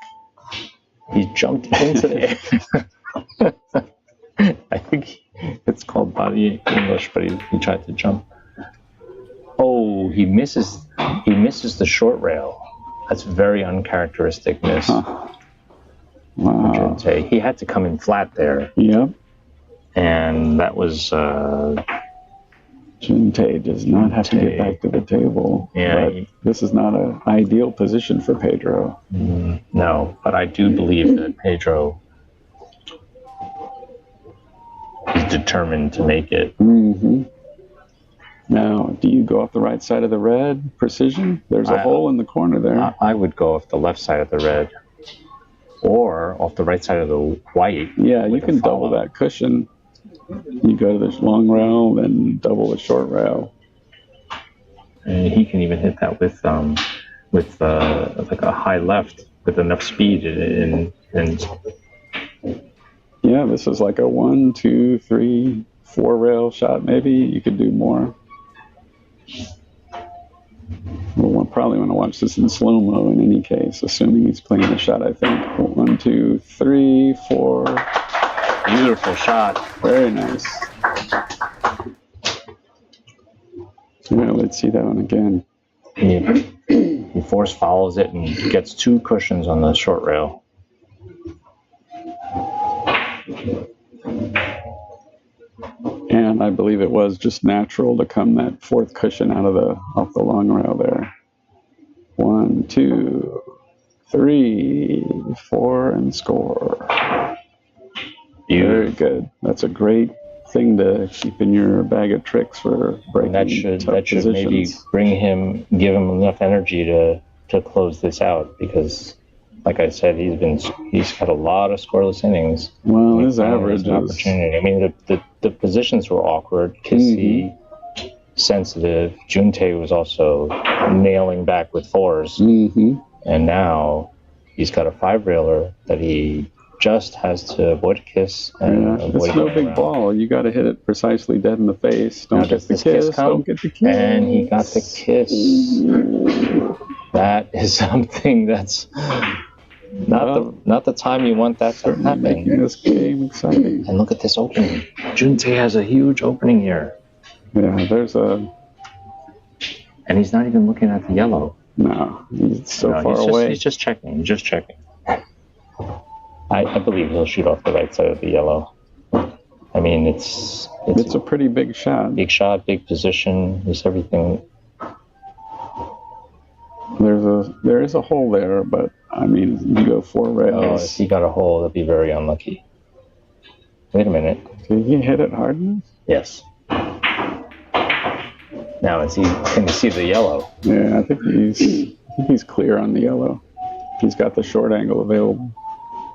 Jump. He jumped into the air. I think it's called body English, but he tried to jump. Oh, he misses the short rail. That's a very uncharacteristic miss. Huh. Wow. He had to come in flat there. Yep. And that was... Junte does not have to get back to the table. Yeah. This is not an ideal position for Pedro. No, but I do believe that Pedro is determined to make it. Mm-hmm. Now, do you go off the right side of the red? Precision? There's a hole in the corner there. I would go off the left side of the red. Or off the right side of the white. Yeah, you can double that cushion. You go to the long rail, then double the short rail. And he can even hit that with like a high left with enough speed and yeah, this is like a 1, 2, 3, 4 rail shot. Maybe you could do more. We'll probably want to watch this in slow-mo in any case, assuming he's playing the shot, I think. 1, 2, 3, 4. Beautiful shot. Very nice. Yeah, let's see that one again. He force follows it and gets 2 cushions on the short rail. And I believe it was just natural to come that 4th cushion off the long rail there. 1, 2, 3, 4, and score. Very good. That's a great thing to keep in your bag of tricks for breaking that should maybe give him enough energy to close this out, because, like I said, he's had a lot of scoreless innings. Well, his average is... opportunity. I mean, the positions were awkward, kissy, sensitive. Junte was also nailing back with 4s, and now he's got a 5-railer that he just has to avoid a kiss. And it's no big ball. You got to hit it precisely dead in the face. Don't get the kiss. Don't get the kiss. And he got the kiss. That is something that's not the time you want that to happen. Making this game exciting. And look at this opening. Junte has a huge opening here. Yeah, there's a... And he's not even looking at the yellow. No, he's so far away. He's just checking. He's just checking. I believe he'll shoot off the right side of the yellow. I mean, it's a pretty big shot. Big shot, big position. There's everything. There is a hole there, but I mean, you go 4 rails. Oh, if he got a hole, that'd be very unlucky. Wait a minute. Did he hit it hard enough? Yes. Now, can you see the yellow? Yeah, I think he's clear on the yellow. He's got the short angle available.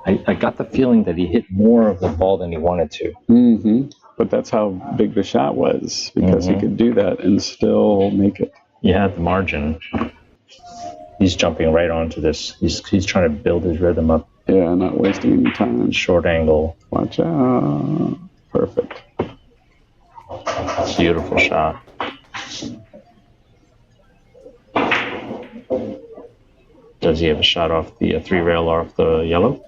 I got the feeling that he hit more of the ball than he wanted to. Mm-hmm. But that's how big the shot was, because he could do that and still make it. He had the margin. He's jumping right onto this. He's trying to build his rhythm up. Yeah, not wasting any time. Short angle. Watch out. Perfect. Beautiful shot. Does he have a shot off the 3-rail or off the yellow?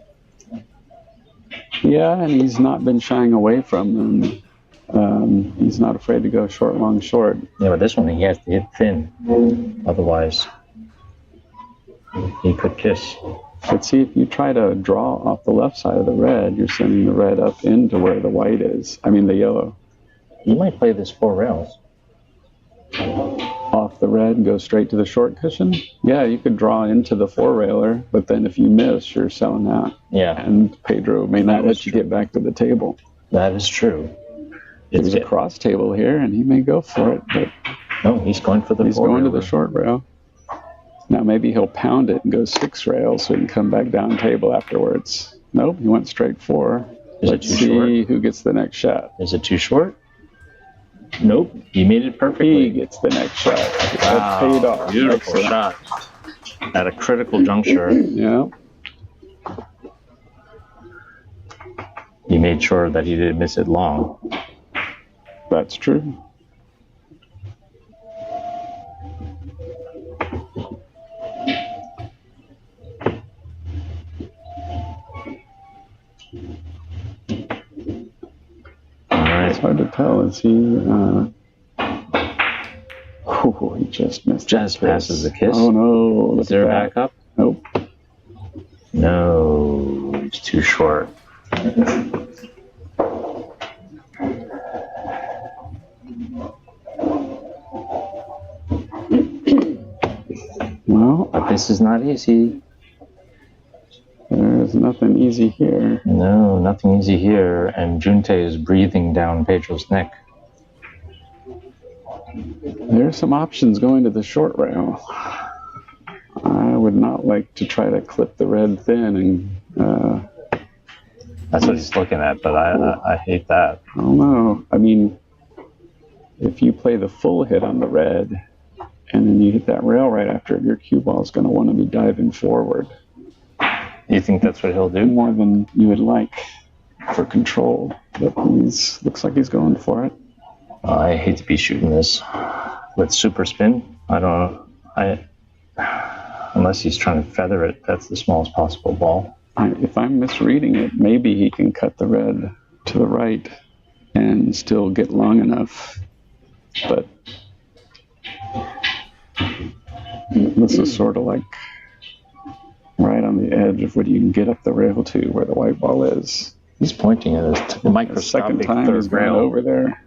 Yeah, and he's not been shying away from them. He's not afraid to go short, long, short. Yeah, but this one he has to hit thin. Otherwise, he could kiss. But see, if you try to draw off the left side of the red, you're sending the red up into where the white is. I mean, the yellow. You might play this 4 rails. Off the red, go straight to the short cushion. Yeah, you could draw into the 4-railer, but then if you miss, you're selling out. Yeah. And Pedro may not let you get back to the table. That is true. There's a cross table here, and he may go for it, but no, he's going for the. He's going to the short rail. Now maybe he'll pound it and go 6 rails so he can come back down table afterwards. Nope, he went straight 4. Let's see who gets the next shot. Is it too short? Nope. He made it perfectly. He gets the next shot. Wow. That paid off. Beautiful shot. At a critical juncture. Yeah. He made sure that he didn't miss it long. That's true. It's hard to tell. Is he? He just missed. Just passes the kiss. Oh no! Is there a backup? Nope. No, it's too short. Well, but this is not easy. There's nothing easy here. No, nothing easy here. And Junte is breathing down Pedro's neck. There's some options going to the short rail. I would not like to try to clip the red thin and. That's what he's looking at, but I hate that. I don't know. I mean, if you play the full hit on the red, and then you hit that rail right after it, your cue ball is going to want to be diving forward. You think that's what he'll do? More than you would like for control, but looks like he's going for it. I hate to be shooting this with super spin. I don't know. Unless he's trying to feather it, that's the smallest possible ball. If I'm misreading it, maybe he can cut the red to the right and still get long enough. But this is sort of like right on the edge of what you can get up the rail to where the white ball is. He's pointing at a microscopic third rail over there.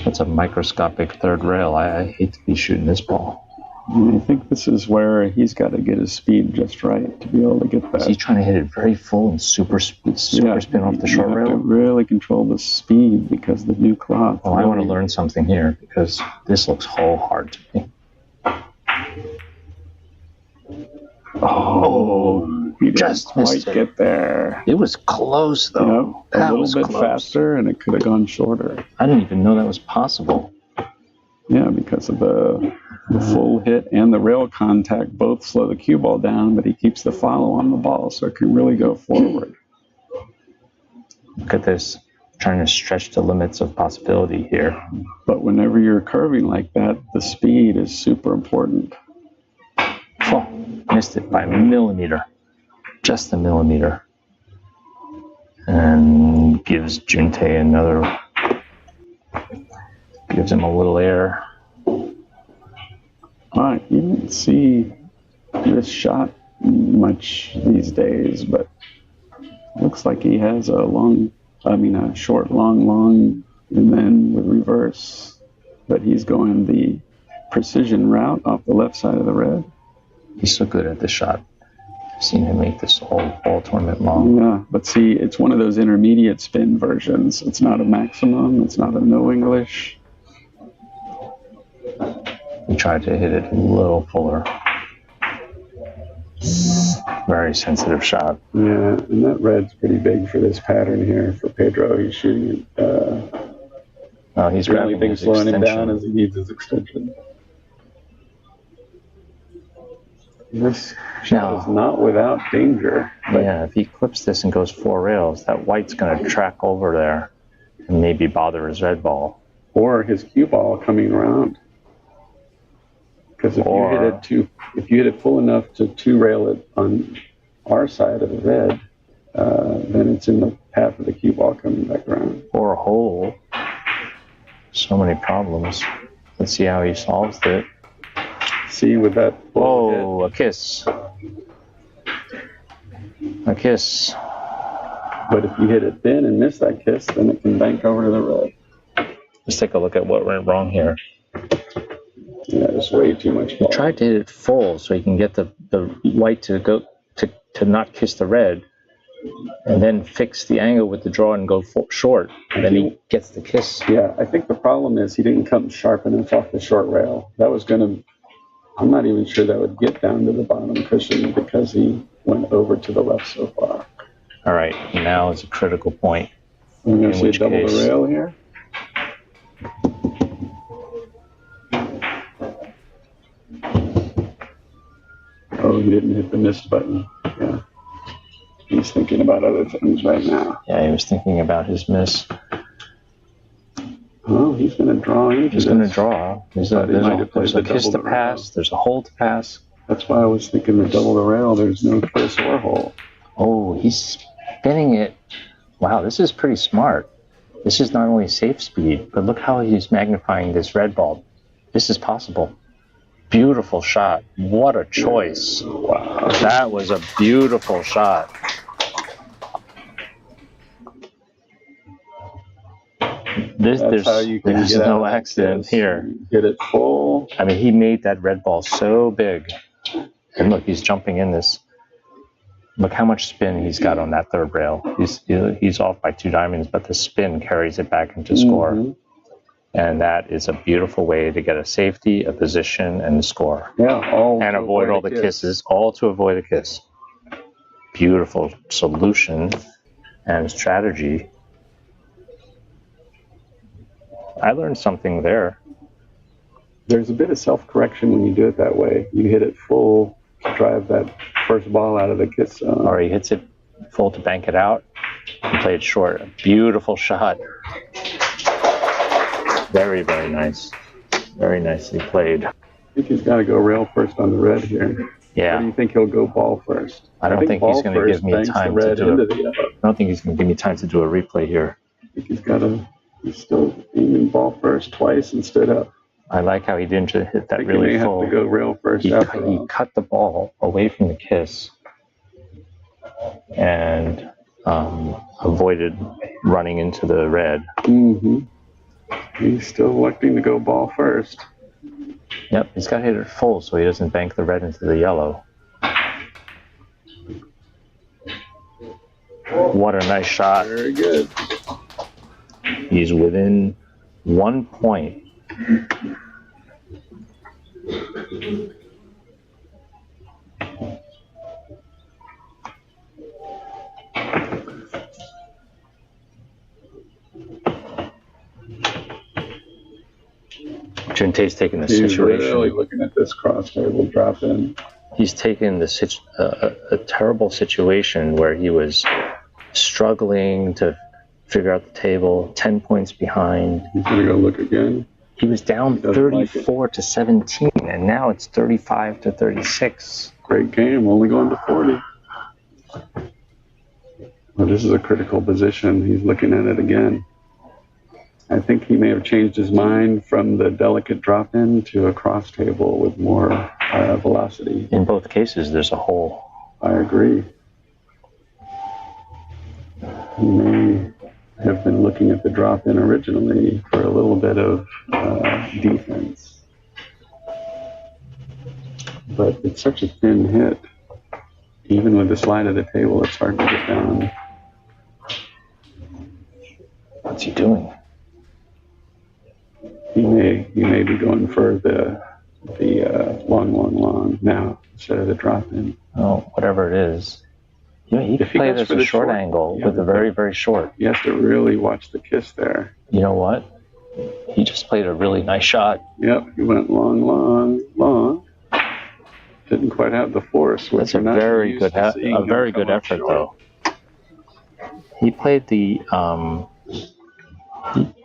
That's a microscopic third rail. I hate to be shooting this ball. I think this is where he's got to get his speed just right to be able to get that. Is he trying to hit it very full and super spin off the short rail? You have to really control the speed because the new cloth. Well, I want to learn something here because this looks whole hard to me. Oh, he just didn't missed quite it. get there. It was close though. A little bit faster, and it could have gone shorter. I didn't even know that was possible. Yeah, because of the full hit and the rail contact both slow the cue ball down, but he keeps the follow on the ball, so it can really go forward. Look at this, trying to stretch the limits of possibility here. But whenever you're curving like that, the speed is super important. Oh, missed it by a millimeter, just a millimeter. And gives Junte another, gives him a little air. You don't see this shot much these days, but looks like he has a short, long, and then with reverse. But he's going the precision route off the left side of the red. He's so good at this shot. I've seen him make this all tournament long. Yeah, but see, it's one of those intermediate spin versions. It's not a maximum. It's not a no English. He tried to hit it a little fuller. Very sensitive shot. Yeah, and that red's pretty big for this pattern here for Pedro. He's shooting it. He's the only thing slowing him down is he needs his extension. This shot is not without danger. But yeah, if he clips this and goes 4 rails, that white's going to track over there and maybe bother his red ball. Or his cue ball coming around. Because if you hit it full enough to 2-rail it on our side of the red, then it's in the path of the cue ball coming back around. Or a hole. So many problems. Let's see how he solves it. See with that. Oh, a kiss. A kiss. But if you hit it thin and miss that kiss, then it can bank over to the red. Let's take a look at what went wrong here. Yeah, there's way too much ball. He tried to hit it full so he can get the white to go to not kiss the red, and then fix the angle with the draw and go short, and then he gets the kiss. Yeah, I think the problem is he didn't come sharp enough off the short rail. That was going to, I'm not even sure that would get down to the bottom cushion because he went over to the left so far. All right, now is a critical point. We're going to see a double the rail here. Oh, he didn't hit the miss button. Yeah. He's thinking about other things right now. Yeah, he was thinking about his miss. Oh, he's going to draw into He's going to draw. There's a kiss to pass. There's a hole to pass. That's why I was thinking the double the rail. There's no kiss or hole. Oh, he's spinning it. Wow, this is pretty smart. This is not only safe speed, but look how he's magnifying this red ball. This is possible. Beautiful shot. What a choice. Wow. That was a beautiful shot. There's no accident here. Get it full. I mean, he made that red ball so big. And look, he's jumping in this. Look how much spin he's got on that third rail. He's off by 2 diamonds, but the spin carries it back into score. Mm-hmm. And that is a beautiful way to get a safety, a position, and a score. Yeah, and avoid all the kisses, all to avoid a kiss. Beautiful solution and strategy. I learned something there. There's a bit of self-correction when you do it that way. You hit it full to drive that first ball out of the kiss zone. Or he hits it full to bank it out and play it short. A beautiful shot. Very, very nice. Very nicely played. I think he's got to go rail first on the red here. Yeah. Or do you think he'll go ball first? I don't think he's going to give me time to do it. I don't think he's going to give me time to do a replay here. I think he's still aiming ball first twice and stood up. I like how he didn't just hit that really he may full. Have to go rail first. He cut the ball away from the kiss and avoided running into the red. Mm-hmm. He's still electing to go ball first. Yep, he's got to hit it full so he doesn't bank the red into the yellow. What a nice shot. Very good. He's within 1 point. Junte's taking the situation. He's really looking at this cross table drop in. He's taken a terrible situation where he was struggling to figure out the table, 10 points behind. He's going to go look again. He was down 34 to 17, and now it's 35 to 36. Great game, only going to 40. Well, this is a critical position. He's looking at it again. I think he may have changed his mind from the delicate drop-in to a cross table with more velocity. In both cases, there's a hole. I agree. He may have been looking at the drop-in originally for a little bit of defense. But it's such a thin hit. Even with the slide of the table, it's hard to get down. What's he doing? He may be going for the long now instead of the drop-in. Oh, whatever it is. Yeah, he could play it as a short angle with a very, very short. He has to really watch the kiss there. You know what? He just played a really nice shot. Yep, he went long. Didn't quite have the force. That's a very good effort, though. He played the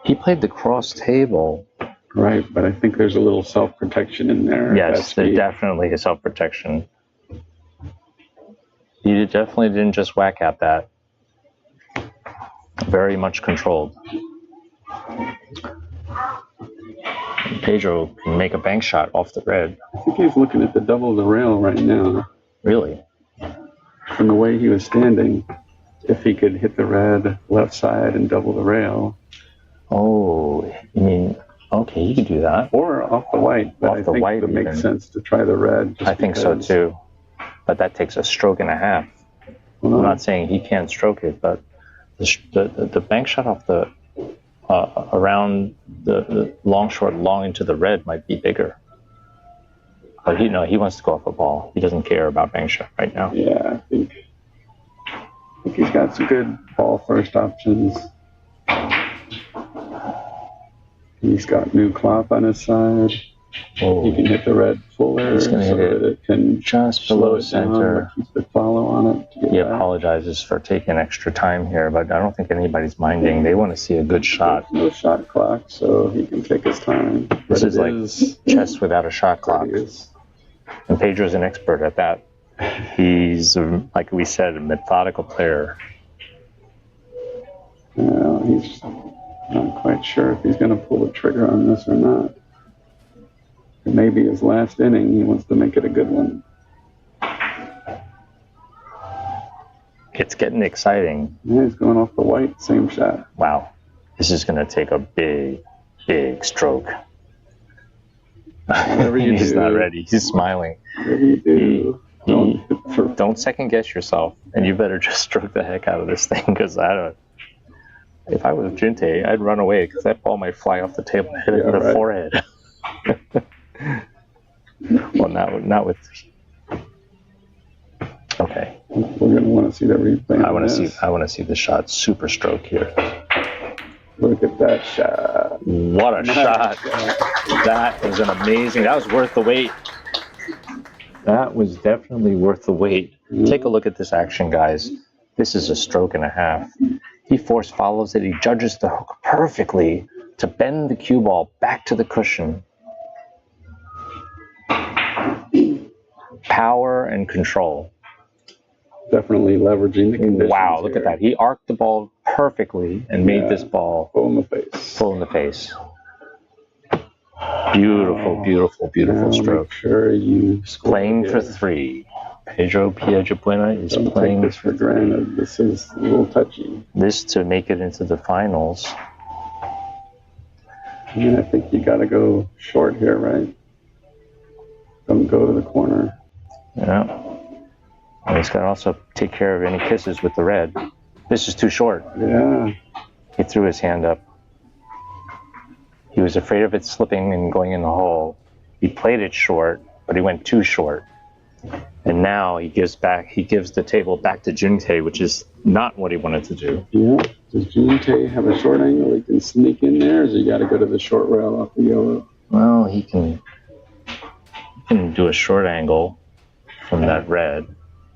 he played the cross table. Right, but I think there's a little self-protection in there. Yes, there's definitely a self-protection. He definitely didn't just whack at that. Very much controlled. Pedro can make a bank shot off the red. I think he's looking at the double the rail right now. Really? From the way he was standing, if he could hit the red left side and double the rail. Oh, you mean, okay, he could do that. Or off the white, but I think it makes sense to try the red. I think so too. But that takes a stroke and a half. I'm not saying he can't stroke it, but the bank shot off the around the long short long into the red might be bigger. But he wants to go off a ball. He doesn't care about bank shot right now. Yeah, I think think he's got some good ball first options. He's got new cloth on his side. Oh, He can hit the red fuller he's gonna so hit that it can just slow below it down, center. but keep the follow on it. To get He back. apologizes for taking extra time here, but I don't think anybody's minding. They want to see a good shot. There's no shot clock, so he can take his time. This But is like chess without a shot clock. And Pedro's an expert at that. He's, like we said, a methodical player. He's not quite sure if he's going to pull the trigger on this or not. It may be his last inning. He wants to make it a good one. It's getting exciting. Yeah, he's going off the white, same shot. Wow. This is going to take a big, big stroke. He's not ready. He's smiling. Whatever you do, don't second guess yourself, and you better just stroke the heck out of this thing, because if I was Junte, I'd run away, because that ball might fly off the table and hit it in the forehead. Well, not with. Okay. We're going to want to see the replay. I want to see the shot. Super stroke here. Look at that shot. What a shot. That was an amazing. That was worth the wait. That was definitely worth the wait. Take a look at this action, guys. This is a stroke and a half. He force follows it. He judges the hook perfectly to bend the cue ball back to the cushion. Power and control. Definitely leveraging the conditions. Wow, look at that. He arced the ball perfectly and made this ball full in the face. Full in the face. Beautiful, beautiful, beautiful stroke. Make sure you playing for three. Pedro Piedrabuena is playing. Take this for granted. This is a little touchy. This to make it into the finals. I think you got to go short here, right? Don't go to the corner. Yeah. And he's got to also take care of any kisses with the red. This is too short. Yeah. He threw his hand up. He was afraid of it slipping and going in the hole. He played it short, but he went too short. And now he gives the table back to Junte, which is not what he wanted to do. Yeah. Does Junte have a short angle he can sneak in there, or does he got to go to the short rail off the yellow? Well, he can do a short angle from that red.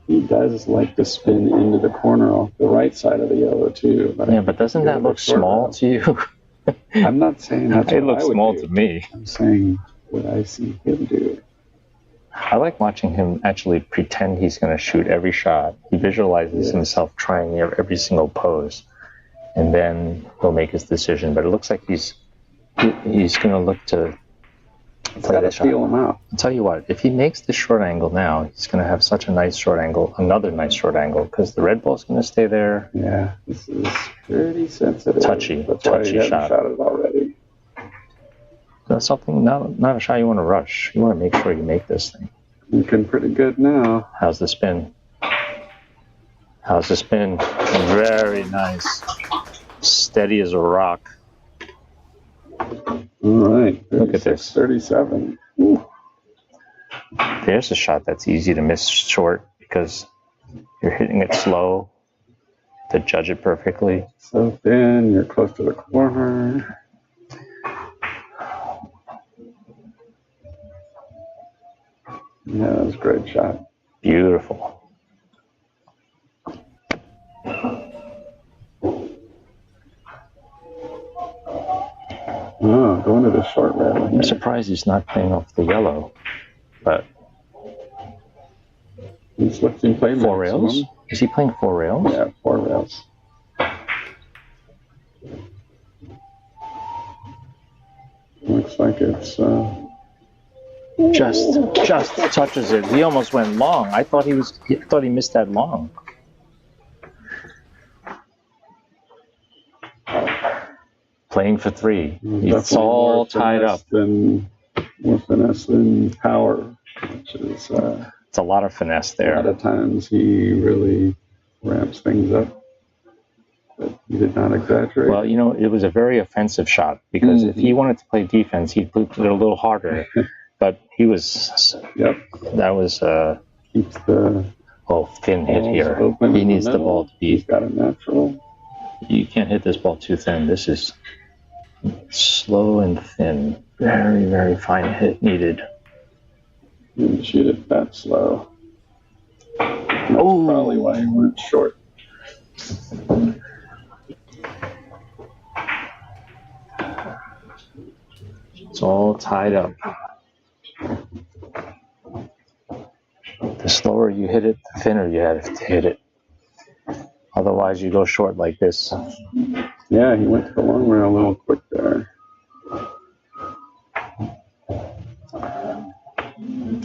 He does like to spin into the corner off the right side of the yellow, too. But doesn't that look small to you? I'm not saying that's it looks small to me. I'm saying what I see him do. I like watching him actually pretend he's going to shoot every shot. He visualizes himself trying every single pose, and then he'll make his decision. But it looks like he's going to look to play the shot. Feel him out. I'll tell you what, if he makes the short angle now, he's going to have such a nice short angle, another nice short angle, because the red ball's going to stay there. Yeah, this is pretty sensitive. Touchy shot. Shot it already. That's something, not a shot you want to rush. You want to make sure you make this thing. Looking pretty good now. How's the spin? Very nice. Steady as a rock. All right. Look at this. 37. There's a shot that's easy to miss short because you're hitting it slow to judge it perfectly. So thin, you're close to the corner. Yeah, that was a great shot. Beautiful. Oh, going to the short rail. I'm surprised he's not playing off the yellow, but he's looking play four rails. Is he playing four rails? Yeah, four rails. Looks like it's just touches it. He almost went long. I thought he missed that long. Playing for three. It's all tied up. More finesse than power, which is it's a lot of finesse there. A lot of times he really ramps things up, but he did not exaggerate. Well, it was a very offensive shot because if he wanted to play defense, he'd put it a little harder. But he was. Yep. That was. Keeps the Oh, thin hit Ball's here. open He in the needs the middle. ball to He's be. got a natural. You can't hit this ball too thin. This is slow and thin. Very, very fine hit needed. Didn't shoot it that slow. That's probably why he went short. It's all tied up. The slower you hit it, the thinner you have to hit it. Otherwise, you go short like this. Yeah, he went to the long rail a little quick there.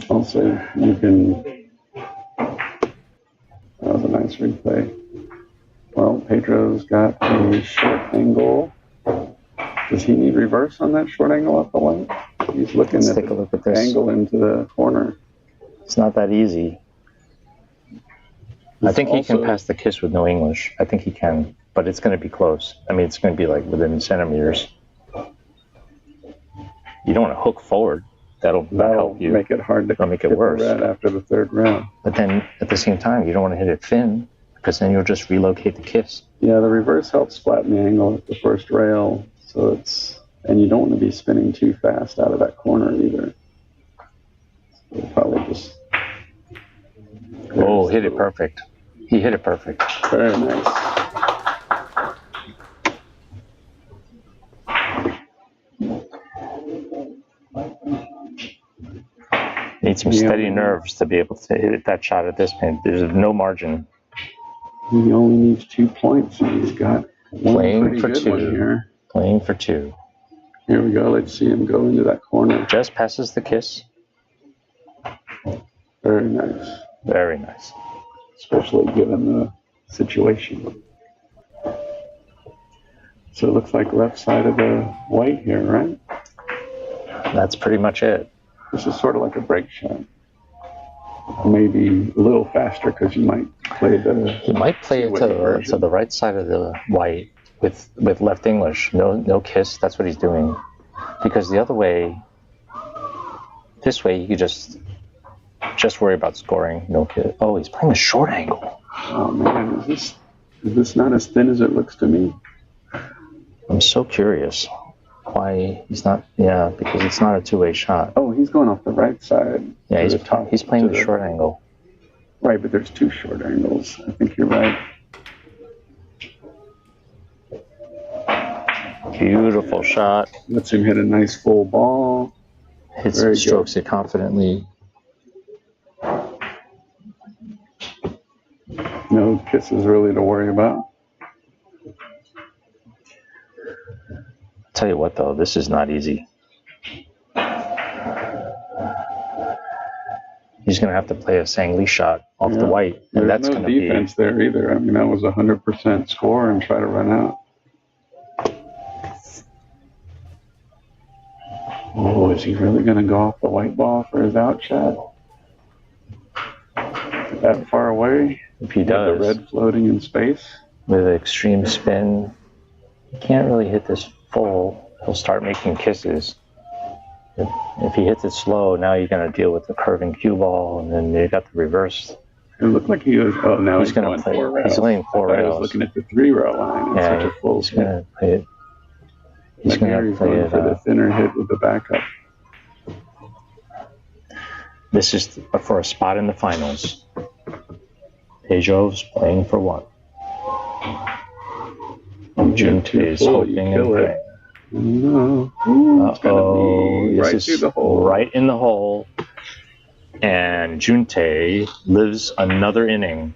Also, you can. That was a nice replay. Well, Pedro's got a short angle. Does he need reverse on that short angle off the white? He's looking Let's at take a look at this. Angle into the corner. It's not that easy. I think he can pass the kiss with no English. I think he can, but it's going to be close. I mean, it's going to be like within centimeters. You don't want to hook forward. That'll help you. Make it hard to make it worse. Red after the third round. But then at the same time, you don't want to hit it thin because then you'll just relocate the kiss. Yeah, the reverse helps flatten the angle at the first rail. So it's, and you don't want to be spinning too fast out of that corner either. So probably just. Oh, hit it perfect. He hit it perfect. Very nice. Need some steady nerves to be able to hit that shot at this point. There's no margin. He only needs 2 points, and he's got one Playing for good two. One here. Playing for two. Here we go. Let's see him go into that corner. Just passes the kiss. Very nice. Very nice. Especially given the situation. So it looks like left side of the white here, right? That's pretty much it. This is sort of like a break shot. Maybe a little faster because you might play the. He might play it to the right side of the white with left English. No kiss. That's what he's doing. Because the other way, this way you could just worry about scoring. No kiss. Oh, he's playing a short angle. Oh man, is this not as thin as it looks to me? I'm so curious why he's not. Yeah, because it's not a two-way shot. Oh, he's going off the right side. Yeah, he's playing the short angle. Right, but there's two short angles. I think you're right. Beautiful shot. Lets him hit a nice full ball. Strokes it confidently. No kisses really to worry about. Tell you what, though, this is not easy. He's going to have to play a Sangli shot off the white, and that's going to be. There's no defense there either. I mean, that was 100% score and try to run out. Oh, is he really going to go off the white ball for his out shot? That far away? If he does. With the red floating in space? With an extreme spin. He can't really hit this full. He'll start making kisses. If he hits it slow, now you're going to deal with the curving cue ball, and then you got the reverse. It looked like he was. Oh, now he's going play. 4 rails. He's laying 4 rails. I was looking at the 3-rail line. Yeah, such a full he's going to play it. He's going to play it for the thinner hit with the backup. This is for a spot in the finals. Pedro's playing for what? Junte is hoping and praying. No. This is right in the hole. And Junte lives another inning.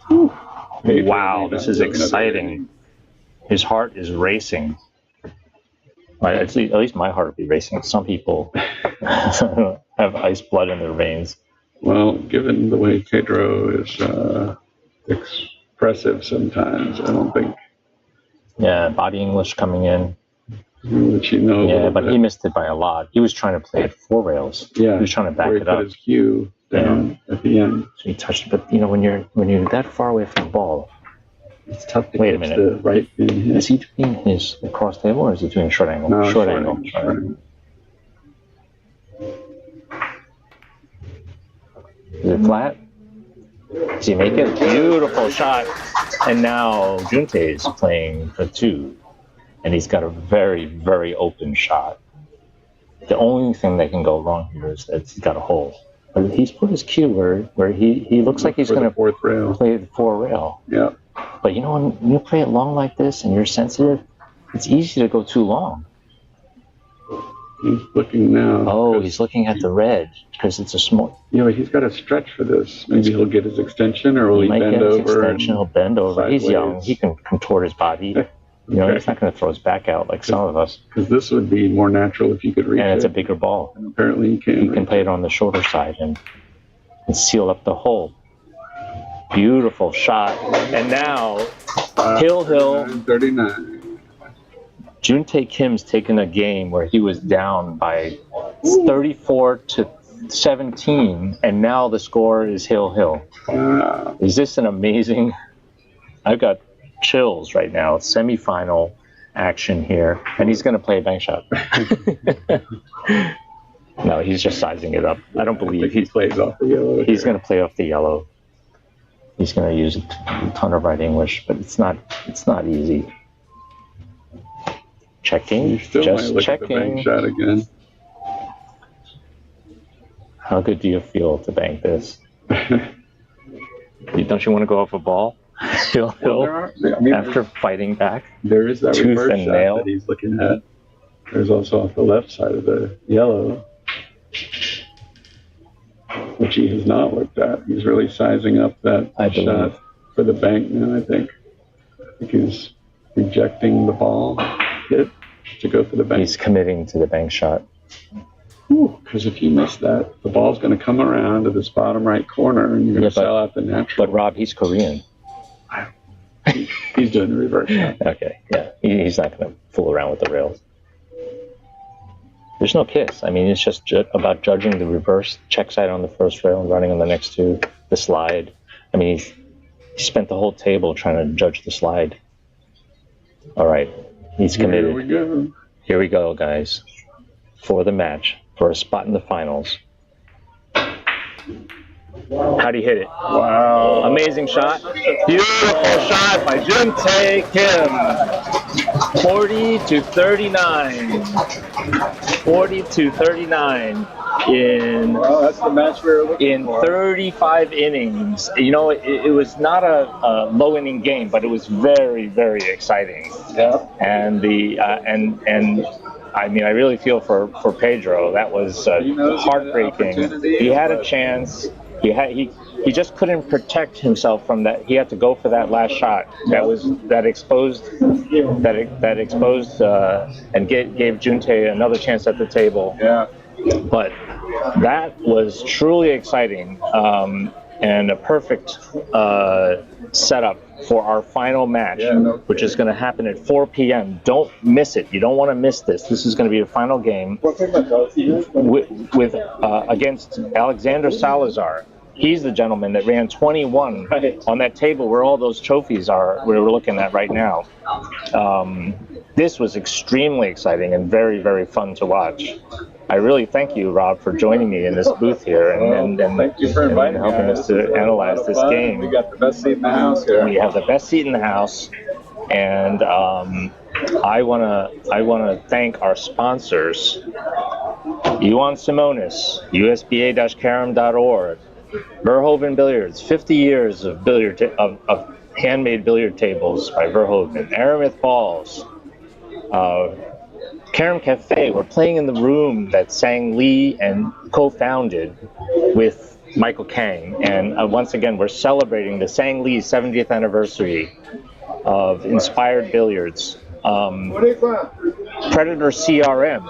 Wow, this is exciting. His heart is racing. At least my heart would be racing. Some people have ice blood in their veins. Well, given the way Pedro is expressive sometimes, I don't think. Yeah, body English coming in. Which you know. Yeah, but he missed it by a lot. He was trying to play it 4 rails. Yeah, he was trying to back it up. Put his cue down at the end. So he touched it, but when you're that far away from the ball, it's tough to wait a minute. The right in hit. Is he doing his cross table or is he doing short angle? No, short angle. Is it flat? Does he make it? Beautiful shot. And now Juntae is playing for 2. And he's got a very, very open shot. The only thing that can go wrong here is that he's got a hole. But he's put his cue where he looks like he's going to play the 4 rail. Yeah. But you know, when you play it long like this and you're sensitive, it's easy to go too long. He's looking now. Oh, he's looking at the red because it's a small. Yeah, but he's got to stretch for this. Maybe he'll get his extension, or will he might bend get his over? Extension. He'll bend over. Sideways. He's young. He can contort his body. You know, he's not going to throw his back out like some of us. Because this would be more natural if you could reach it. And it's a bigger ball. And apparently he can. You can play it on the shorter side and seal up the hole. Beautiful shot. And now, Hill. 39. Juntae Kim's taken a game where he was down by 34-17, and now the score is Hill. Wow. Is this an amazing? I've got chills right now. Semifinal action here, and he's going to play a bank shot. No, he's just sizing it up. I don't believe he plays off the yellow. He's going to play off the yellow. He's going to use a ton of right English, but it's not easy. Checking, just checking. At the bank shot again. How good do you feel to bank this? Don't you want to go off a ball? After fighting back? There is that tooth reverse and shot nail that he's looking at. There's also off the left side of the yellow, which he has not looked at. He's really sizing up that shot for the bank now, I think. I think he's rejecting the ball hit to go for the bank. He's committing to the bank shot. Because if you miss that, the ball's going to come around to this bottom right corner and you're going to sell out the natural. But Rob, he's Korean. He's doing the reverse shot. Okay, yeah. He's not going to fool around with the rails. There's no kiss. I mean, it's just about judging the reverse check side on the first rail and running on the next 2, the slide. I mean, he spent the whole table trying to judge the slide. All right, he's committed. Here we go. Here we go, guys, for the match, for a spot in the finals. How'd he hit it? Wow. Amazing shot. Beautiful shot by Juntae Kim. 40-39. 40-39 in that's the match we were looking for. 35 innings. You know, it was not a low inning game, but it was very, very exciting. Yeah. And I mean, I really feel for Pedro. That was heartbreaking. He had a chance. He just couldn't protect himself from that. He had to go for that last shot. That exposed and gave Juntae another chance at the table. Yeah. But that was truly exciting and a perfect setup for our final match, which is going to happen at 4 p.m. Don't miss it. You don't want to miss this. This is going to be a final game with against Alexander Salazar. He's the gentleman that ran 21 on that table where all those trophies are. We're looking at right now. This was extremely exciting and very, very fun to watch. I really thank you, Rob, for joining me in this booth here and thank you for inviting helping us to analyze this game. We got the best seat in the house here. We have the best seat in the house, and I wanna thank our sponsors: Yuan Simonis, usba-carom.org, Verhoeven Billiards, 50 years of of handmade billiard tables by Verhoeven, Aramith Balls, Carom Café. We're playing in the room that Sang Lee and co-founded with Michael Kang. And once again, we're celebrating the Sang Lee 70th anniversary of Inspired Billiards. Predator CRM.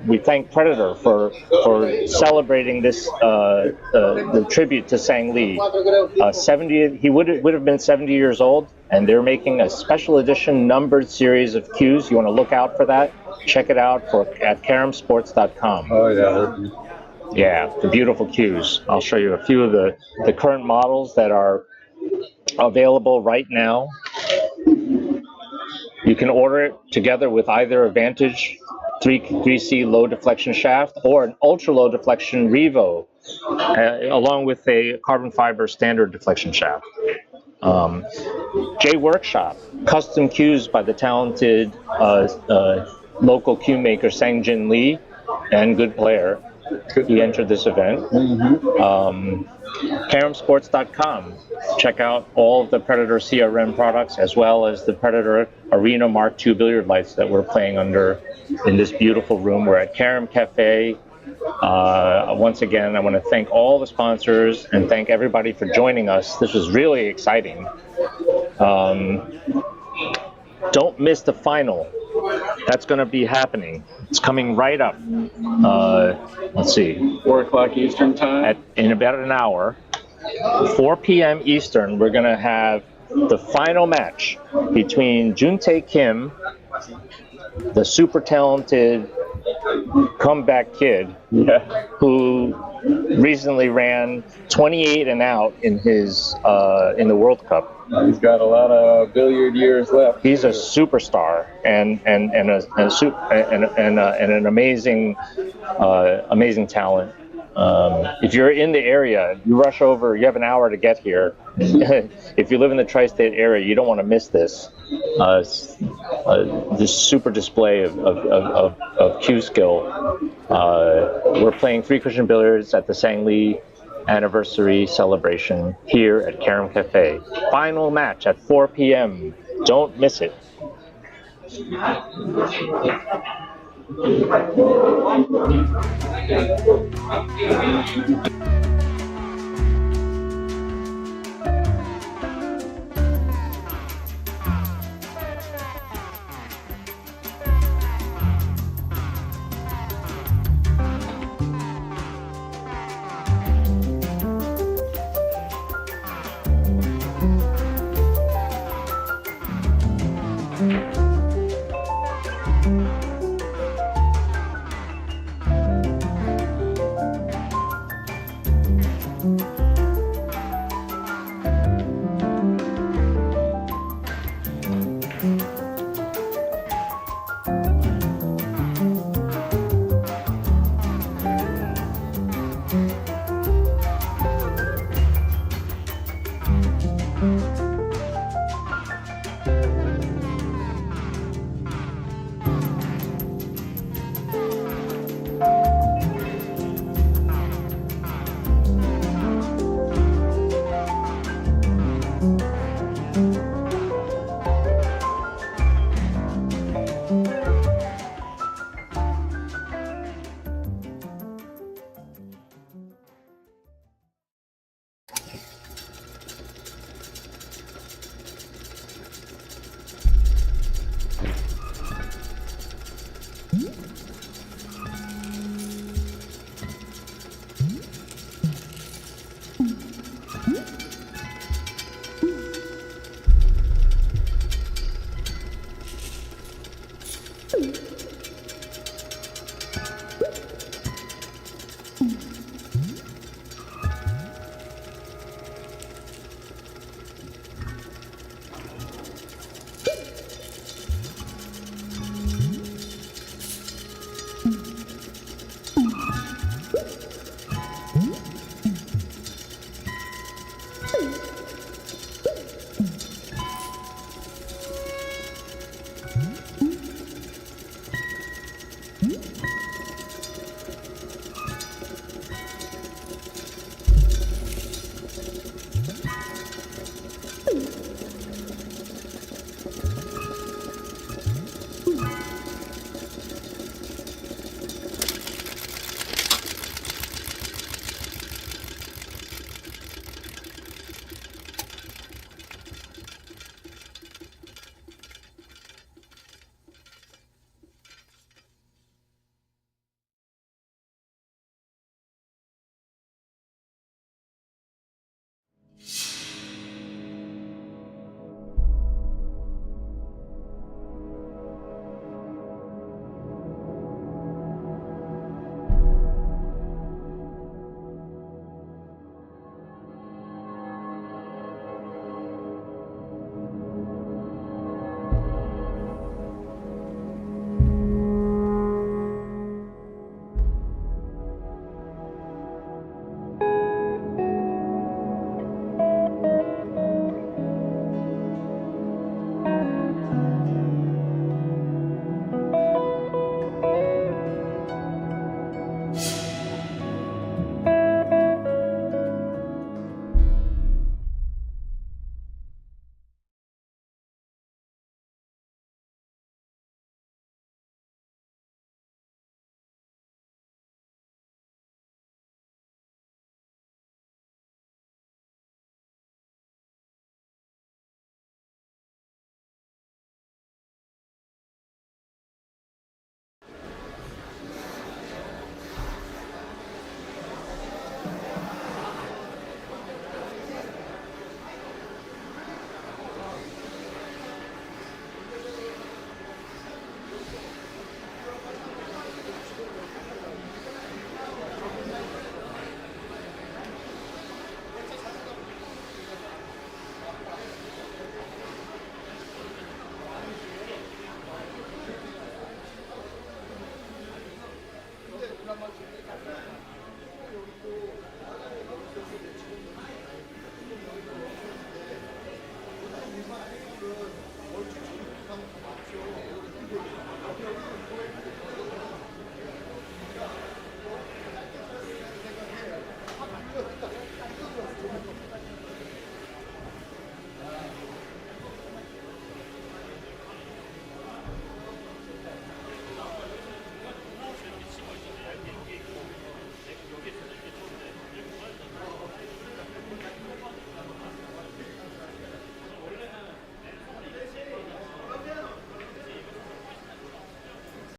We thank Predator for celebrating this the tribute to Sang Lee. 70. He would have been 70 years old, and they're making a special edition numbered series of cues. You want to look out for that. Check it out at CaromSports.com. Oh yeah. Yeah, the beautiful cues. I'll show you a few of the current models that are available right now. You can order it together with either a Vantage 3C low deflection shaft or an ultra low deflection Revo along with a carbon fiber standard deflection shaft. J Workshop, custom cues by the talented local cue maker Sang-Jin Lee, and good player. He entered this event. CaromSports.com. Check out all of the Predator CRM products as well as the Predator Arena Mark II billiard lights that we're playing under in this beautiful room. We're at Carom Café. Once again, I want to thank all the sponsors and thank everybody for joining us. This was really exciting. Don't miss the final. That's going to be happening. It's coming right up. Let's see. 4 o'clock Eastern time? In about an hour. 4 p.m. Eastern, we're going to have the final match between Juntae Kim, the super talented comeback kid, who recently ran 28 and out in his in the World Cup. He's got a lot of billiard years left. He's a superstar and an amazing talent. If you're in the area, you rush over. You have an hour to get here. If you live in the tri-state area, you don't want to miss this. This super display of cue skill. We're playing free cushion billiards at the Sang Lee anniversary celebration here at Carom Café. Final match at 4 p.m. Don't miss it.